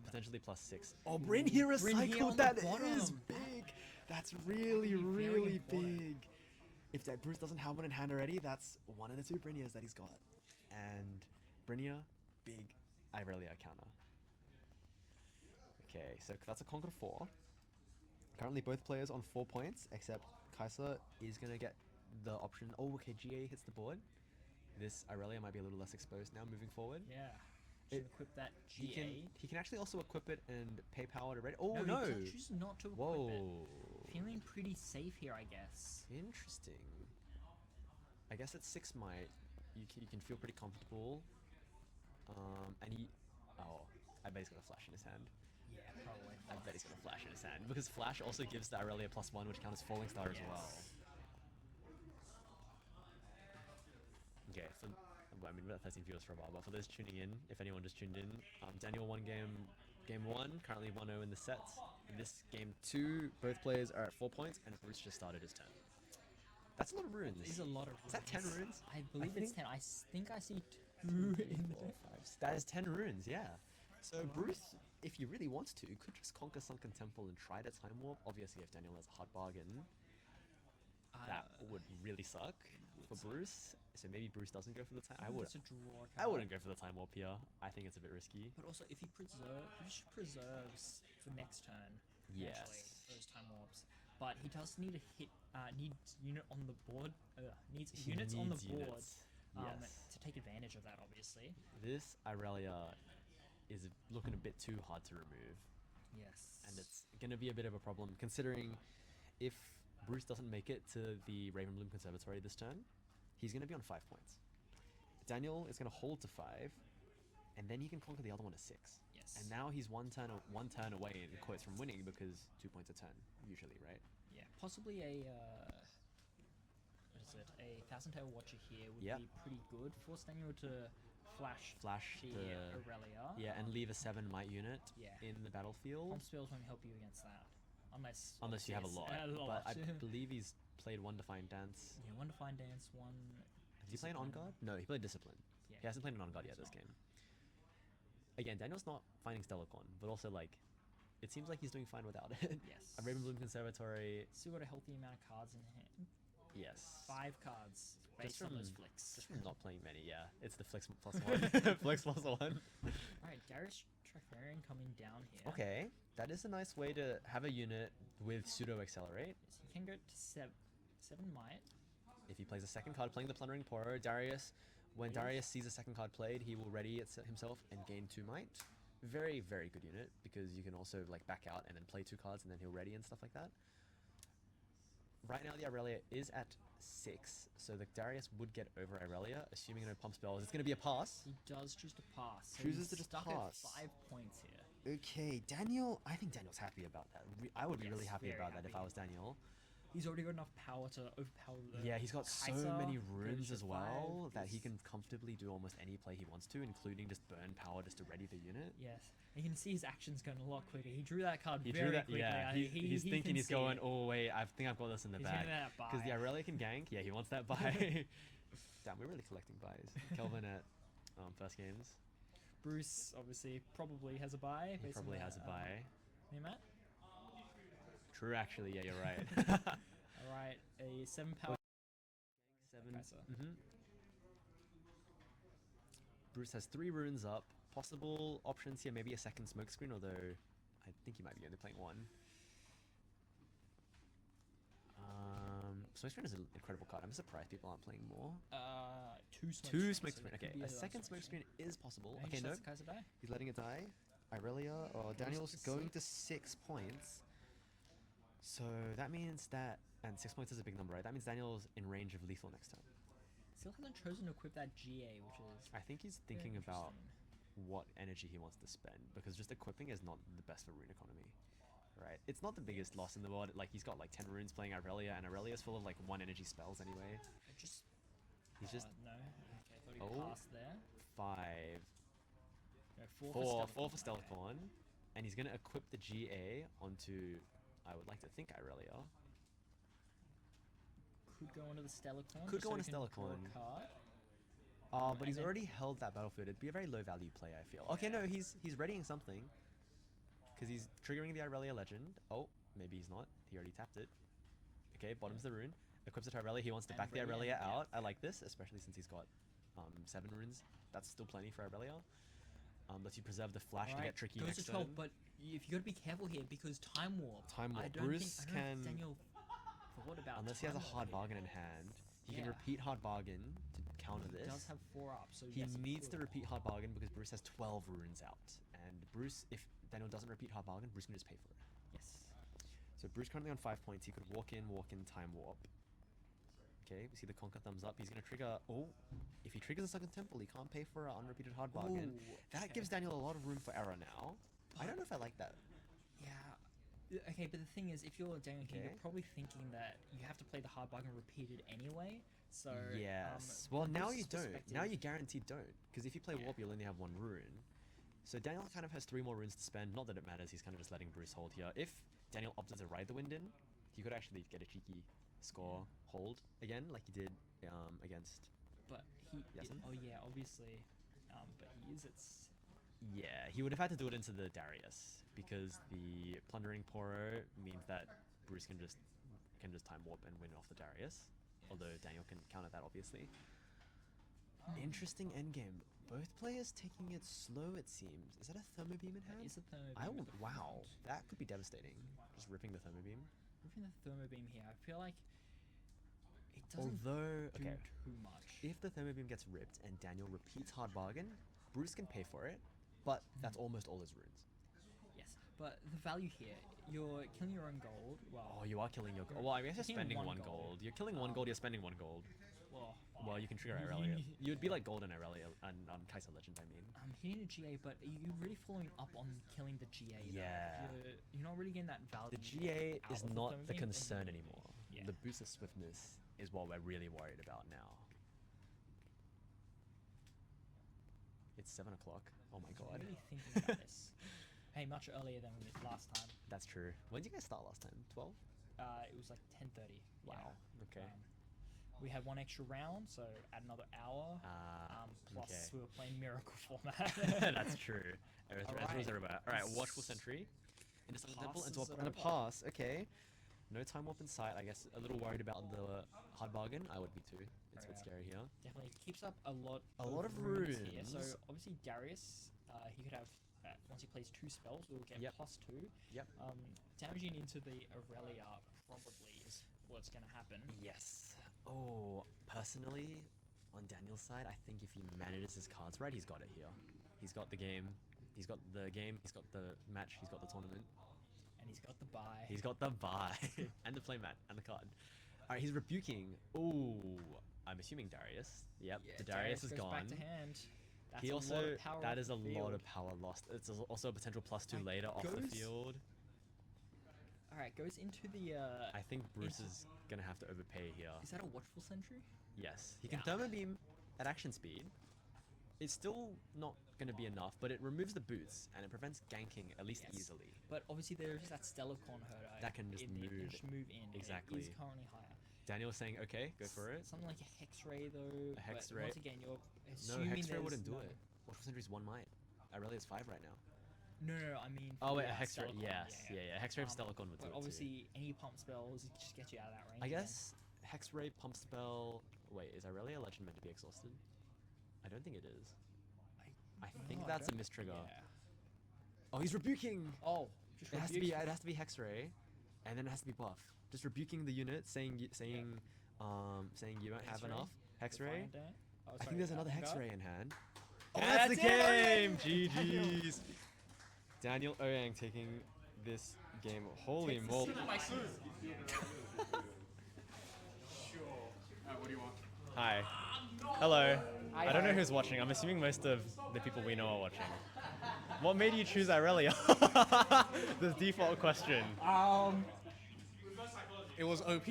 Potentially +6. Oh, Bryn here Bryn here recycled. on That the is bottom. big. That's really, Very really important. big. If that Bruce doesn't have one in hand already, that's one of the 2 Brynias that he's got. And Brynia, big Irelia counter. Okay, so that's a Conquer 4. Currently both players on 4 points, except Kaiser is going to get the option. Oh, okay, GA hits the board. This Irelia might be a little less exposed now moving forward. Yeah. It- Should equip that He GA. can actually also equip it and pay power to ready. Oh no, no! he chooses not to equip Whoa. it. Feeling pretty safe here, I guess. Interesting. I guess at 6 might, you can feel pretty comfortable. And he... Oh, I bet he's got a flash in his hand. Yeah, probably. I bet he's got a flash in his hand. Because flash also gives the Irelia +1, which counts as falling star as well. Okay, well, I mean, we're at 13 viewers for a while, but for those tuning in, if anyone just tuned in, Daniel won game 1, currently 1-0 in the sets. In this game 2, both players are at 4 points, and Bruce just started his turn. That's a lot of runes. It's a lot of runes. Is that 10 runes? I believe it's think- 10. I think I see 2 in the deck. That is 10 runes, yeah. So Bruce, if he really wants to, could just conquer Sunken Temple and try to time warp. Obviously, if Daniel has a hard bargain, that would really suck for Bruce. So maybe Bruce doesn't go for the time. It's a draw I card. wouldn't go for the time warp here. I think it's a bit risky. But also, if he just preserves for next turn. Yes. Actually, those time warps. But he does need a hit. Needs unit on the board. Needs He units on the needs board. units. Yes. To take advantage of that, obviously. This Irelia is looking a bit too hard to remove. Yes. And it's going to be a bit of a problem, considering if Bruce doesn't make it to the Ravenbloom Conservatory this turn, he's going to be on 5 points. Daniel is going to hold to 5, and then he can conquer the other one at 6. Yes. And now he's one turn away in quotes from winning, because 2 points a turn, usually, right? Yeah, possibly a what is it? A Thousand Tail Watcher here would Yep. be pretty good. Force Daniel to flash Flash the the... Irelia. Yeah, and leave a 7 might unit Yeah. in the battlefield. Pump spells won't help you against that, unless Unless you have a lot. lot. But I believe he's played one Defiant Dance. Yeah, one Defiant Dance, one. Did he play an On Guard? No, he played Discipline. Yeah. He hasn't played an On Guard yet He's this not. game. Again, Daniel's not finding Stellarcon, but also, like, it seems like he's doing fine without it. Yes. A Ravenbloom Conservatory, Still got a healthy amount of cards in hand. yes. 5 cards based on from- those flicks. Just from not playing many, yeah. It's the Flex +1. Flex +1. Alright, Darius Trifarian coming down here. Okay, that is a nice way to have a unit with pseudo accelerate. So he can go to 7 might. If he plays a second card playing the Plundering Poro, when Darius sees a second card played, he will ready himself and gain 2 might. Very, very good unit, because you can also like back out and then play 2 cards and then he'll ready and stuff like that. Right now the Irelia is at 6, so the Darius would get over Irelia, assuming no pump spells. It's going to be a pass. He does choose to pass. So Chooses he's to just stuck pass. at 5 points here. Okay, Daniel, I think Daniel's happy about that. I would be really Yes, happy very about that if happy. I was Daniel. He's already got enough power to overpower the Yeah, he's got so Kaiser, many goes runes to as well 5, that he is- can comfortably do almost any play he wants to, including just burn power just to ready the unit. Yes. You can see his actions going a lot quicker. He drew that card He very drew that, quickly. yeah. I- He's he thinking can he's see going, it. oh wait, I think I've got this in the He's bag. getting that Because the buy. Irelia can gank. Yeah, he wants that buy. Damn, we're really collecting buys. Kelvin at first games. Bruce obviously probably has a buy. He probably has a buy. Hey, Matt? True, actually. Yeah, you're right. Alright, a 7 power. 7. Kaiser. Bruce has 3 runes up. Possible options here, maybe a second smoke screen, although I think he might be only playing 1. Smoke screen is an incredible card. I'm surprised people aren't playing more. 2 smoke 2 screens, smoke so screen. there could Okay, be a another second smoke screen is possible. He Okay, just no, lets the Kaiser die. he's letting it die. Irelia or Daniel's to going to 6 points. So that means that, and 6 points is a big number, right? That means Daniel's in range of lethal next turn. Still hasn't chosen to equip that GA, which is I think he's very thinking about interesting. what energy he wants to spend, because just equipping is not the best for rune economy, right? It's not the biggest loss in the world. Like, he's got like 10 runes playing Irelia, and Irelia's full of like 1 energy spells anyway. He's just no. Okay, I thought he Oh. passed there. 5, No, 4 4 for Stellarcorn, and he's going to equip the GA onto, I would like to think, Irelia. Could go into the Stellarcorn. Could just go so on he a can draw Stellarcorn. card. But and he's then- already held that battlefield. It'd be a very low value play, I feel. Okay, no, he's readying something. Because he's triggering the Irelia Legend. Oh, maybe he's not. He already tapped it. Okay, bottoms the rune. Equips it to Irelia. He wants to And back the ready and- Irelia yeah. out. I like this, especially since he's got 7 runes. That's still plenty for Irelia. Lets you preserve the flash to get tricky goes next to 12, turn. but you gotta be careful here because Time Warp. Time Warp. I don't Bruce think, I don't know if can- Daniel thought about. Unless he has a time hard warping. bargain in hand, he can Yeah. repeat hard bargain to counter He this. does have 4 up, so He yes, needs to could. repeat hard bargain because Bruce has 12 runes out, and Bruce, if Daniel doesn't repeat hard bargain, Bruce can just pay for it. Yes. So Bruce currently on 5 points. He could walk in, time warp. Okay, we see the conquer thumbs up. He's gonna trigger. Oh, if he triggers a second temple, he can't pay for an unrepeated hard bargain. Ooh, That okay. gives Daniel a lot of room for error now. I don't know if I like that. Yeah. Okay, but the thing is, if you're Daniel here, Okay. you're probably thinking that you have to play the hard bargain repeated anyway. So Yes. Well, from now Bruce's you don't. Now perspective- you guaranteed don't. Because if you play Yeah. warp, you'll only have 1 rune. So Daniel kind of has 3 more runes to spend. Not that it matters. He's kind of just letting Bruce hold here. If Daniel opted to ride the wind in, he could actually get a cheeky score hold again, like he did against. But he. Yasin? Oh yeah, obviously. But he is its. Yeah, he would have had to do it into the Darius because the plundering Poro means that Bruce can just time warp and win off the Darius. Although Daniel can counter that obviously. Interesting endgame. Both players taking it slow, it seems. Is that a thermo beam in That hand? is a thermo beam. I at would. the Wow, front. that could be devastating. Just ripping the thermo beam. Ripping the thermo beam here, I feel like it doesn't Although, do okay, too much. if the thermo beam gets ripped and Daniel repeats hard bargain, Bruce can pay for it, but that's almost all his runes. Yes, but the value here, you're killing your own gold. Well, Oh, you are killing your gold. Well, I guess you're You're spending killing 1 one gold. gold. You're killing 1 gold, you're spending 1 gold. well, Well, you can trigger Irelia. You'd be like Golden Irelia and Kaiser Legend, I mean. hitting a GA, but you're really following up on killing the GA. though. Yeah. You're not really getting that value. The GA out is of not thermo the beam, concern and- anymore. Yeah. The boost of swiftness is what we're really worried about now. It's 7 o'clock. Oh my I'm god. really thinking about this. Hey, much earlier than we did last time. That's true. When did you guys start last time? 12? It was like 10:30. Wow. Okay. We had 1 extra round, so add another hour. Plus, okay. we were playing Miracle format. That's true. Ezra's Alright. everywhere. Alright, This Watchful Sentry. Into Sun Temple, passes into it and a over. pass. Okay. No time warp in sight. I guess a little worried about the hard bargain. I would be too. It's a bit Yeah. scary here. Definitely keeps up a lot. A lot of runes here. So runes. obviously Darius, he could have once he plays 2 spells, we'll get Yep. +2. Yep. Damaging into the Irelia probably is what's going to happen. Yes. Oh, personally, on Daniel's side, I think if he manages his cards right, he's got it here. He's got the game. He's got the game. He's got the match. He's got the tournament. And he's got the buy. He's got the buy and the playmat and the card. All right, he's rebuking. Ooh, I'm assuming Darius. Yep, Yeah, the Darius is goes gone. back to hand. That's He a also lot of power that off is the a lot field. of power lost. It's also a potential +2 Like, later off the goes- field. Alright, goes into the. I think Bruce is gonna have to overpay here. Is that a Watchful Sentry? Yes, he can Yeah. thermo beam at action speed. It's still not going to be enough, but it removes the boots and it prevents ganking at least Yes. easily. But obviously there's just that Stellarcorn herder. That can just It can move. just move in. and Exactly. It is currently higher. Daniel is saying, okay, go for it. Something like a Hex Ray though. A Hex but Ray. Once again, you're No, assuming Hex Ray there's wouldn't do no- it. Watchful Sentry's 1 might. Irelia's 5 right now. No, I mean. Oh for wait, the, a Hex Ray. Stellarcorn, Yes, yeah. Hex Ray of Stellarcorn would do but it too. obviously, any pump spells just get you out of that range. I again. guess Hex Ray, Pump Spell. Wait, is Irelia Legend meant to be exhausted? I don't think it is. I don't think know, I that's a don't- mistrigger. yeah. Oh, he's rebuking. Oh, just It has to be. rebuke. It has to be Hex Ray, and then it has to be buff. Just rebuking the unit, saying you don't have Hex Ray, enough Hex Ray. Defiant Dance. Oh, I sorry, think there's another Hex Vanguard. Ray in hand. Oh, And that's the game. that's it! Daniel. GG's. Daniel Oyang taking this game. Holy moly! Hi. Hello. I don't know who's watching. I'm assuming most of the people we know are watching. What made you choose Irelia? The default question. It was OP.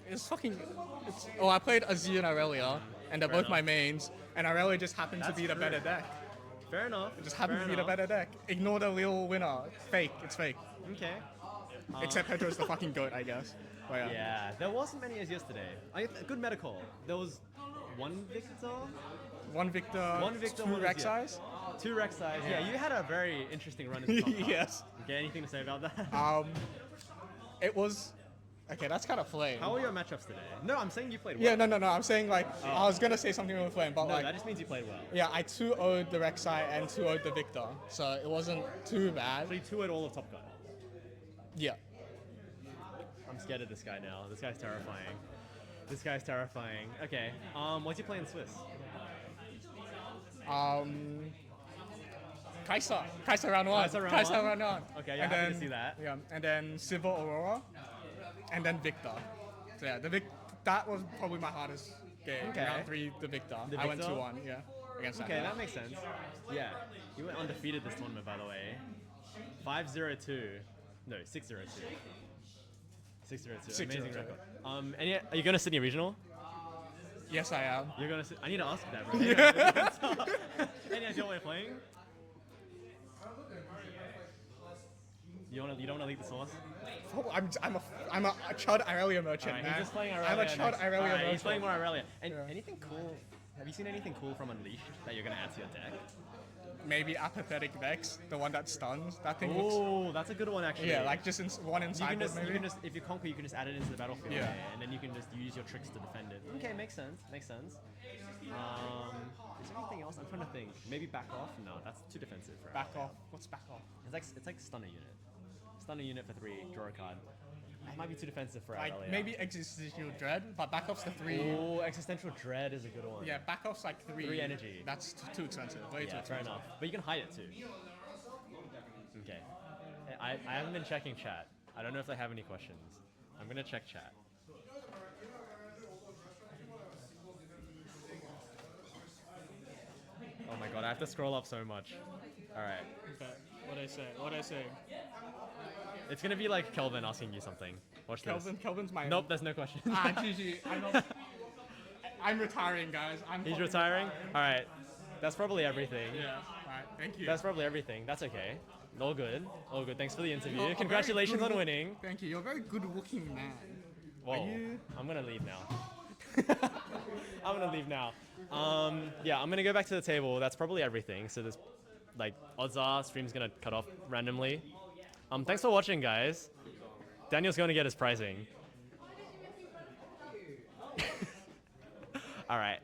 It's fucking. I played Azir and Irelia, and they're Fair both my enough. mains, and Irelia just happened to That's be the better true. deck. Fair enough. It just happened fair to be the enough. better deck. Ignore the real winner. Fake. It's fake. Okay. Except Pedro's the fucking goat, I guess. But yeah. Yeah, there wasn't many as yesterday. Good meta call. There was one Victor, One Victor. One Victor, Two one Rex Azir. eyes. 2 Rex size. Yeah, you had a very interesting run in the top half. Yes. Okay, anything to say about that? It was. Okay, that's kind of flame. How were your matchups today? No, I'm saying you played well. Yeah, no. I'm saying like I was gonna say something with flame, but No, like that just means you played well. yeah, I 2-0'd the Rek'Sai and 2-0'd the Victor, so it wasn't too bad. So you 2-0 all of Top Gun. Yeah. I'm scared of this guy now. This guy's terrifying. This guy's terrifying. Okay. What's he playing Swiss? Kaiser round one. Kaiser round Kaiser one? round one. Okay, yeah, and happy then, to see that. Yeah, and then Sivir Aurora, and then Viktor. So yeah, that was probably my hardest game. Okay. Round 3, the Viktor. The I went Viktor? 2-1, yeah, against Okay, that that guy. makes sense. Yeah. You went undefeated this tournament, by the way. 5-0-2. No, 6-0-2. 6-0-2. Amazing 6-0-2. record. Are you going to Sydney Regional? Yes, I am. You're going to I need to ask you that, bro. Any idea what we're playing? You don't want to leak the source? I'm a Chud Irelia merchant, Alright, man. he's just playing Irelia. I'm a Chud next. Irelia Alright, merchant. he's playing more Irelia. And Yeah. anything cool? Have you seen anything cool from Unleashed that you're gonna add to your deck? Maybe Apathetic Vex, the one that stuns. That thing looks... Oh, that's a good one actually. Yeah, like just one you inside can just, maybe. you can just, if you conquer, you can just add it into the battlefield. Yeah. And then you can just use your tricks to defend it. Okay, makes sense. Makes sense. Is there anything else? I'm trying to think. Maybe back off? No, that's too defensive. Right? Back off. What's back off? It's like stunner unit. Stunner unit for 3. Draw a card. That might be too defensive for Like Irelia. maybe Existential Dread, but back off's the 3. Oh, existential dread is a good one. Yeah, back off's like 3. 3 energy. That's too expensive. Way too Yeah, fair expensive. enough. But you can hide it too. Okay. I haven't been checking chat. I don't know if they have any questions. I'm gonna check chat. Oh my god, I have to scroll up so much. Alright. Okay. What I say? What I say? It's gonna be like Kelvin asking you something. Watch this. Kelvin's my. Nope, there's no question. GG. I'm not. I'm retiring, guys. He's fucking retiring? Alright. That's probably everything. Yeah. Alright. Thank you. That's probably everything. That's okay. All good. All good. Thanks for the interview. Oh, a very Congratulations good on winning. Thank you. You're a very good-looking man. Whoa. you- I'm gonna leave now. I'm gonna leave now. Yeah, I'm gonna go back to the table. That's probably everything. So there's, like, odds are stream's gonna cut off randomly. Thanks for watching, guys. Daniel's gonna get his pricing. All right.